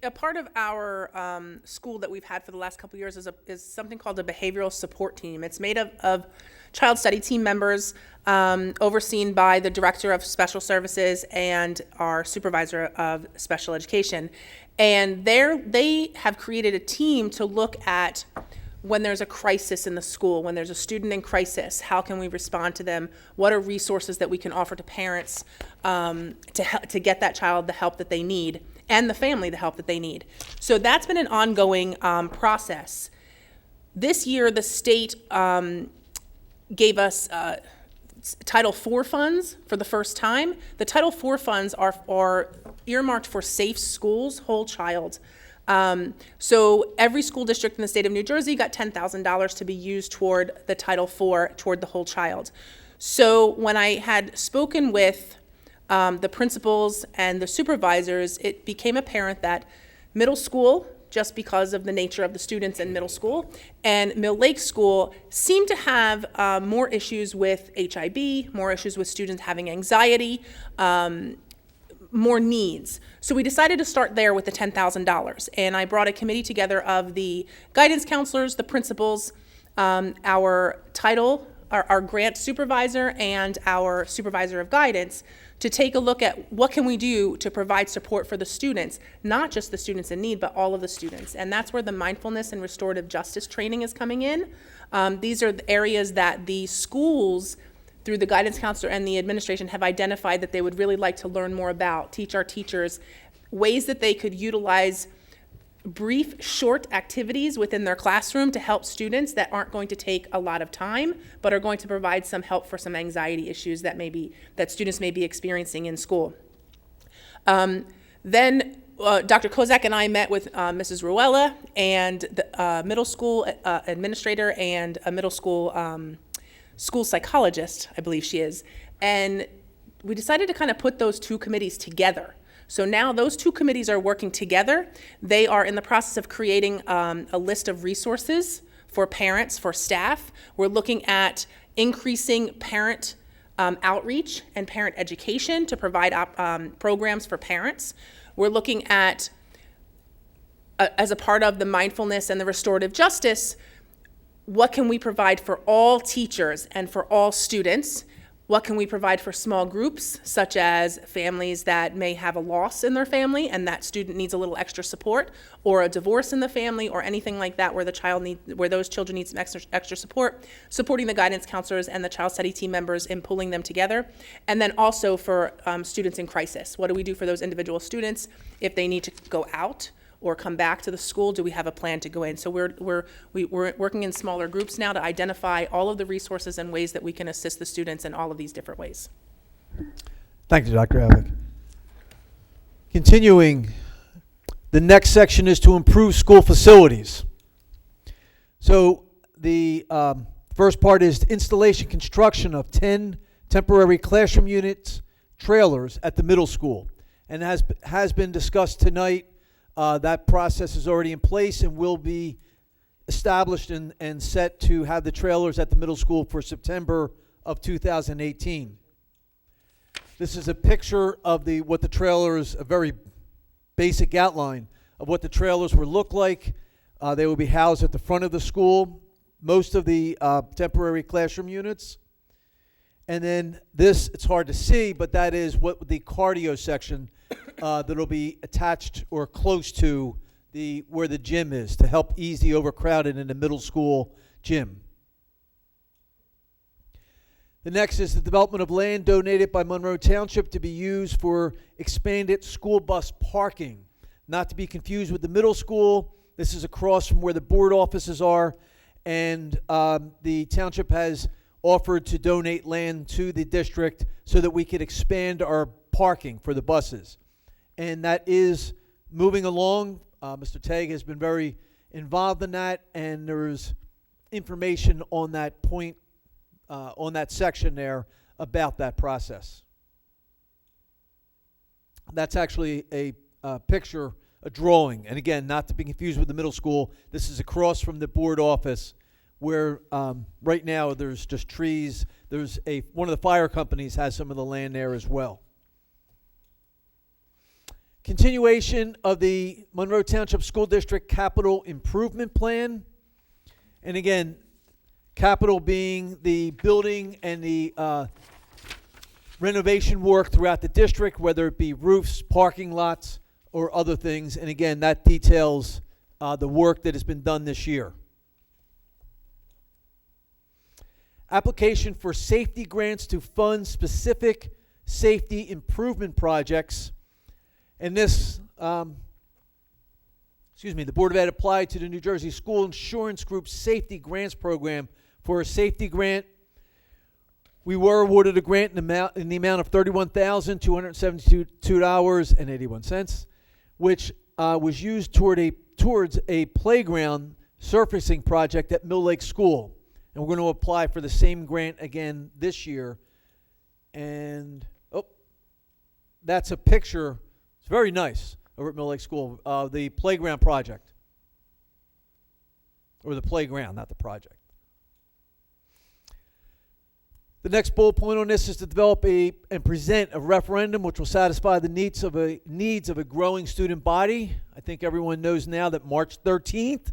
Speaker 23: a part of our school that we've had for the last couple of years is something called a behavioral support team. It's made of child study team members overseen by the director of special services and our supervisor of special education. And they have created a team to look at when there's a crisis in the school, when there's a student in crisis, how can we respond to them? What are resources that we can offer to parents to get that child the help that they need and the family the help that they need? So that's been an ongoing process. This year, the state gave us Title IV funds for the first time. The Title IV funds are earmarked for safe schools, whole child. So every school district in the state of New Jersey got $10,000 to be used toward the Title IV, toward the whole child. So when I had spoken with the principals and the supervisors, it became apparent that middle school, just because of the nature of the students in middle school, and Mill Lake School seem to have more issues with HIB, more issues with students having anxiety, more needs. So we decided to start there with the $10,000. And I brought a committee together of the guidance counselors, the principals, our grant supervisor, and our supervisor of guidance to take a look at what can we do to provide support for the students, not just the students in need, but all of the students. And that's where the mindfulness and restorative justice training is coming in. These are the areas that the schools, through the guidance counselor and the administration, have identified that they would really like to learn more about, teach our teachers ways that they could utilize brief, short activities within their classroom to help students that aren't going to take a lot of time, but are going to provide some help for some anxiety issues that students may be experiencing in school. Then Dr. Kozak and I met with Mrs. Ruella and the middle school administrator and a middle school school psychologist, I believe she is, and we decided to kind of put those two committees together. So now those two committees are working together. They are in the process of creating a list of resources for parents, for staff. We're looking at increasing parent outreach and parent education to provide programs for parents. We're looking at, as a part of the mindfulness and the restorative justice, what can we provide for all teachers and for all students? What can we provide for small groups, such as families that may have a loss in their family and that student needs a little extra support, or a divorce in the family, or anything like that where those children need some extra support, supporting the guidance counselors and the child study team members in pulling them together. And then also for students in crisis. What do we do for those individual students if they need to go out or come back to the school? Do we have a plan to go in? So we're working in smaller groups now to identify all of the resources and ways that we can assist the students in all of these different ways.
Speaker 3: Thank you, Dr. Alvick. Continuing, the next section is to improve school facilities. So the first part is installation construction of 10 temporary classroom units, trailers at the middle school. And has been discussed tonight. That process is already in place and will be established and set to have the trailers at the middle school for September of 2018. This is a picture of what the trailers, a very basic outline of what the trailers will look like. They will be housed at the front of the school, most of the temporary classroom units. And then this, it's hard to see, but that is what the cardio section that'll be attached or close to where the gym is to help ease the overcrowded in the middle school gym. The next is the development of land donated by Monroe Township to be used for expanded school bus parking. Not to be confused with the middle school. This is across from where the board offices are, and the township has offered to donate land to the district so that we could expand our parking for the buses. And that is moving along. Mr. Tagg has been very involved in that, and there's information on that point, on that section there about that process. That's actually a picture, a drawing. And again, not to be confused with the middle school, this is across from the board office where right now there's just trees. There's one of the fire companies has some of the land there as well. Continuation of the Monroe Township School District Capital Improvement Plan. And again, capital being the building and the renovation work throughout the district, whether it be roofs, parking lots, or other things. And again, that details the work that has been done this year. Application for safety grants to fund specific safety improvement projects. And this, the Board of Ed applied to the New Jersey School Insurance Group Safety Grants Program for a safety grant. We were awarded a grant in the amount of $31,272.81, which was used towards a playground surfacing project at Mill Lake School. And we're going to apply for the same grant again this year. And, that's a picture. It's very nice over at Mill Lake School, the playground project. Or the playground, not the project. The next bullet point on this is to develop and present a referendum which will satisfy the needs of a growing student body. I think everyone knows now that March 13th,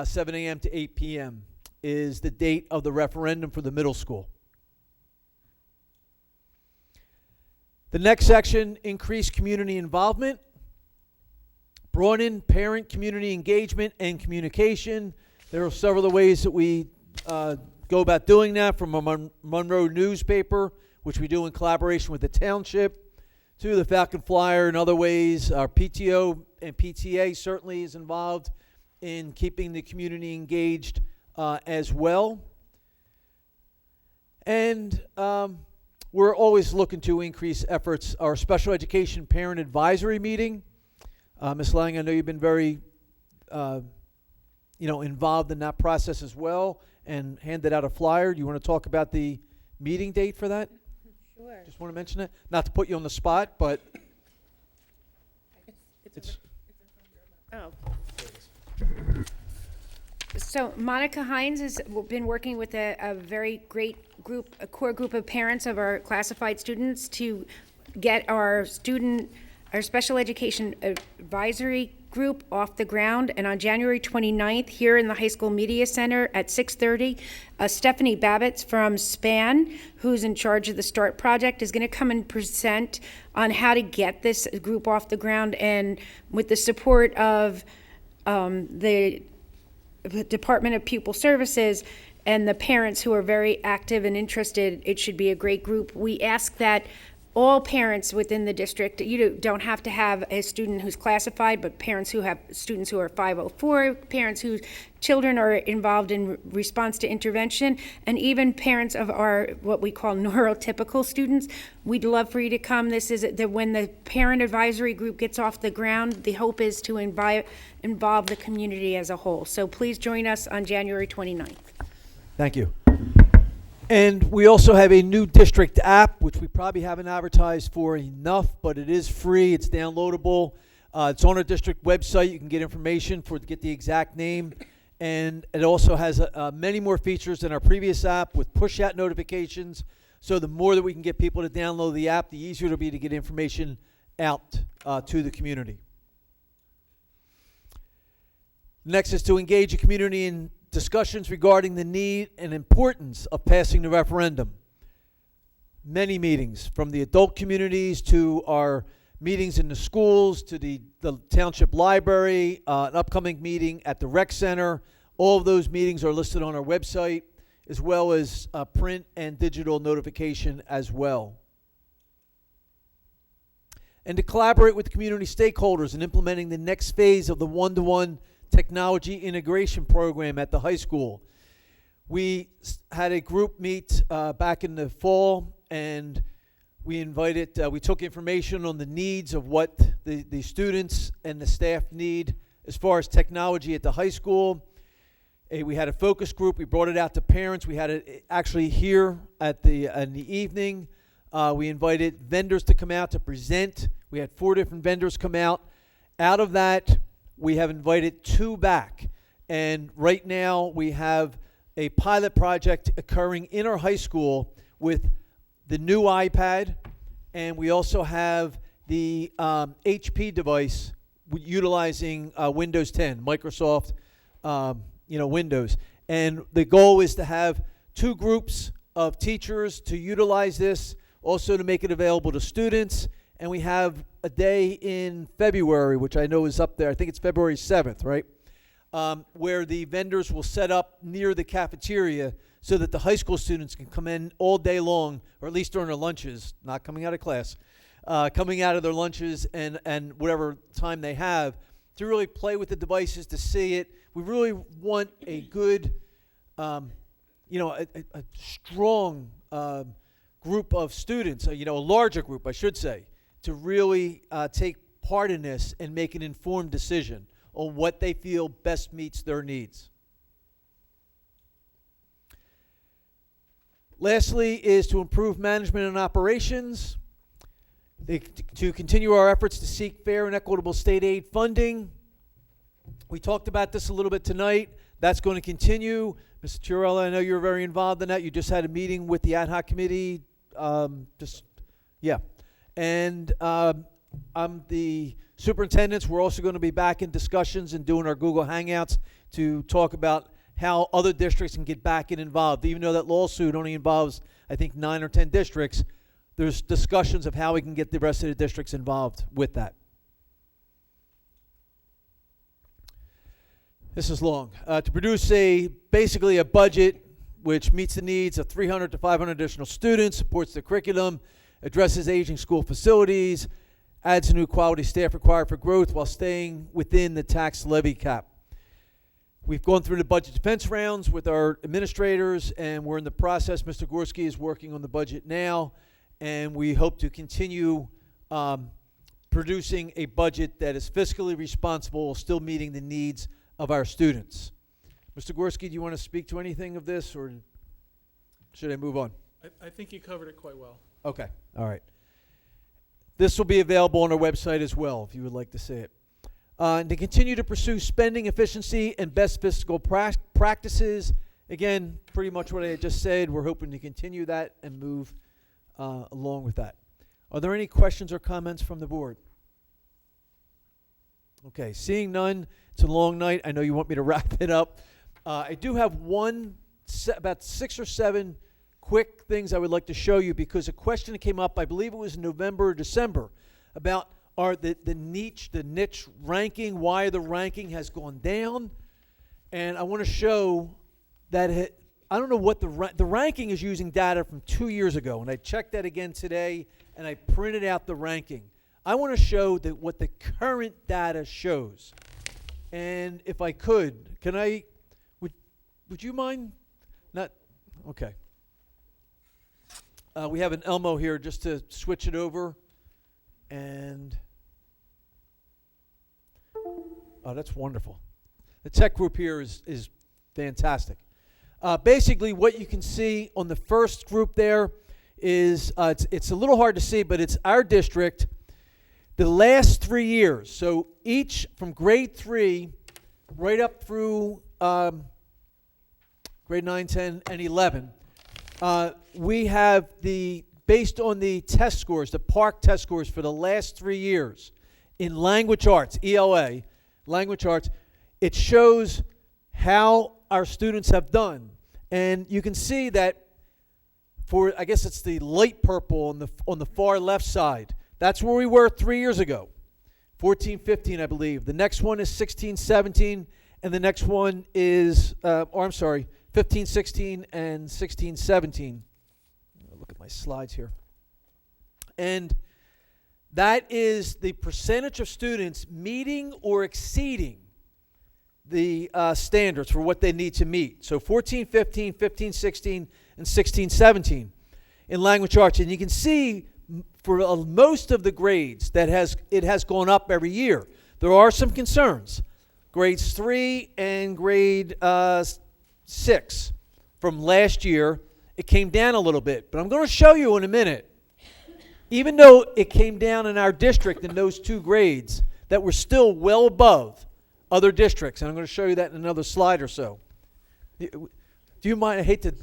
Speaker 3: 7 a.m. to 8 p.m. is the date of the referendum for the middle school. The next section, increase community involvement, broaden parent community engagement and communication. There are several of the ways that we go about doing that, from a Monroe newspaper, which we do in collaboration with the township, to the Falcon Flyer and other ways. Our PTO and PTA certainly is involved in keeping the community engaged as well. And we're always looking to increase efforts. Our special education parent advisory meeting, Ms. Lang, I know you've been very involved in that process as well, and handed out a flyer. Do you want to talk about the meeting date for that?
Speaker 2: Sure.
Speaker 3: Just want to mention it. Not to put you on the spot, but it's
Speaker 13: Oh. So Monica Hines has been working with a very great group, a core group of parents of our classified students to get our special education advisory group off the ground. And on January 29th, here in the High School Media Center at 6:30, Stephanie Babbitts from SPAN, who's in charge of the START project, is going to come and present on how to get this group off the ground. And with the support of the Department of Pupil Services and the parents who are very active and interested, it should be a great group. We ask that all parents within the district. You don't have to have a student who's classified, but parents who have students who are 504, parents whose children are involved in response to intervention, and even parents of our, what we call neurotypical students. We'd love for you to come. This is when the parent advisory group gets off the ground, the hope is to involve the community as a whole. So please join us on January 29th.
Speaker 3: Thank you. And we also have a new district app, which we probably haven't advertised for enough, but it is free. It's downloadable. It's on our district website. You can get information to get the exact name. And it also has many more features than our previous app with push-out notifications. So the more that we can get people to download the app, the easier it'll be to get information out to the community. Next is to engage the community in discussions regarding the need and importance of passing the referendum. Many meetings, from the adult communities to our meetings in the schools to the township library, an upcoming meeting at the rec center. All of those meetings are listed on our website, as well as print and digital notification as well. And to collaborate with community stakeholders in implementing the next phase of the one-to-one technology integration program at the high school. We had a group meet back in the fall, and we took information on the needs of what the students and the staff need as far as technology at the high school. We had a focus group. We brought it out to parents. We had it actually here in the evening. We invited vendors to come out to present. We had 4 different vendors come out. Out of that, we have invited 2 back. And right now, we have a pilot project occurring in our high school with the new iPad, and we also have the HP device utilizing Windows 10, Microsoft Windows. And the goal is to have 2 groups of teachers to utilize this, also to make it available to students. And we have a day in February, which I know is up there. I think it's February 7th, right? Where the vendors will set up near the cafeteria so that the high school students can come in all day long, or at least during their lunches, not coming out of class, coming out of their lunches and whatever time they have, to really play with the devices, to see it. We really want a good, a strong group of students, a larger group, I should say, to really take part in this and make an informed decision on what they feel best meets their needs. Lastly is to improve management and operations, to continue our efforts to seek fair and equitable state aid funding. We talked about this a little bit tonight. That's going to continue. Mr. Chiarella, I know you're very involved in that. You just had a meeting with the ad hoc committee. And I'm the superintendents. We're also going to be back in discussions and doing our Google Hangouts to talk about how other districts can get back and involved. Even though that lawsuit only involves, I think, 9 or 10 districts, there's discussions of how we can get the rest of the districts involved with that. This is long. To produce basically a budget which meets the needs of 300 to 500 additional students, supports the curriculum, addresses aging school facilities, adds a new quality staff required for growth while staying within the tax levy cap. We've gone through the budget defense rounds with our administrators, and we're in the process. Mr. Gorski is working on the budget now, and we hope to continue producing a budget that is fiscally responsible while still meeting the needs of our students. Mr. Gorski, do you want to speak to anything of this, or should I move on?
Speaker 20: I think you covered it quite well.
Speaker 3: Okay, all right. This will be available on our website as well, if you would like to see it. And to continue to pursue spending efficiency and best fiscal practices. Again, pretty much what I just said. We're hoping to continue that and move along with that. Are there any questions or comments from the board? Okay, seeing none, it's a long night. I know you want me to wrap it up. I do have about 6 or 7 quick things I would like to show you, because a question that came up, I believe it was in November or December, about the niche ranking, why the ranking has gone down. And I want to show that I don't know what the ranking is using data from 2 years ago, and I checked that again today, and I printed out the ranking. I want to show that what the current data shows. And if I could would you mind? Not, okay. We have an Elmo here just to switch it over. And, oh, that's wonderful. The tech group here is fantastic. Basically, what you can see on the first group there is, it's a little hard to see, but it's our district, the last 3 years. So each from grade 3 right up through grade 9, 10, and 11. We have based on the test scores, the PARCC test scores for the last 3 years in language arts, ELA, language arts, it shows how our students have done. And you can see that for, I guess it's the light purple on the far left side. That's where we were 3 years ago, 14, 15, I believe. The next one is 16, 17, and the next one is, 15, 16, and 16, 17. Look at my slides here. And that is the percentage of students meeting or exceeding the standards for what they need to meet. So 14, 15, 15, 16, and 16, 17 in language arts. And you can see for most of the grades that it has gone up every year. There are some concerns. Grades 3 and grade 6 from last year, it came down a little bit. But I'm going to show you in a minute, even though it came down in our district in those 2 grades, that we're still well above other districts. And I'm going to show you that in another slide or so. Do you mind? I hate to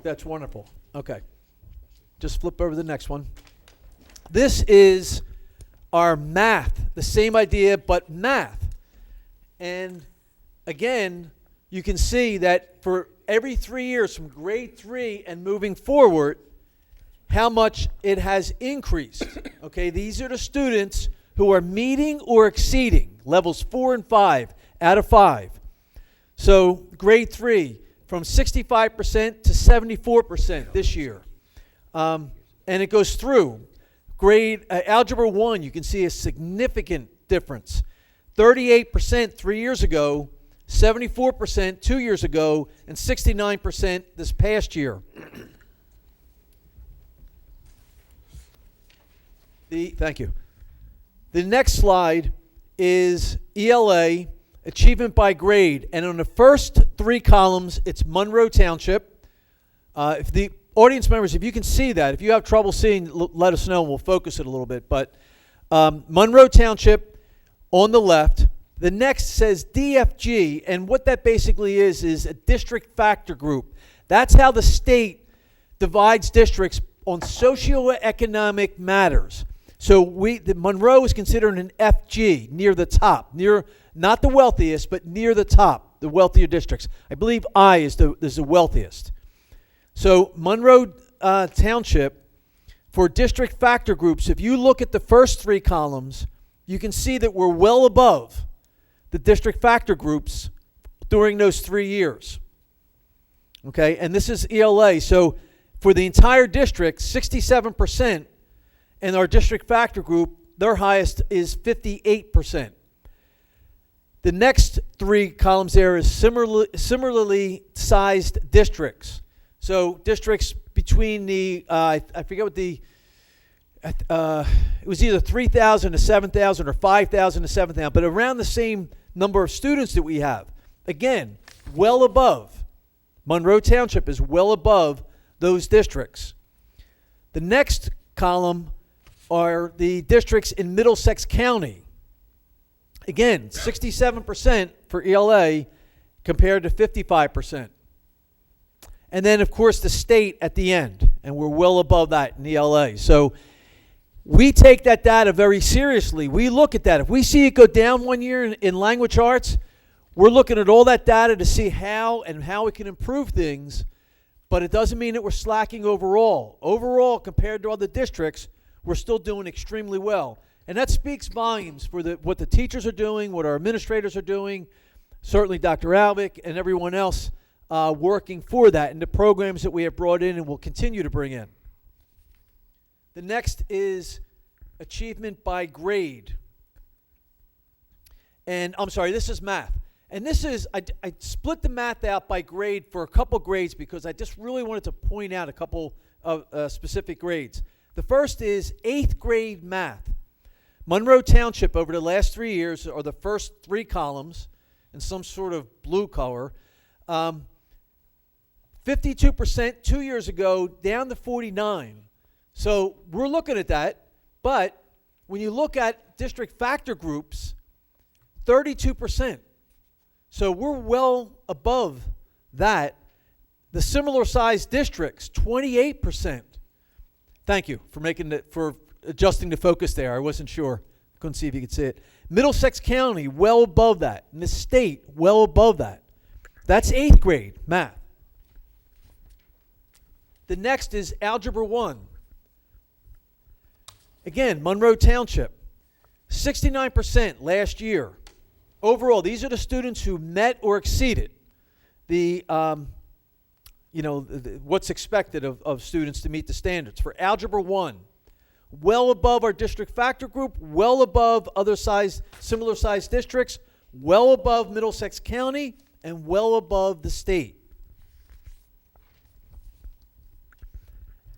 Speaker 3: that's wonderful. Okay. Just flip over to the next one. This is our math, the same idea, but math. And again, you can see that for every 3 years from grade 3 and moving forward, how much it has increased. Okay, these are the students who are meeting or exceeding levels 4 and 5 out of 5. So grade 3 from 65% to 74% this year. And it goes through. Grade Algebra 1, you can see a significant difference. 38% 3 years ago, 74% 2 years ago, and 69% this past year. Thank you. The next slide is ELA, achievement by grade. And on the first 3 columns, it's Monroe Township. If the audience members, if you can see that, if you have trouble seeing, let us know and we'll focus it a little bit. But Monroe Township on the left. The next says DFG, and what that basically is a district factor group. That's how the state divides districts on socioeconomic matters. So the Monroe is considered an FG, near the top, not the wealthiest, but near the top, the wealthier districts. I believe I is the wealthiest. So Monroe Township, for district factor groups, if you look at the first 3 columns, you can see that we're well above the district factor groups during those 3 years. Okay, and this is ELA. So for the entire district, 67%, and our district factor group, their highest is 58%. The next 3 columns there is similarly sized districts. So districts between the, I forget what the, it was either 3,000 to 7,000 or 5,000 to 7,000, but around the same number of students that we have. Again, well above. Monroe Township is well above those districts. The next column are the districts in Middlesex County. Again, 67% for ELA compared to 55%. And then, of course, the state at the end, and we're well above that in ELA. So we take that data very seriously. We look at that. If we see it go down 1 year in language arts, we're looking at all that data to see how we can improve things, but it doesn't mean that we're slacking overall. Overall, compared to other districts, we're still doing extremely well. And that speaks volumes for what the teachers are doing, what our administrators are doing, certainly Dr. Alvick and everyone else working for that and the programs that we have brought in and will continue to bring in. The next is achievement by grade. And I'm sorry, this is math. And this is, I split the math out by grade for a couple grades because I just really wanted to point out a couple of specific grades. The first is 8th grade math. Monroe Township over the last 3 years, or the first 3 columns in some sort of blue color, 52% 2 years ago, down to 49. So we're looking at that, but when you look at district factor groups, 32%. So we're well above that. The similar sized districts, 28%. Thank you for adjusting the focus there. I wasn't sure. Couldn't see if you could see it. Middlesex County, well above that. And the state, well above that. That's 8th grade math. The next is Algebra 1. Again, Monroe Township, 69% last year. Overall, these are the students who met or exceeded the, what's expected of students to meet the standards. For Algebra 1, well above our district factor group, well above other similar sized districts, well above Middlesex County, and well above the state.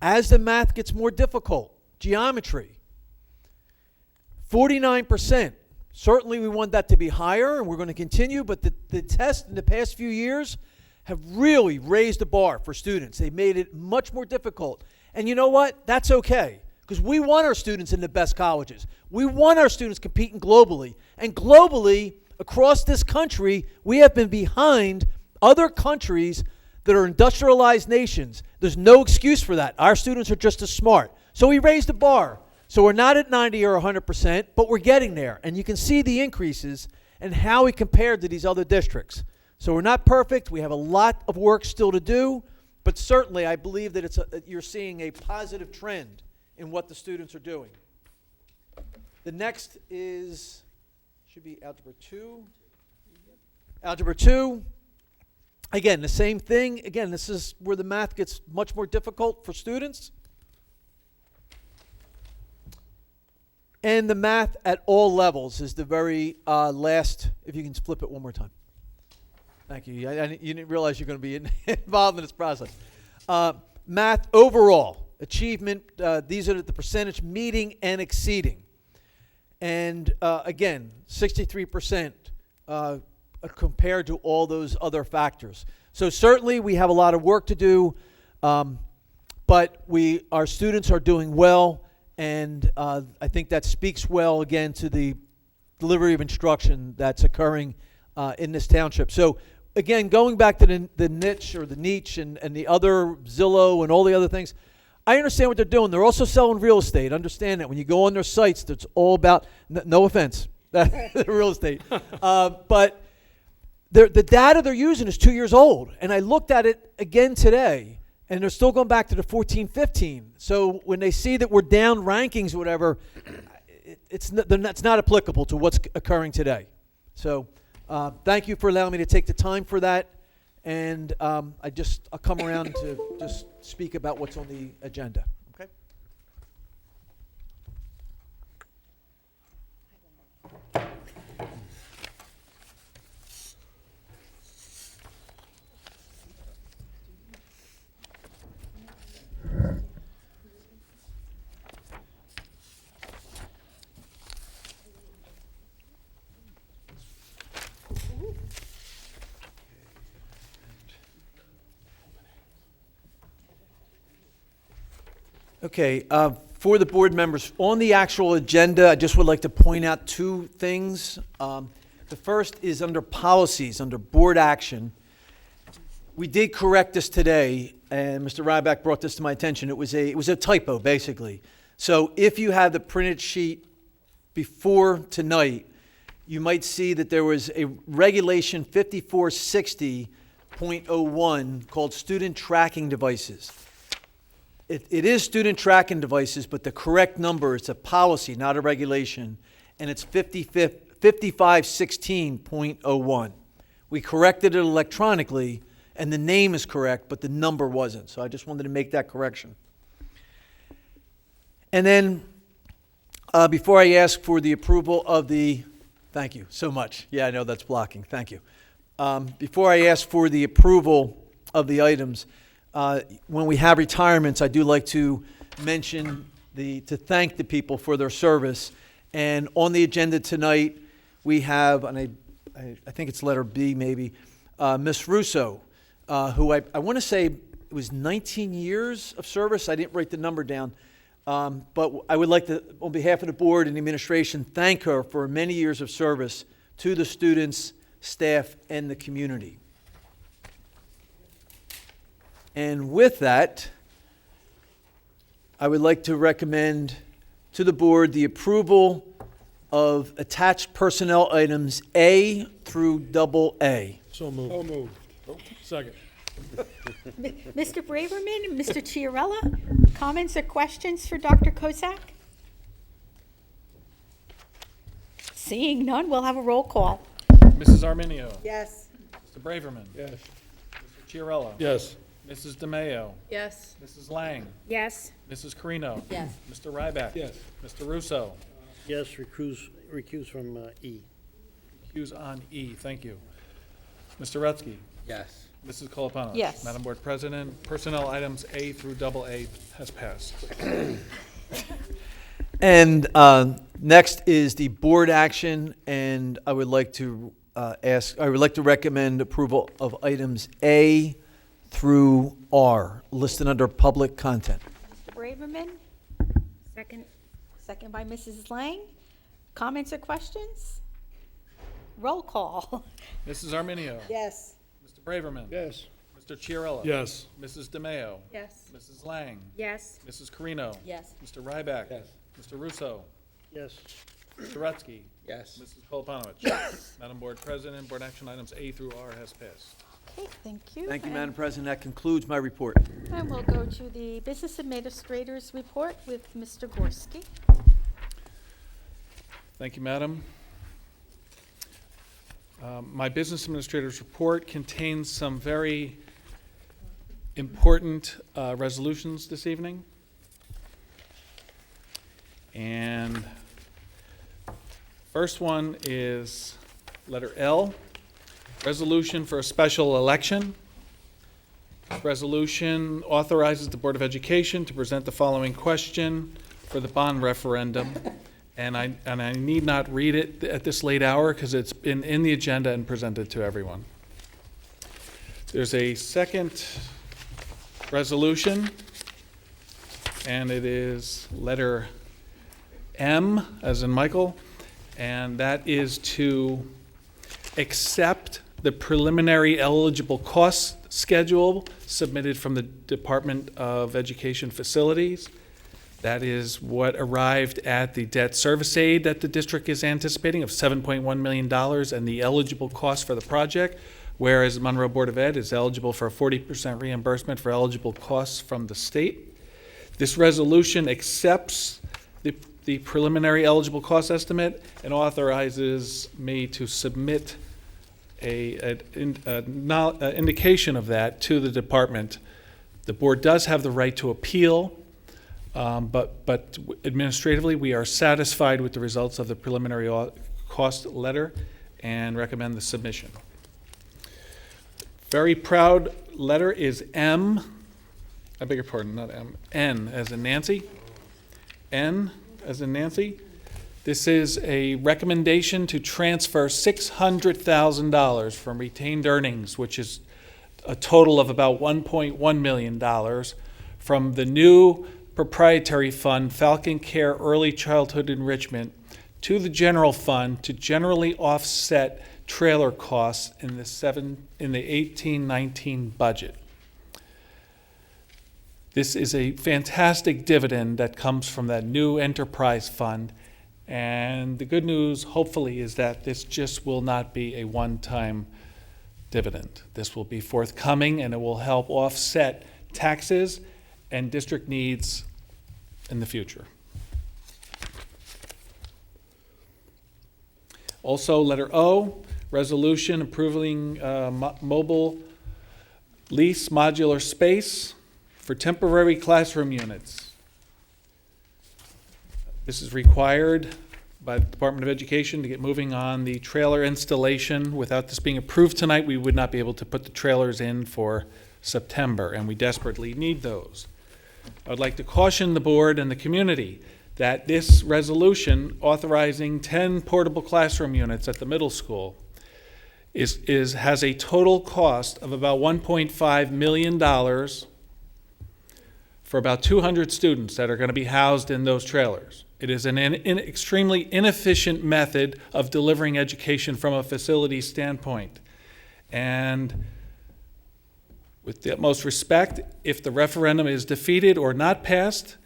Speaker 3: As the math gets more difficult, geometry, 49%. Certainly we want that to be higher, and we're going to continue, but the tests in the past few years have really raised the bar for students. They've made it much more difficult. And you know what? That's okay, because we want our students in the best colleges. We want our students competing globally. And globally, across this country, we have been behind other countries that are industrialized nations. There's no excuse for that. Our students are just as smart. So we raised the bar. So we're not at 90 or 100%, but we're getting there. And you can see the increases and how we compared to these other districts. So we're not perfect. We have a lot of work still to do, but certainly I believe that you're seeing a positive trend in what the students are doing. The next should be Algebra 2. Algebra 2, again, the same thing. Again, this is where the math gets much more difficult for students. And the math at all levels is the very last, if you can flip it one more time. Thank you. You didn't realize you're going to be involved in this process. Math overall, achievement, these are the percentage meeting and exceeding. And again, 63% compared to all those other factors. So certainly we have a lot of work to do, but our students are doing well. And I think that speaks well, again, to the delivery of instruction that's occurring in this township. So, again, going back to the niche or the niche and the other Zillow and all the other things, I understand what they're doing. They're also selling real estate. Understand that. When you go on their sites, it's all about, no offense, real estate. But the data they're using is 2 years old. And I looked at it again today. And they're still going back to the 14, 15. So when they see that we're down rankings or whatever, it's not applicable to what's occurring today. So thank you for allowing me to take the time for that. And I'll come around to just speak about what's on the agenda. Okay? Okay, for the board members, on the actual agenda, I just would like to point out 2 things. The first is under policies, under board action. We did correct this today, and Mr. Ryback brought this to my attention. It was a typo, basically. So if you have the printed sheet before tonight, you might see that there was a regulation 5460.01 called student tracking devices. It is student tracking devices, but the correct number, it's a policy, not a regulation, and it's 5516.01. We corrected it electronically, and the name is correct, but the number wasn't. So I just wanted to make that correction. And then, before I ask for the approval of the, thank you so much. Yeah, I know that's blocking. Thank you. Before I ask for the approval of the items, when we have retirements, I do like to mention to thank the people for their service. And on the agenda tonight, we have, and I think it's letter B maybe, Miss Russo, who I want to say it was 19 years of service. I didn't write the number down. But I would like to, on behalf of the board and the administration, thank her for many years of service to the students, staff, and the community. And with that, I would like to recommend to the board the approval of attached personnel items A through AA.
Speaker 16: So moved. So moved. Second.
Speaker 2: Mr. Braverman and Mr. Chiarella, comments or questions for Dr. Kozak? Seeing none, we'll have a roll call.
Speaker 20: Mrs. Arminio.
Speaker 5: Yes.
Speaker 20: Mr. Braverman.
Speaker 16: Yes.
Speaker 20: Mr. Chiarella.
Speaker 16: Yes.
Speaker 20: Mrs. DeMayo.
Speaker 13: Yes.
Speaker 20: Mrs. Lang.
Speaker 13: Yes.
Speaker 20: Mrs. Carino.
Speaker 13: Yes.
Speaker 20: Mr. Ryback.
Speaker 16: Yes.
Speaker 20: Mr. Russo.
Speaker 8: Yes, recuse from E.
Speaker 20: Cues on E. Thank you. Mr. Rutsky.
Speaker 9: Yes.
Speaker 20: Mrs. Colapanov.
Speaker 2: Yes.
Speaker 20: Madam Board President, personnel items A through AA has passed.
Speaker 3: And next is the board action, and I would like to recommend approval of items A through R, listed under public content.
Speaker 2: Mr. Braverman,
Speaker 13: Second.
Speaker 2: second by Mrs. Lang. Comments or questions? Roll call.
Speaker 20: Mrs. Arminio.
Speaker 5: Yes.
Speaker 20: Mr. Braverman.
Speaker 16: Yes.
Speaker 20: Mr. Chiarella.
Speaker 16: Yes.
Speaker 20: Mrs. DeMayo.
Speaker 13: Yes.
Speaker 20: Mrs. Lang.
Speaker 13: Yes.
Speaker 20: Mrs. Carino.
Speaker 13: Yes.
Speaker 20: Mr. Ryback.
Speaker 16: Yes.
Speaker 20: Mr. Russo.
Speaker 8: Yes.
Speaker 20: Mr. Rutsky.
Speaker 9: Yes.
Speaker 20: Mrs. Koloponowicz. Madam Board President, board action items A through R has passed.
Speaker 2: Okay, thank you.
Speaker 3: Thank you,
Speaker 2: And-
Speaker 3: Madam President. That concludes my report.
Speaker 2: And we'll go to the Business Administrator's report with Mr. Gorski.
Speaker 20: Thank you, Madam. My Business Administrator's report contains some very important resolutions this evening. And first one is letter L, resolution for a special election. Resolution authorizes the Board of Education to present the following question for the bond referendum. And I need not read it at this late hour because it's been in the agenda and presented to everyone. There's a second resolution, and it is letter M, as in Michael, and that is to accept the preliminary eligible cost schedule submitted from the Department of Education Facilities. That is what arrived at the debt service aid that the district is anticipating of $7.1 million and the eligible cost for the project, whereas Monroe Board of Ed is eligible for a 40% reimbursement for eligible costs from the state. This resolution accepts the preliminary eligible cost estimate and authorizes me to submit an indication of that to the department. The board does have the right to appeal, but administratively, we are satisfied with the results of the preliminary cost letter and recommend the submission. Very proud letter is M, I beg your pardon, not M, N as in Nancy. N as in Nancy. This is a recommendation to transfer $600,000 from retained earnings, which is a total of about $1.1 million, from the new proprietary fund, Falcon Care Early Childhood Enrichment, to the general fund to generally offset trailer costs in the 18-19 budget. This is a fantastic dividend that comes from that new enterprise fund, and the good news, hopefully, is that this just will not be a one-time dividend. This will be forthcoming, and it will help offset taxes and district needs in the future. Also, letter O, resolution approving mobile lease modular space for temporary classroom units. This is required by the Department of Education to get moving on the trailer installation. Without this being approved tonight, we would not be able to put the trailers in for September, and we desperately need those. I would like to caution the board and the community that this resolution authorizing 10 portable classroom units at the middle school has a total cost of about $1.5 million for about 200 students that are going to be housed in those trailers. It is an extremely inefficient method of delivering education from a facility standpoint. And with the utmost respect, if the referendum is defeated or not passed,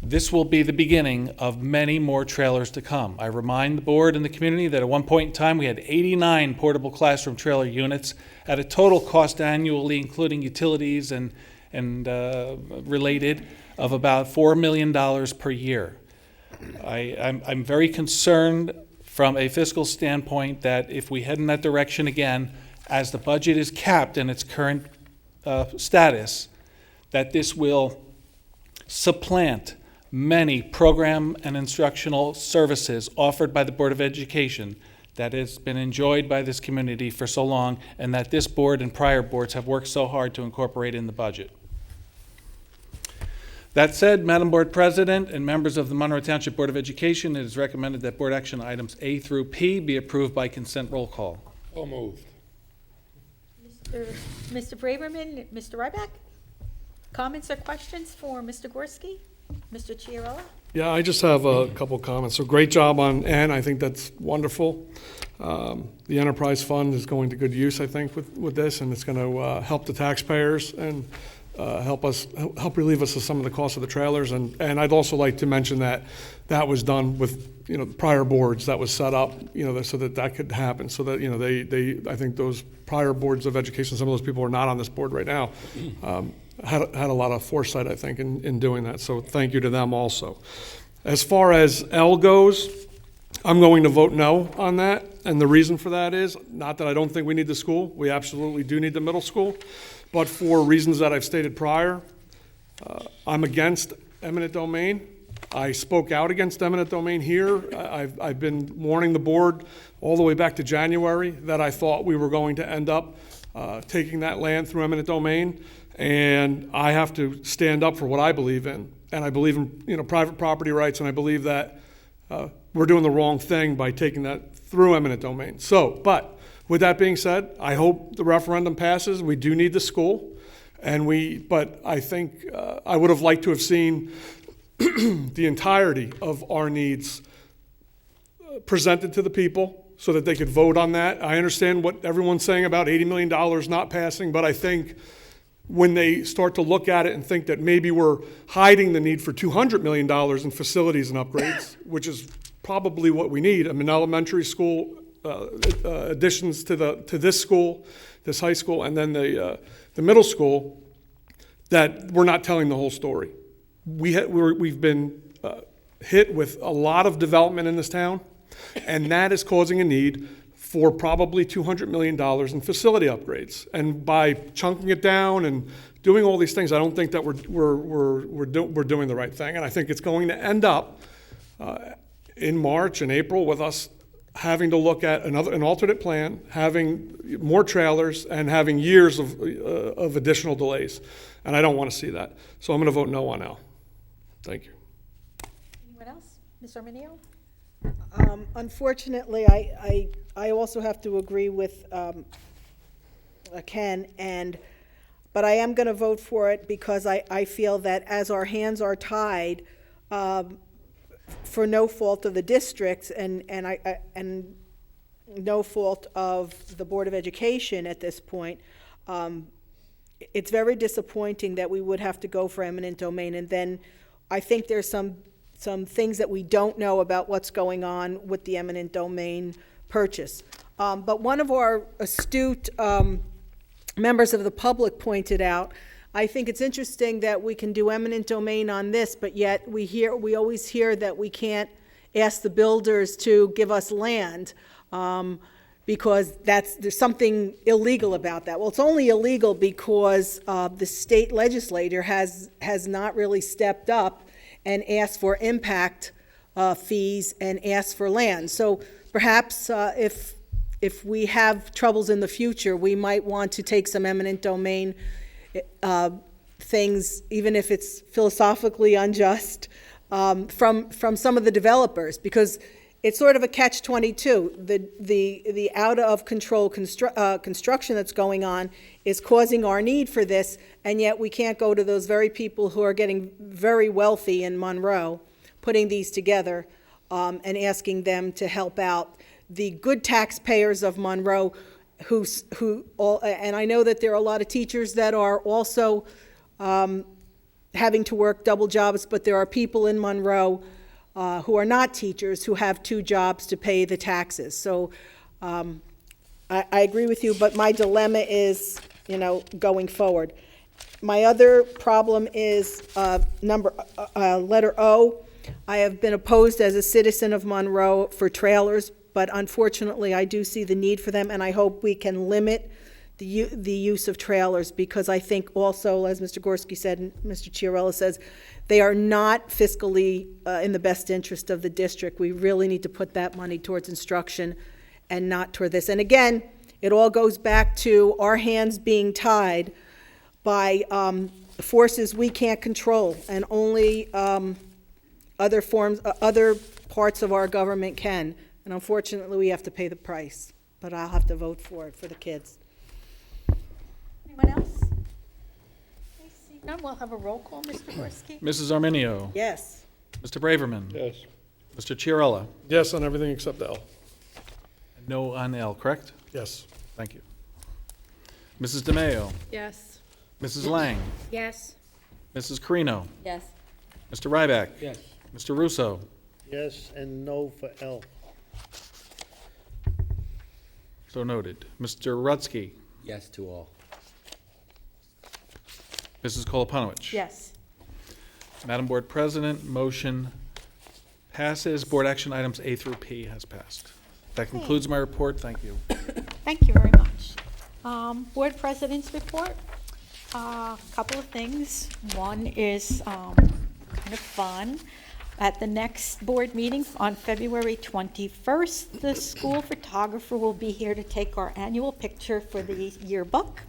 Speaker 20: this will be the beginning of many more trailers to come. I remind the board and the community that at one point in time we had 89 portable classroom trailer units at a total cost annually, including utilities and related, of about $4 million per year. I'm very concerned from a fiscal standpoint that if we head in that direction again, as the budget is capped in its current status, that this will supplant many program and instructional services offered by the Board of Education that has been enjoyed by this community for so long, and that this board and prior boards have worked so hard to incorporate in the budget. That said, Madam Board President and members of the Monroe Township Board of Education, it is recommended that board action items A through P be approved by consent roll call.
Speaker 16: So moved.
Speaker 2: Mr. Braverman, Mr. Ryback? Comments or questions for Mr. Gorski? Mr. Chiarella?
Speaker 16: Yeah, I just have a couple comments. So great job on N. I think that's wonderful. The enterprise fund is going to good use, I think, with this, and it's going to help the taxpayers and help relieve us of some of the costs of the trailers. And I'd also like to mention that that was done with prior boards that was set up so that could happen. So that they I think those prior boards of education, some of those people are not on this board right now. Had a lot of foresight, I think, in doing that. So thank you to them also. As far as L goes, I'm going to vote no on that. And the reason for that is not that I don't think we need the school. We absolutely do need the middle school. But for reasons that I've stated prior, I'm against eminent domain. I spoke out against eminent domain here. I've been warning the board all the way back to January that I thought we were going to end up taking that land through eminent domain. And I have to stand up for what I believe in. And I believe in private property rights, and I believe that we're doing the wrong thing by taking that through eminent domain. So, but with that being said, I hope the referendum passes. We do need the school. But I think I would have liked to have seen the entirety of our needs presented to the people so that they could vote on that. I understand what everyone's saying about $80 million not passing, but I think when they start to look at it and think that maybe we're hiding the need for $200 million in facilities and upgrades, which is probably what we need. I mean, elementary school additions to this school, this high school, and then the middle school, that we're not telling the whole story. We've been hit with a lot of development in this town, and that is causing a need for probably $200 million in facility upgrades. And by chunking it down and doing all these things, I don't think that we're doing the right thing. And I think it's going to end up in March and April with us having to look at an alternate plan, having more trailers, and having years of additional delays. And I don't want to see that. So I'm going to vote no on L. Thank you.
Speaker 2: Anyone else? Ms. Arminio?
Speaker 5: Unfortunately, I also have to agree with Ken, but I am going to vote for it because I feel that as our hands are tied, for no fault of the districts and no fault of the Board of Education at this point, it's very disappointing that we would have to go for eminent domain. And then I think there's some things that we don't know about what's going on with the eminent domain purchase. But one of our astute members of the public pointed out, I think it's interesting that we can do eminent domain on this, but yet we always hear that we can't ask the builders to give us land. because there's something illegal about that. Well, it's only illegal because the state legislature has not really stepped up and asked for impact fees and asked for land. So perhaps if we have troubles in the future, we might want to take some eminent domain things, even if it's philosophically unjust, from some of the developers, because it's sort of a catch-22. The out-of-control construction that's going on is causing our need for this, and yet we can't go to those very people who are getting very wealthy in Monroe, putting these together, and asking them to help out the good taxpayers of Monroe, and I know that there are a lot of teachers that are also having to work double jobs, but there are people in Monroe who are not teachers who have 2 jobs to pay the taxes. So I agree with you, but my dilemma is, going forward. My other problem is letter O. I have been opposed as a citizen of Monroe for trailers, but unfortunately I do see the need for them, and I hope we can limit the use of trailers, because I think also, as Mr. Gorski said and Mr. Chiarella says, they are not fiscally in the best interest of the district. We really need to put that money towards instruction and not toward this. And again, it all goes back to our hands being tied by forces we can't control, and only other parts of our government can. And unfortunately, we have to pay the price. But I'll have to vote for it for the kids.
Speaker 2: Anyone else? I see none. We'll have a roll call, Mr. Gorski.
Speaker 20: Mrs. Arminio.
Speaker 5: Yes.
Speaker 20: Mr. Braverman.
Speaker 16: Yes.
Speaker 20: Mr. Chiarella.
Speaker 16: Yes on everything except L.
Speaker 20: No on L, correct?
Speaker 16: Yes.
Speaker 20: Thank you. Mrs. DeMayo.
Speaker 13: Yes.
Speaker 20: Mrs. Lang.
Speaker 13: Yes.
Speaker 20: Mrs. Carino.
Speaker 13: Yes.
Speaker 20: Mr. Ryback.
Speaker 8: Yes.
Speaker 20: Mr. Russo.
Speaker 8: Yes, and no for L.
Speaker 20: So noted. Mr. Rutsky.
Speaker 9: Yes to all.
Speaker 20: Mrs. Koloponowicz.
Speaker 2: Yes.
Speaker 20: Madam Board President, motion passes. Board action items A through P has passed. That concludes my report. Thank you.
Speaker 2: Thank you very much. Board President's report. A couple of things. One is kind of fun. At the next board meeting on February 21st, the school photographer will be here to take our annual picture for the yearbook.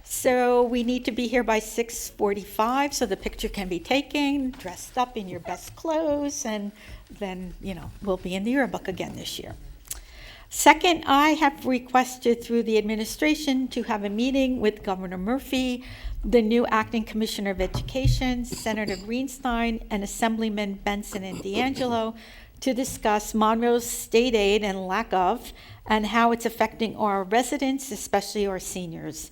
Speaker 2: So we need to be here by 6:45 so the picture can be taken, dressed up in your best clothes, and then, we'll be in the yearbook again this year. Second, I have requested through the administration to have a meeting with Governor Murphy, the new acting commissioner of education, Senator Greenstein, and Assemblyman Benson and D'Angelo to discuss Monroe's state aid and lack of, and how it's affecting our residents, especially our seniors.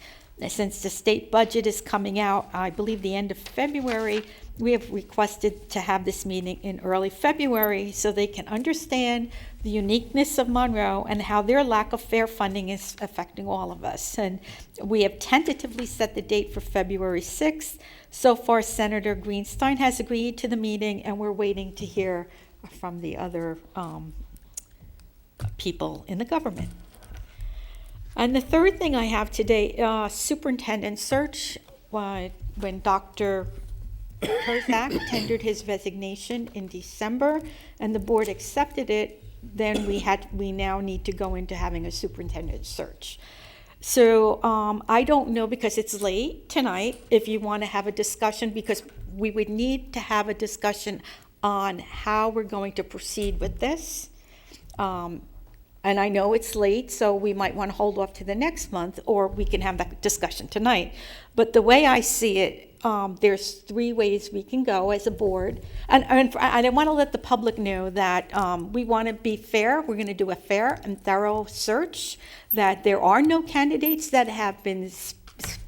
Speaker 2: Since the state budget is coming out, I believe the end of February, we have requested to have this meeting in early February so they can understand the uniqueness of Monroe and how their lack of fair funding is affecting all of us. And we have tentatively set the date for February 6th. So far, Senator Greenstein has agreed to the meeting, and we're waiting to hear from the other people in the government. And the third thing I have today, superintendent search. When Dr. Kozak tendered his resignation in December and the board accepted it, then we now need to go into having a superintendent search. So I don't know, because it's late tonight, if you want to have a discussion, because we would need to have a discussion on how we're going to proceed with this. And I know it's late, so we might want to hold off to the next month, or we can have that discussion tonight. But the way I see it, there's 3 ways we can go as a board. And I want to let the public know that we want to be fair. We're going to do a fair and thorough search, that there are no candidates that have been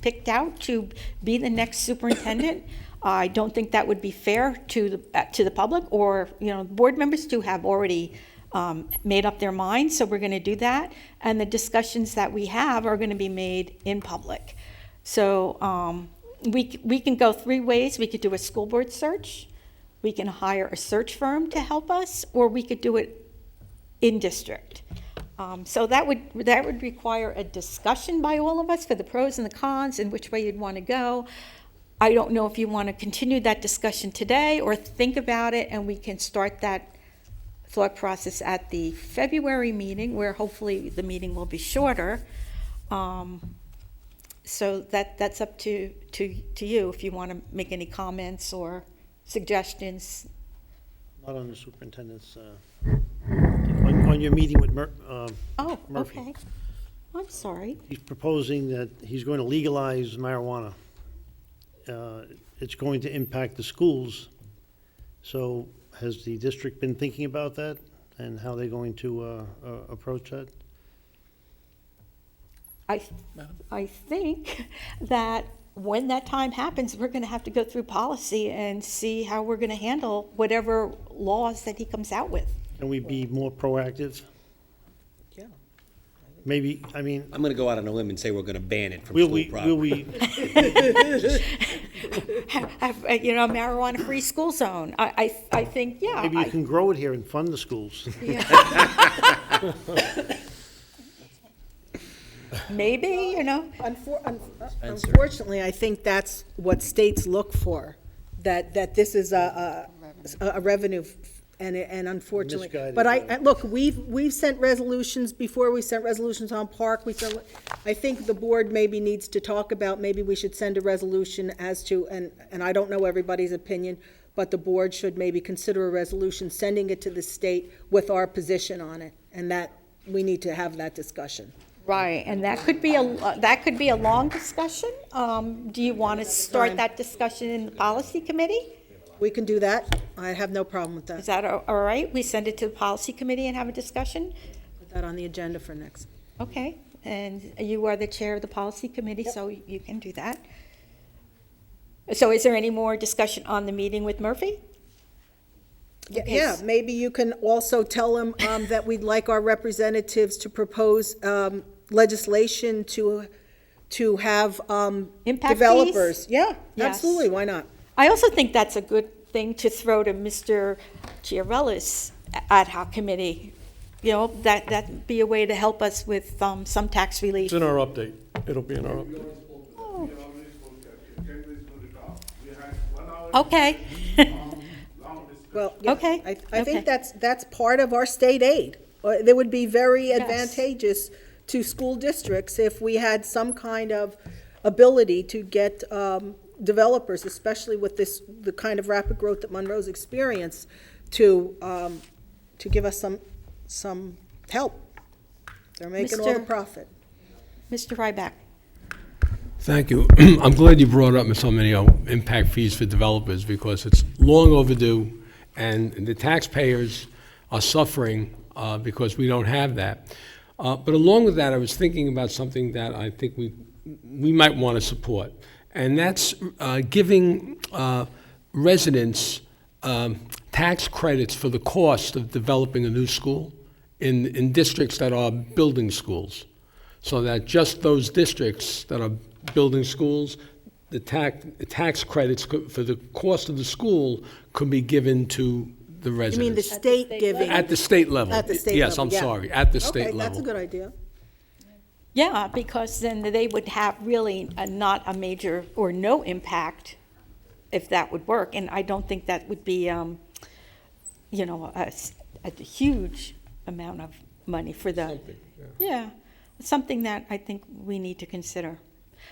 Speaker 2: picked out to be the next superintendent. I don't think that would be fair to the public, or board members to have already made up their minds. So we're going to do that, and the discussions that we have are going to be made in public. So we can go 3 ways. We could do a school board search, we can hire a search firm to help us, or we could do it in district. So that would require a discussion by all of us for the pros and the cons and which way you'd want to go. I don't know if you want to continue that discussion today or think about it, and we can start that thought process at the February meeting, where hopefully the meeting will be shorter. So that's up to you if you want to make any comments or suggestions.
Speaker 8: Not on the superintendent's, on your meeting with Murphy.
Speaker 2: Okay. I'm sorry.
Speaker 8: He's proposing that he's going to legalize marijuana. It's going to impact the schools. So has the district been thinking about that and how they're going to approach that?
Speaker 2: I think that when that time happens, we're going to have to go through policy and see how we're going to handle whatever laws that he comes out with.
Speaker 8: Can we be more proactive?
Speaker 5: Yeah.
Speaker 8: Maybe, I mean,
Speaker 9: I'm going to go out on a limb and say we're going to ban it from
Speaker 8: will
Speaker 9: school
Speaker 8: we,
Speaker 9: property.
Speaker 8: will we,
Speaker 2: Have a marijuana-free school zone. I think, yeah.
Speaker 8: maybe you can grow it here and fund the schools.
Speaker 2: Maybe,
Speaker 5: Unfortunately, I think that's what states look for, that this is a revenue, and unfortunately.
Speaker 8: Misguided,
Speaker 5: But look, we've sent resolutions before, we sent resolutions on park, I think the board maybe needs to talk about, maybe we should send a resolution as to, and I don't know everybody's opinion, but the board should maybe consider a resolution, sending it to the state with our position on it, and that, we need to have that discussion.
Speaker 2: Right, and that could be a long discussion. Do you want to start that discussion in the policy committee?
Speaker 5: We can do that. I have no problem with that.
Speaker 2: Is that all right? We send it to the policy committee and have a discussion?
Speaker 5: Put that on the agenda for next.
Speaker 2: Okay, and you are the chair of the policy committee, so you can do that. So is there any more discussion on the meeting with Murphy?
Speaker 5: Yeah, maybe you can also tell them that we'd like our representatives to propose legislation to have
Speaker 2: Impact
Speaker 5: developers.
Speaker 2: fees?
Speaker 5: Yeah,
Speaker 2: Yes.
Speaker 5: absolutely, why not?
Speaker 2: I also think that's a good thing to throw to Mr. Chiarella's ad hoc committee. That'd be a way to help us with some tax relief.
Speaker 16: It's in our update. It'll be in our update.
Speaker 2: Okay.
Speaker 5: Well, yeah,
Speaker 2: Okay,
Speaker 5: I think
Speaker 2: okay.
Speaker 5: that's part of our state aid. That would be very advantageous to school districts if we had some kind of ability to get developers, especially with the kind of rapid growth that Monroe's experienced, to give us some help. They're making all the profit.
Speaker 2: Mr. Ryback.
Speaker 7: Thank you. I'm glad you brought up so many impact fees for developers, because it's long overdue, and the taxpayers are suffering because we don't have that. But along with that, I was thinking about something that I think we might want to support, and that's giving residents tax credits for the cost of developing a new school in districts that are building schools, so that just those districts that are building schools, the tax credits for the cost of the school could be given to the residents.
Speaker 5: You mean the state giving?
Speaker 7: At the state level.
Speaker 5: At the state
Speaker 7: Yes,
Speaker 5: level,
Speaker 7: I'm
Speaker 5: yeah.
Speaker 7: sorry, at the state
Speaker 5: Okay,
Speaker 7: level.
Speaker 5: that's a good idea.
Speaker 2: Yeah, because then they would have really not a major or no impact if that would work. And I don't think that would be, a huge amount of money for the, yeah, something that I think we need to consider.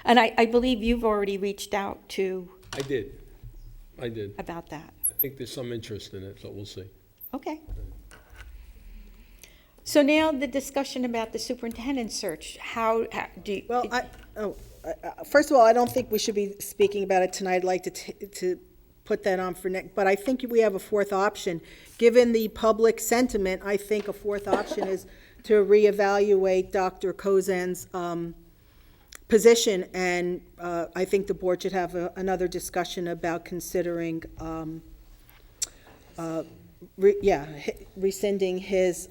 Speaker 2: And I believe you've already reached out to
Speaker 7: I did.
Speaker 2: about that.
Speaker 7: I think there's some interest in it, so we'll see.
Speaker 2: Okay. So now the discussion about the superintendent search. How do you?
Speaker 5: Well, first of all, I don't think we should be speaking about it tonight. I'd like to put that on for next, but I think we have a fourth option. Given the public sentiment, I think a fourth option is to reevaluate Dr. Kozan's position, and I think the board should have another discussion about considering, rescinding his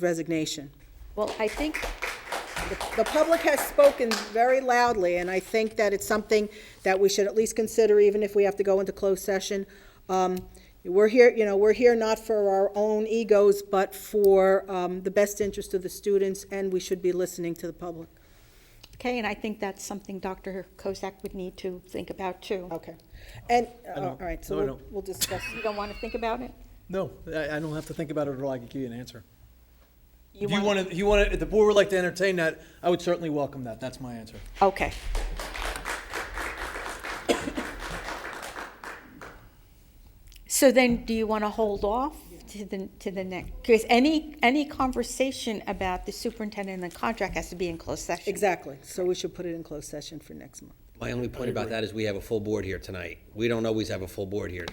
Speaker 5: resignation.
Speaker 2: Well, I think
Speaker 5: the public has spoken very loudly, and I think that it's something that we should at least consider, even if we have to go into closed session. We're here, we're here not for our own egos, but for the best interest of the students, and we should be listening to the public.
Speaker 2: Okay, and I think that's something Dr. Kozak would need to think about too.
Speaker 5: Okay. And,
Speaker 12: I don't.
Speaker 5: all right, so
Speaker 12: No, I
Speaker 5: we'll-
Speaker 12: don't.
Speaker 5: we'll discuss.
Speaker 2: You don't want to think about it?
Speaker 12: No, I don't have to think about it at all. I can give you an answer.
Speaker 2: You
Speaker 12: If if the board would like to entertain that, I would certainly welcome that. That's my answer.
Speaker 2: Okay. So then, do you want to hold off to the next? Because any conversation about the superintendent and the contract has to be in closed session.
Speaker 5: Exactly, so we should put it in closed session for next month.
Speaker 9: My only point about that is we have a full board here tonight. We don't always have a full board here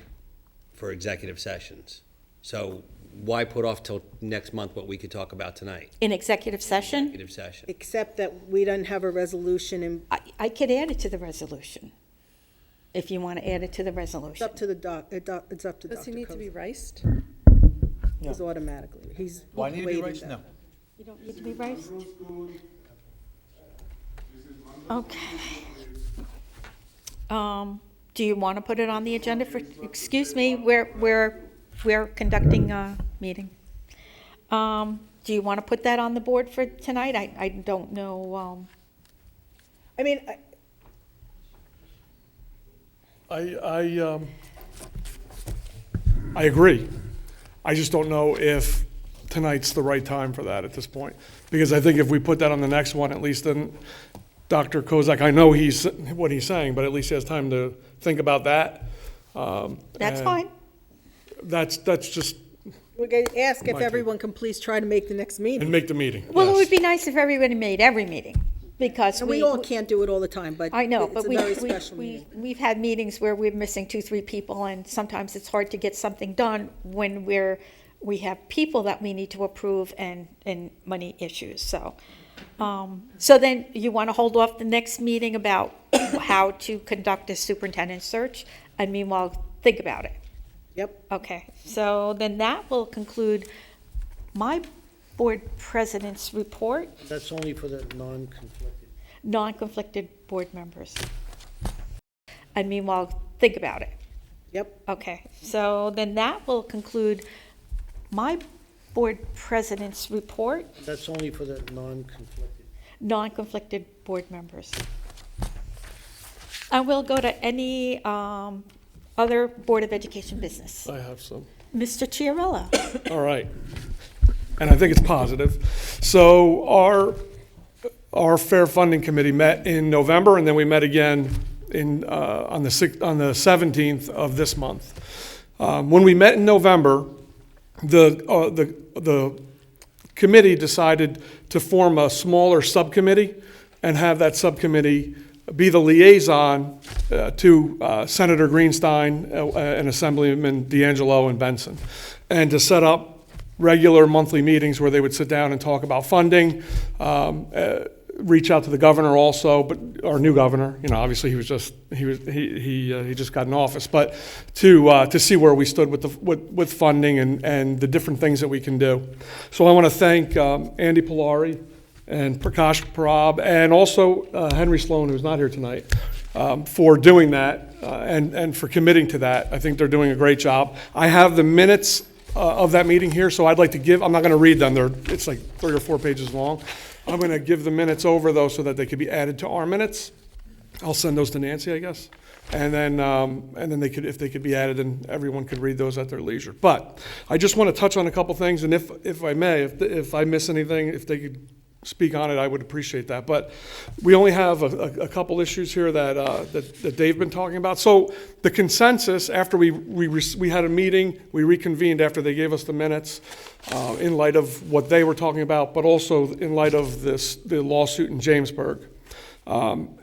Speaker 9: for executive sessions. So why put off till next month what we could talk about tonight?
Speaker 2: In executive session?
Speaker 9: Executive session.
Speaker 5: Except that we don't have a resolution in.
Speaker 2: I could add it to the resolution, if you want to add it to the
Speaker 5: It's
Speaker 2: resolution.
Speaker 5: up to the it's up to Dr.
Speaker 13: Does he need to be
Speaker 5: Kozak.
Speaker 13: riced?
Speaker 5: He's automatically, he's
Speaker 12: Do I need to be
Speaker 5: waiving
Speaker 12: right?
Speaker 5: that.
Speaker 12: No.
Speaker 2: You don't need to be raised? Okay. Do you want to put it on the agenda for, excuse me, we're conducting a meeting. Do you want to put that on the board for tonight? I don't know,
Speaker 5: I mean,
Speaker 16: I agree. I just don't know if tonight's the right time for that at this point. Because I think if we put that on the next one, at least then Dr. Kozak, I know what he's saying, but at least he has time to think about that.
Speaker 2: that's
Speaker 16: and
Speaker 2: fine.
Speaker 16: That's just,
Speaker 5: we're going to ask if
Speaker 16: My take.
Speaker 5: everyone can please try to make the next meeting.
Speaker 16: and make the meeting.
Speaker 2: Well, it
Speaker 16: yes.
Speaker 2: would be nice if everybody made every meeting, because
Speaker 5: And we all can't do it all the time, but
Speaker 2: I know,
Speaker 5: it's
Speaker 2: but
Speaker 5: a very special
Speaker 2: we,
Speaker 5: meeting.
Speaker 2: we've had meetings where we're missing 2-3 people, and sometimes it's hard to get something done when we have people that we need to approve and money issues, so. So then you want to hold off the next meeting about how to conduct a superintendent search, and meanwhile, think about it.
Speaker 5: Yep.
Speaker 2: Okay, so then that will conclude my board president's report,
Speaker 8: That's only for the non-conflicted.
Speaker 2: non-conflicted board members. And meanwhile, think about it.
Speaker 5: Yep.
Speaker 2: Okay, so then that will conclude my board president's report,
Speaker 8: That's only for the non-conflicted.
Speaker 2: non-conflicted board members. And we'll go to any other Board of Education business.
Speaker 16: I have some.
Speaker 2: Mr. Chiarella.
Speaker 16: All right. And I think it's positive. So our Fair Funding Committee met in November, and then we met again on the 17th of this month. When we met in November, the committee decided to form a smaller subcommittee and have that subcommittee be the liaison to Senator Greenstein and Assemblyman D'Angelo and Benson, and to set up regular monthly meetings where they would sit down and talk about funding, reach out to the governor also, but our new governor, obviously he just got in office, but to see where we stood with funding and the different things that we can do. So I want to thank Andy Polari and Prakash Parab, and also Henry Sloan, who's not here tonight, for doing that and for committing to that. I think they're doing a great job. I have the minutes of that meeting here, so I'd like to give, I'm not going to read them, it's like 3 or 4 pages long. I'm going to give the minutes over, though, so that they could be added to our minutes. I'll send those to Nancy, I guess. And then they could, if they could be added, and everyone could read those at their leisure. But I just want to touch on a couple things, and if I may, if I miss anything, if they could speak on it, I would appreciate that. But we only have a couple issues here that they've been talking about. So the consensus, after we had a meeting, we reconvened after they gave us the minutes, in light of what they were talking about, but also in light of the lawsuit in Jamesburg. And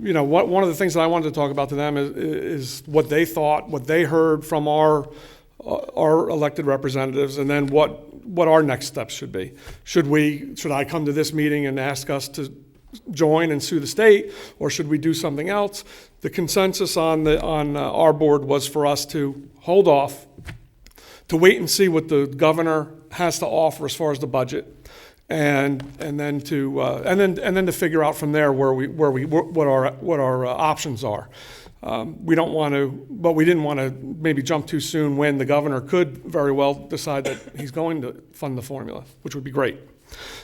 Speaker 16: one of the things that I wanted to talk about to them is what they thought, what they heard from our elected representatives, and then what our next steps should be. Should I come to this meeting and ask us to join and sue the state, or should we do something else? The consensus on our board was for us to hold off, to wait and see what the governor has to offer as far as the budget, and then to figure out from there what our options are. We don't want to, but we didn't want to maybe jump too soon when the governor could very well decide that he's going to fund the formula, which would be great.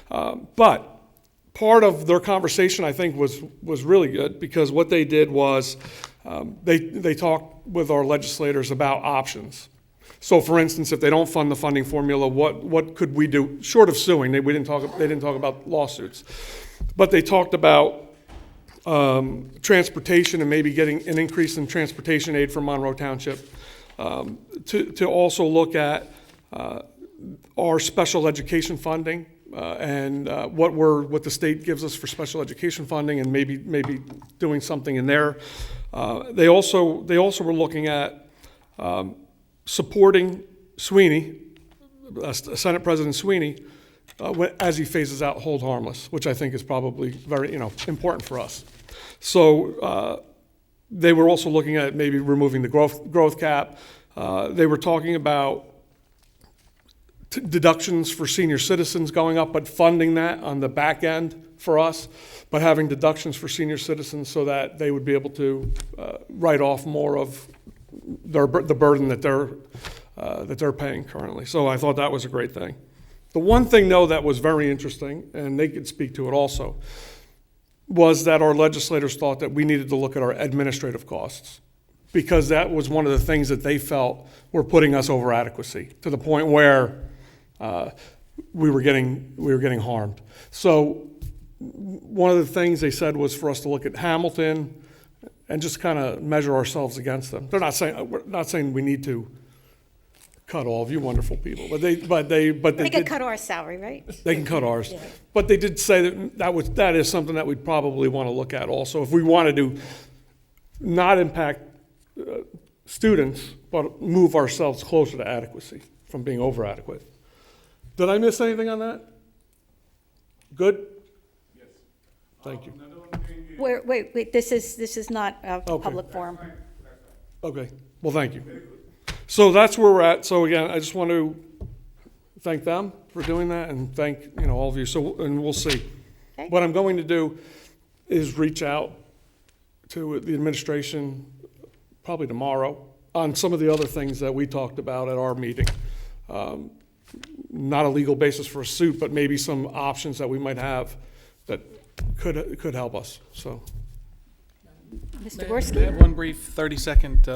Speaker 16: But part of their conversation, I think, was really good, because what they did was they talked with our legislators about options. So, for instance, if they don't fund the funding formula, what could we do short of suing? They didn't talk about lawsuits, but they talked about transportation and maybe getting an increase in transportation aid from Monroe Township, to also look at our special education funding and what the state gives us for special education funding, and maybe doing something in there. They also were looking at supporting Sweeney, Senate President Sweeney, as he phases out hold harmless, which I think is probably very important for us. So they were also looking at maybe removing the growth cap. They were talking about deductions for senior citizens going up, but funding that on the back end for us, but having deductions for senior citizens so that they would be able to write off more of the burden that they're paying currently. So I thought that was a great thing. The one thing, though, that was very interesting, and they could speak to it also, was that our legislators thought that we needed to look at our administrative costs, because that was one of the things that they felt were putting us over adequacy to the point where we were getting harmed. So one of the things they said was for us to look at Hamilton and just kind of measure ourselves against them. We're not saying we need to cut all of you wonderful people, but they
Speaker 2: They could
Speaker 16: did,
Speaker 2: cut our salary, right?
Speaker 16: they can cut ours. But they did say that is something that we'd probably want to look at also if we wanted to not impact students, but move ourselves closer to adequacy from being over adequate. Did I miss anything on that? Good? Yes. Thank you.
Speaker 2: Wait, this is not a public forum.
Speaker 16: Okay, well, thank you. So that's where we're at. So again, I just want to thank them for doing that, and thank all of you. So, and we'll see.
Speaker 2: Okay.
Speaker 16: What I'm going to do is reach out to the administration probably tomorrow on some of the other things that we talked about at our meeting. Not a legal basis for a suit, but maybe some options that we might have that could help us. So,
Speaker 2: Mr.
Speaker 20: May I
Speaker 2: Gorski?
Speaker 20: have one brief 30-second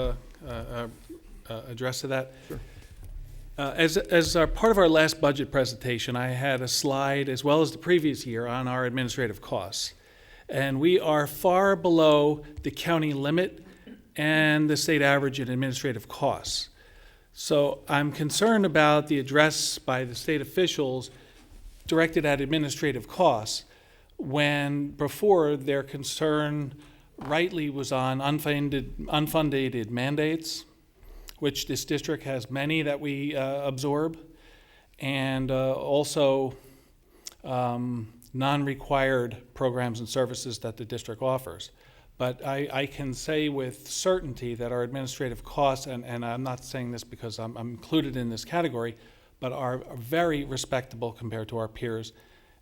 Speaker 20: address to that?
Speaker 16: Sure.
Speaker 20: As part of our last budget presentation, I had a slide, as well as the previous year, on our administrative costs. And we are far below the county limit and the state average in administrative costs. So I'm concerned about the address by the state officials directed at administrative costs, when before their concern rightly was on unfunded mandates, which this district has many that we absorb, and also non-required programs and services that the district offers. But I can say with certainty that our administrative costs, and I'm not saying this because I'm included in this category, but are very respectable compared to our peers.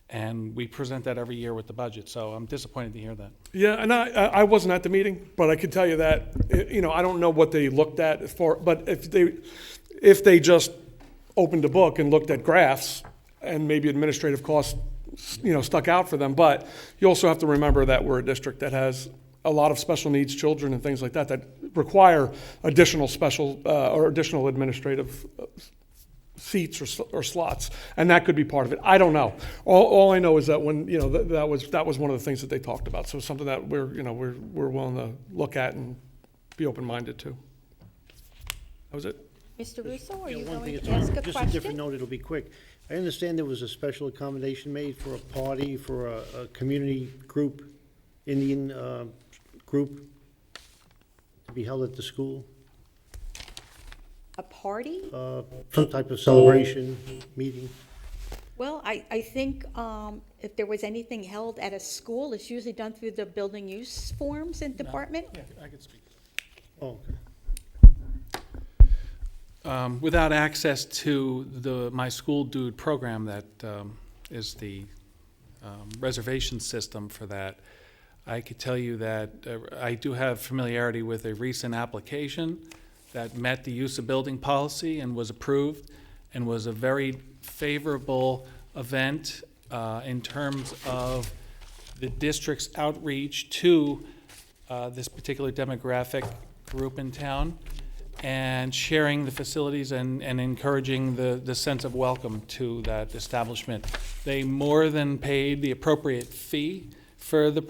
Speaker 20: And we present that every year with the budget, so I'm disappointed to hear that.
Speaker 16: yeah, and I wasn't at the meeting, but I could tell you that I don't know what they looked at for, but if they just opened a book and looked at graphs, and maybe administrative costs stuck out for them. But you also have to remember that we're a district that has a lot of special needs children and things like that that require additional special or additional administrative seats or slots, and that could be part of it. I don't know. All I know is that when that was one of the things that they talked about. So something that we're willing to look at and be open-minded to. That was it.
Speaker 2: Mr. Russo, are you
Speaker 8: One thing,
Speaker 2: going
Speaker 8: it's
Speaker 2: to ask a
Speaker 8: just a
Speaker 2: question?
Speaker 8: different note, it'll be quick. I understand there was a special accommodation made for a party, for a community group, Indian group, to be held at the school.
Speaker 2: A party?
Speaker 8: Some type of celebration, meeting.
Speaker 2: Well, I think if there was anything held at a school, it's usually done through the building use forms and department.
Speaker 20: Yeah, I could speak.
Speaker 8: Oh, okay.
Speaker 20: Without access to my school dude program that is the reservation system for that, I could tell you that I do have familiarity with a recent application that met the use of building policy and was approved, and was a very favorable event in terms of the district's outreach to this particular demographic group in town, and sharing the facilities and encouraging the sense of welcome to that establishment. They more than paid the appropriate fee for the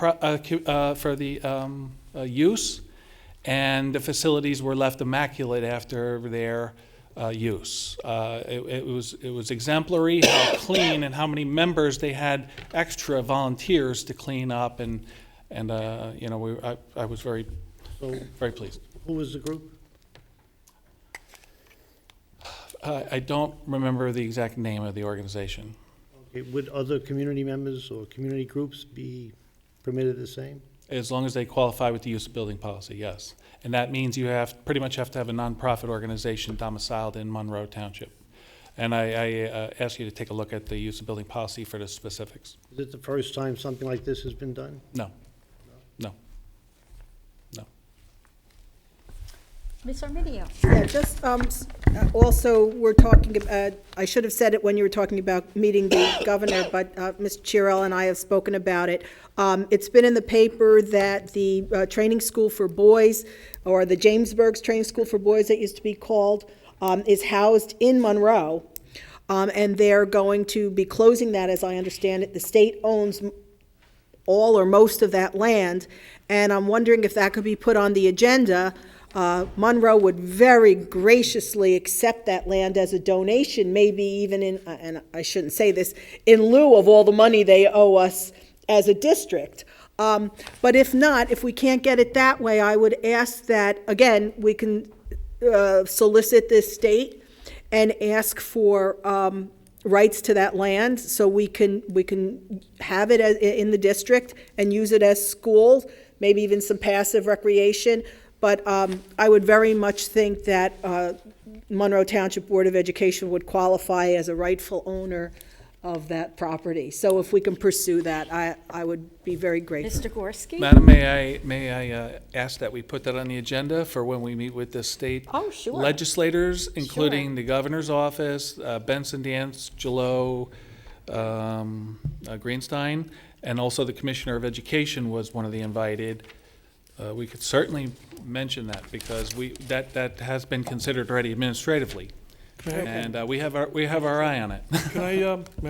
Speaker 20: use, and the facilities were left immaculate after their use. It was exemplary how clean and how many members they had, extra volunteers to clean up, and you know, I was very pleased.
Speaker 8: Who was the group?
Speaker 20: I don't remember the exact name of the organization.
Speaker 8: Okay, would other community members or community groups be permitted the same?
Speaker 20: As long as they qualify with the use of building policy, yes. And that means you pretty much have to have a nonprofit organization domiciled in Monroe Township. And I ask you to take a look at the use of building policy for the specifics.
Speaker 8: Is it the first time something like this has been done?
Speaker 20: No. No. No.
Speaker 2: Ms. Arminio?
Speaker 5: Yeah, just, also, we're talking, I should have said it when you were talking about meeting the governor, but Ms. Chiarella and I have spoken about it. It's been in the paper that the training school for boys, or the Jamesburg's Training School for Boys, it used to be called, is housed in Monroe, and they're going to be closing that, as I understand it. The state owns all or most of that land, and I'm wondering if that could be put on the agenda. Monroe would very graciously accept that land as a donation, maybe even in, and I shouldn't say this, in lieu of all the money they owe us as a district. But if not, if we can't get it that way, I would ask that, again, we can solicit this state and ask for rights to that land, so we can have it in the district and use it as schools, maybe even some passive recreation. But I would very much think that Monroe Township Board of Education would qualify as a rightful owner of that property. So if we can pursue that, I would be very grateful.
Speaker 2: Mr. Gorski?
Speaker 20: Madam, may I ask that we put that on the agenda for when we meet with the state legislators, including the governor's office, Benson, D'Angelo, Greenstein, and also the Commissioner of Education was one of the invited. We could certainly mention that, because that has been considered already administratively, and we have our eye on it.
Speaker 16: May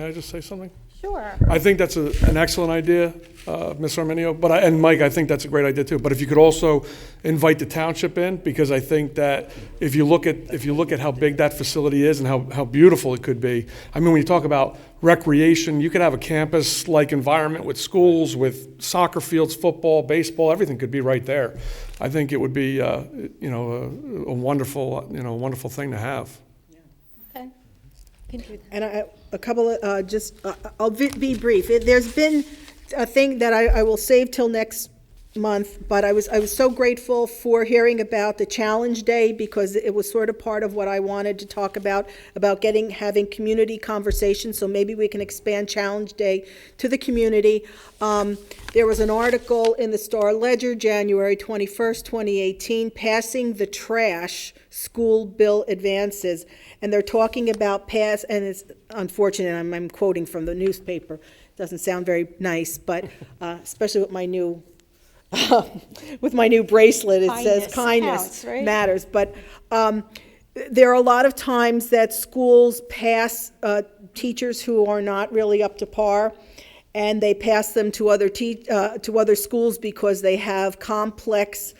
Speaker 16: I just say something?
Speaker 2: Sure.
Speaker 16: I think that's an excellent idea, Ms. Arminio, and Mike, I think that's a great idea too. But if you could also invite the township in, because I think that if you look at how big that facility is and how beautiful it could be, I mean, when you talk about recreation, you could have a campus-like environment with schools, with soccer fields, football, baseball, everything could be right there. I think it would be, a wonderful thing to have.
Speaker 2: Okay.
Speaker 5: And a couple of, I'll be brief. There's been a thing that I will save till next month, but I was so grateful for hearing about the Challenge Day, because it was sort of part of what I wanted to talk about having community conversations, so maybe we can expand Challenge Day to the community. There was an article in the Star Ledger, January 21st, 2018, Passing the Trash School Bill Advances, and they're talking about and it's unfortunate, I'm quoting from the newspaper, doesn't sound very nice, but especially with my new bracelet, it says kindness
Speaker 2: counts, right?
Speaker 5: matters. But there are a lot of times that schools pass teachers who are not really up to par, and they pass them to other schools because they have complex,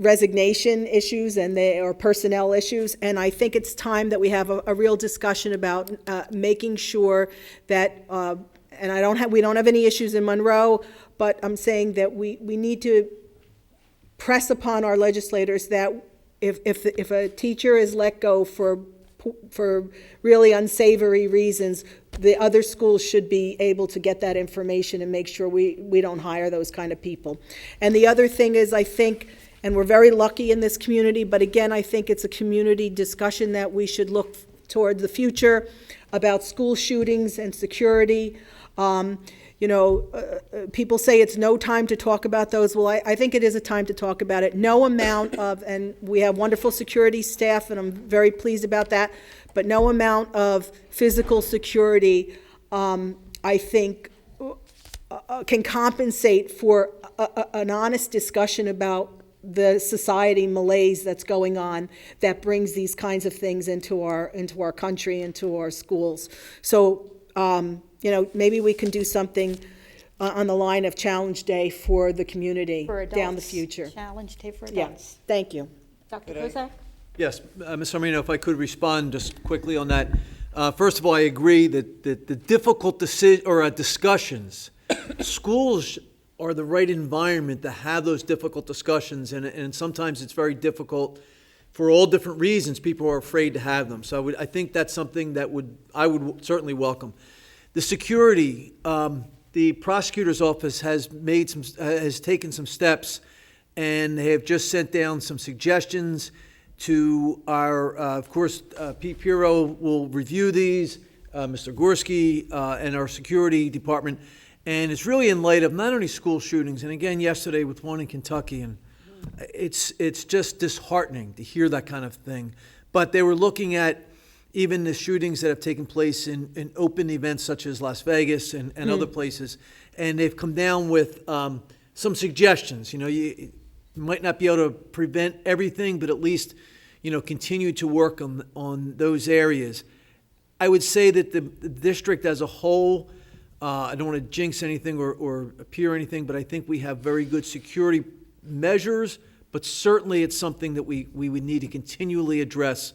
Speaker 5: resignation issues or personnel issues. And I think it's time that we have a real discussion about making sure that. And we don't have any issues in Monroe, but I'm saying that we need to press upon our legislators that if a teacher is let go for really unsavory reasons, the other schools should be able to get that information and make sure we don't hire those kind of people. And the other thing is, I think, and we're very lucky in this community, but again, I think it's a community discussion that we should look toward the future about school shootings and security. People say it's no time to talk about those. Well, I think it is a time to talk about it. No amount of, and we have wonderful security staff, and I'm very pleased about that, but no amount of physical security, I think, can compensate for an honest discussion about the society malaise that's going on that brings these kinds of things into our country, into our schools. So, maybe we can do something on the line of Challenge Day for the community
Speaker 2: For
Speaker 5: down the
Speaker 2: adults.
Speaker 5: future.
Speaker 2: Challenge Day for
Speaker 5: Yeah,
Speaker 2: adults.
Speaker 5: thank you.
Speaker 2: Dr. Kozak?
Speaker 3: Yes, Ms. Armino, if I could respond just quickly on that. First of all, I agree that the difficult discussions, schools are the right environment to have those difficult discussions, and sometimes it's very difficult for all different reasons. People are afraid to have them. So I think that's something that I would certainly welcome. The security, the prosecutor's office has taken some steps, and they have just sent down some suggestions to our, of course, Pete Pirro will review these, Mr. Gorski, and our security department. And it's really in light of not only school shootings, and again yesterday with one in Kentucky, and it's just disheartening to hear that kind of thing. But they were looking at even the shootings that have taken place in open events such as Las Vegas and other places, and they've come down with some suggestions. You might not be able to prevent everything, but at least continue to work on those areas. I would say that the district as a whole, I don't want to jinx anything or appear anything, but I think we have very good security measures, but certainly it's something that we would need to continually address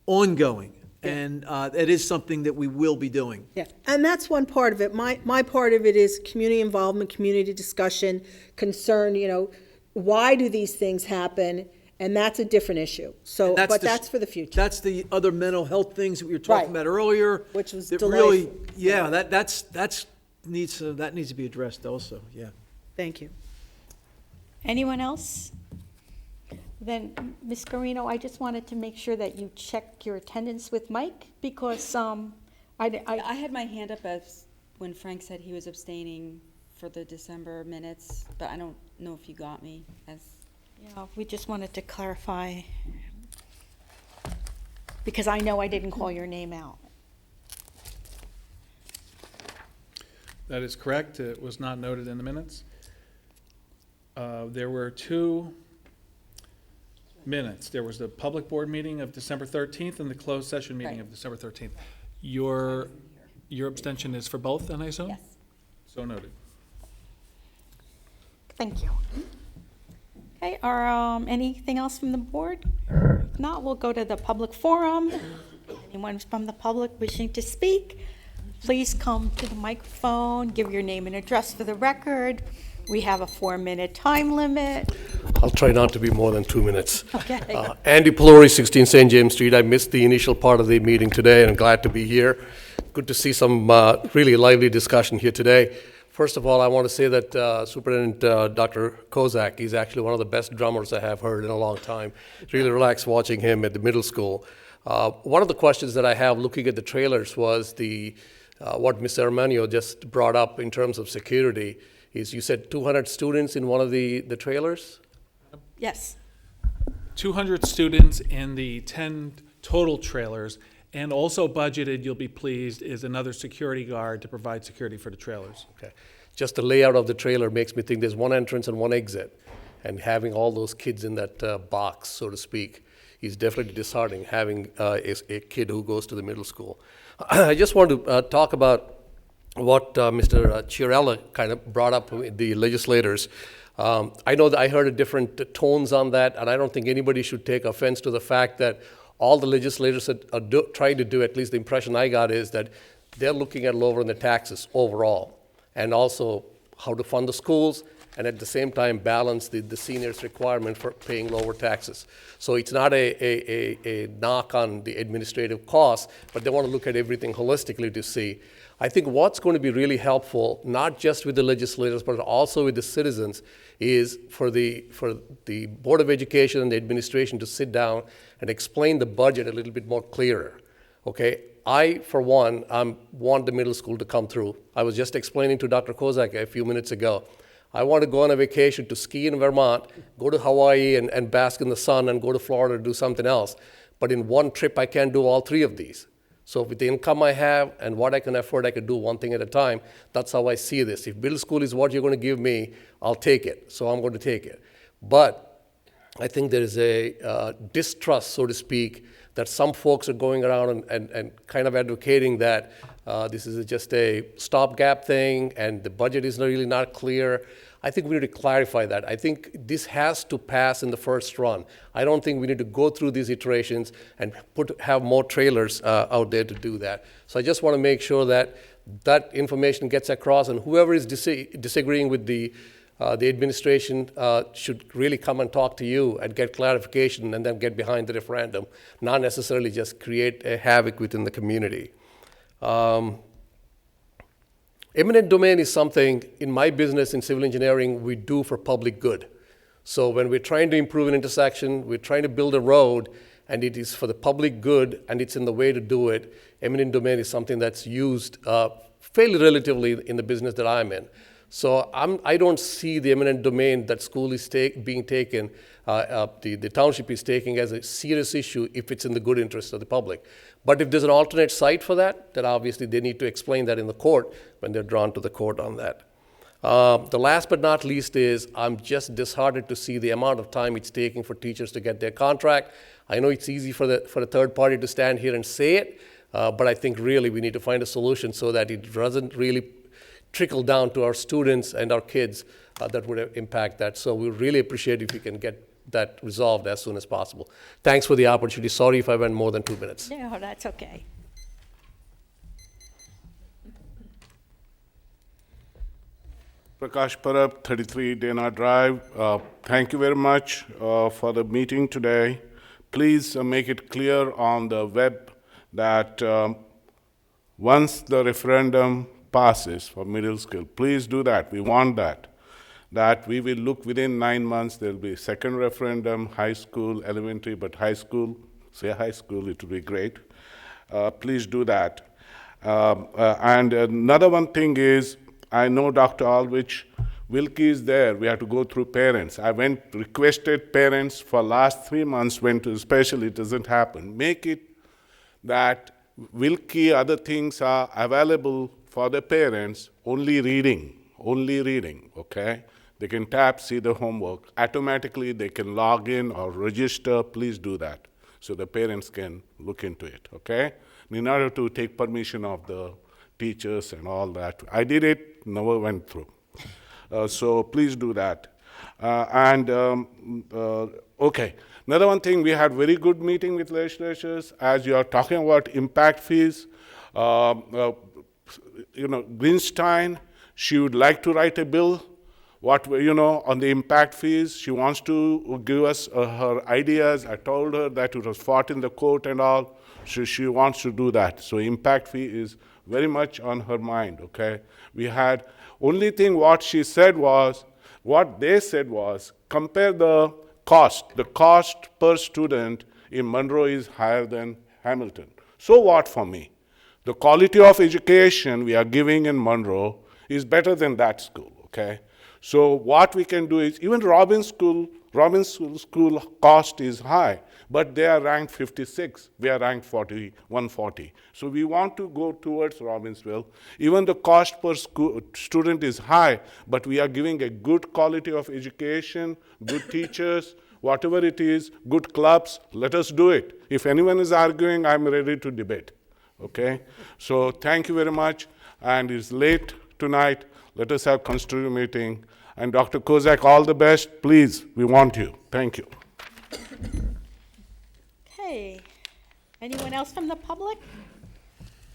Speaker 3: ongoing. And it is something that we will be doing.
Speaker 5: Yeah, and that's one part of it. My part of it is community involvement, community discussion, concern, why do these things happen? And that's a different issue. So, but that's for the future.
Speaker 3: That's the other mental health things that we were talking about earlier.
Speaker 5: Which was
Speaker 3: that
Speaker 5: delightful.
Speaker 3: really, yeah, that needs to be addressed also, yeah.
Speaker 5: Thank you.
Speaker 2: Anyone else? Then, Ms. Carino, I just wanted to make sure that you check your attendance with Mike, because
Speaker 14: I had my hand up as when Frank said he was abstaining for the December minutes, but I don't know if you got me as.
Speaker 2: Yeah, we just wanted to clarify, because I know I didn't call your name out.
Speaker 20: That is correct. It was not noted in the minutes. There were 2 minutes. There was the public board meeting of December 13th and the closed session meeting of December 13th. Your abstention is for both, then, I assume?
Speaker 2: Yes.
Speaker 20: So noted.
Speaker 2: Thank you. Okay, anything else from the board? If not, we'll go to the public forum. Anyone from the public wishing to speak, please come to the microphone, give your name and address for the record. We have a 4-minute time limit.
Speaker 15: I'll try not to be more than 2 minutes.
Speaker 2: Okay.
Speaker 15: Andy Pelori, 16 St. James Street. I missed the initial part of the meeting today, and I'm glad to be here. Good to see some really lively discussion here today. First of all, I want to say that Superintendent Dr. Kozak, he's actually one of the best drummers I have heard in a long time. Really relaxed watching him at the middle school. One of the questions that I have looking at the trailers was what Mr. Armanio just brought up in terms of security. Is you said 200 students in one of the trailers?
Speaker 2: Yes.
Speaker 20: 200 students in the 10 total trailers, and also budgeted, you'll be pleased, is another security guard to provide security for the trailers.
Speaker 15: Okay. Just the layout of the trailer makes me think there's one entrance and one exit, and having all those kids in that box, so to speak, is definitely disheartening, having a kid who goes to the middle school. I just want to talk about what Mr. Chiarella kind of brought up with the legislators. I know that I heard different tones on that, and I don't think anybody should take offense to the fact that all the legislators are trying to do, at least the impression I got, is that they're looking at lowering the taxes overall, and also how to fund the schools, and at the same time balance the seniors' requirement for paying lower taxes. So it's not a knock on the administrative costs, but they want to look at everything holistically to see. I think what's going to be really helpful, not just with the legislators, but also with the citizens, is for the Board of Education and the administration to sit down and explain the budget a little bit more clearer. Okay, I, for one, want the middle school to come through. I was just explaining to Dr. Kozak a few minutes ago. I want to go on a vacation to ski in Vermont, go to Hawaii and bask in the sun, and go to Florida to do something else. But in one trip, I can't do all three of these. So with the income I have and what I can afford, I can do one thing at a time. That's how I see this. If middle school is what you're going to give me, I'll take it. So I'm going to take it. But I think there is a distrust, so to speak, that some folks are going around and kind of advocating that this is just a stopgap thing and the budget is really not clear. I think we need to clarify that. I think this has to pass in the first run. I don't think we need to go through these iterations and have more trailers out there to do that. So I just want to make sure that that information gets across, and whoever is disagreeing with the administration should really come and talk to you and get clarification and then get behind the referendum, not necessarily just create a havoc within the community. Eminent domain is something in my business in civil engineering we do for public good. So when we're trying to improve an intersection, we're trying to build a road, and it is for the public good and it's in the way to do it, eminent domain is something that's used fairly relatively in the business that I'm in. So I don't see the eminent domain that school is being taken, the township is taking as a serious issue if it's in the good interest of the public. But if there's an alternate site for that, then obviously they need to explain that in the court when they're drawn to the court on that. The last but not least is I'm just disheartened to see the amount of time it's taking for teachers to get their contract. I know it's easy for the third party to stand here and say it, but I think really we need to find a solution so that it doesn't really trickle down to our students and our kids that would impact that. So we really appreciate if you can get that resolved as soon as possible. Thanks for the opportunity. Sorry if I went more than 2 minutes.
Speaker 2: No, that's okay.
Speaker 4: Prakash Parab, 33 Dana Drive. Thank you very much for the meeting today. Please make it clear on the web that once the referendum passes for middle school, please do that. We want that. That we will look within 9 months, there'll be a second referendum, high school, elementary, but high school, say high school, it will be great. Please do that. And another one thing is, I know Dr. Alwich Wilkie is there. We have to go through parents. I requested parents for last 3 months, went to special, it doesn't happen. Make it that Wilkie, other things are available for the parents, only reading, okay? They can tap, see the homework. Automatically, they can log in or register. Please do that so the parents can look into it, okay? In order to take permission of the teachers and all that. I did it, never went through. So please do that. Okay, another one thing, we had very good meeting with legislatures. As you are talking about impact fees, Greenstein, she would like to write a bill, on the impact fees. She wants to give us her ideas. I told her that it was fought in the court and all. She wants to do that. So impact fee is very much on her mind, okay? We had, only thing what they said was, compare the cost. The cost per student in Monroe is higher than Hamilton. So what for me? The quality of education we are giving in Monroe is better than that school, okay? So what we can do is, even Robbins School cost is high, but they are ranked 56. We are ranked 140. So we want to go towards Robbinsville. Even the cost per student is high, but we are giving a good quality of education, good teachers, whatever it is, good clubs. Let us do it. If anyone is arguing, I'm ready to debate. Okay? So thank you very much. And it's late tonight. Let us have constructive meeting. And Dr. Kozak, all the best. Please, we want you. Thank you.
Speaker 2: Okay. Anyone else from the public?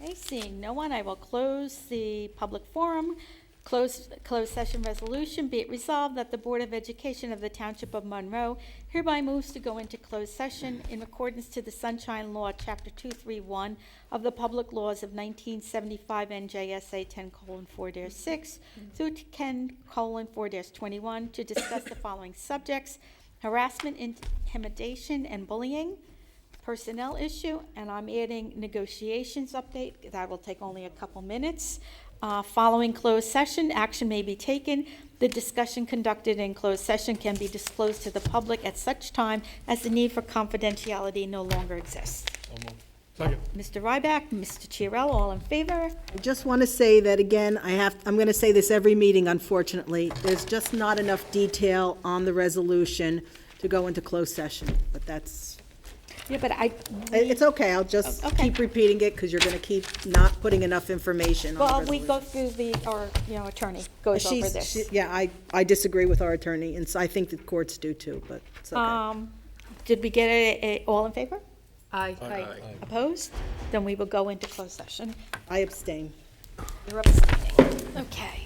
Speaker 2: Okay, seeing no one, I will close the public forum. Closed session resolution. Be it resolved that the Board of Education of the Township of Monroe hereby moves to go into closed session in accordance to the Sunshine Law, Chapter 231 of the Public Laws of 1975 NJSA 10:4-6 through 10:4-21 to discuss the following subjects: harassment, intimidation, and bullying, personnel issue, and I'm adding negotiations update. That will take only a couple minutes. Following closed session, action may be taken. The discussion conducted in closed session can be disclosed to the public at such time as the need for confidentiality no longer exists.
Speaker 16: Second.
Speaker 2: Mr. Ryback, Mr. Chiarella, all in favor?
Speaker 5: I just want to say that again, I'm going to say this every meeting, unfortunately. There's just not enough detail on the resolution to go into closed session, but that's,
Speaker 2: Yeah, but
Speaker 5: it's okay, I'll just
Speaker 2: Okay.
Speaker 5: keep repeating it because you're going to keep not putting enough information on the
Speaker 2: Well, we
Speaker 5: resolution.
Speaker 2: go through our, attorney goes over this.
Speaker 5: Yeah, I disagree with our attorney, and so I think the courts do too, but it's okay.
Speaker 2: Did we get all in favor?
Speaker 13: Aye.
Speaker 2: Opposed? Then we will go into closed session.
Speaker 5: I abstain.
Speaker 2: You're abstaining. Okay.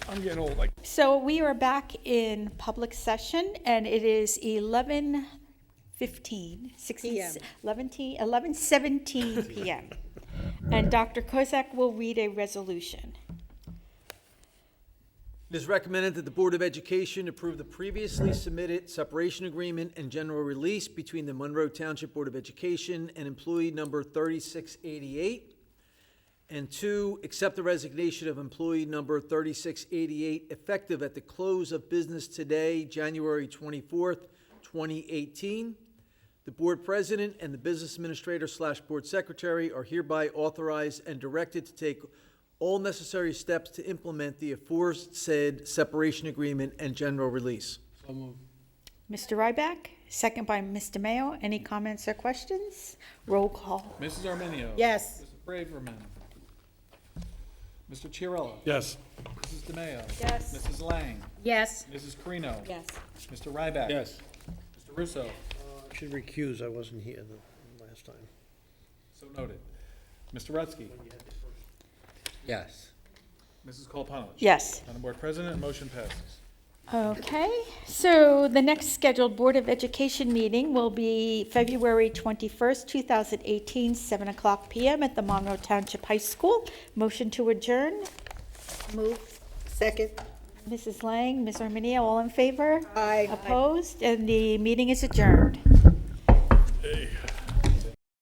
Speaker 16: I'm getting old. Like.
Speaker 2: So we are back in public session, and it is 11:15, 11:17 p.m. And Dr. Kozak will read a resolution.
Speaker 3: It is recommended that the Board of Education approve the previously submitted separation agreement and general release between the Monroe Township Board of Education and employee number 3688. And 2, accept the resignation of employee number 3688 effective at the close of business today, January 24th, 2018. The board president and the business administrator/board secretary are hereby authorized and directed to take all necessary steps to implement the aforesaid separation agreement and general release.
Speaker 16: So moved.
Speaker 2: Mr. Ryback, second by Mr. Mayo. Any comments or questions? Roll call.
Speaker 20: Mrs. Arminio.
Speaker 5: Yes.
Speaker 20: Mrs. Braverman. Mr. Chiarella.
Speaker 16: Yes.
Speaker 20: Mrs. DeMayo.
Speaker 13: Yes.
Speaker 20: Mrs. Lang.
Speaker 13: Yes.
Speaker 20: Mrs. Carino.
Speaker 14: Yes.
Speaker 20: Mr. Ryback.
Speaker 16: Yes.
Speaker 20: Mr. Russo.
Speaker 8: I should recuse, I wasn't here the last time.
Speaker 20: So noted. Mr. Rutsky.
Speaker 9: Yes.
Speaker 20: Mrs. Colapanowicz.
Speaker 2: Yes.
Speaker 20: Madam Board President, motion passes.
Speaker 2: Okay, so the next scheduled Board of Education meeting will be February 21st, 2018, 7 o'clock p.m. at the Monroe Township High School. Motion to adjourn.
Speaker 5: Move. Second.
Speaker 2: Mrs. Lang, Ms. Arminio, all in favor?
Speaker 5: Aye.
Speaker 2: Opposed? And the meeting is adjourned.
Speaker 16: Hey.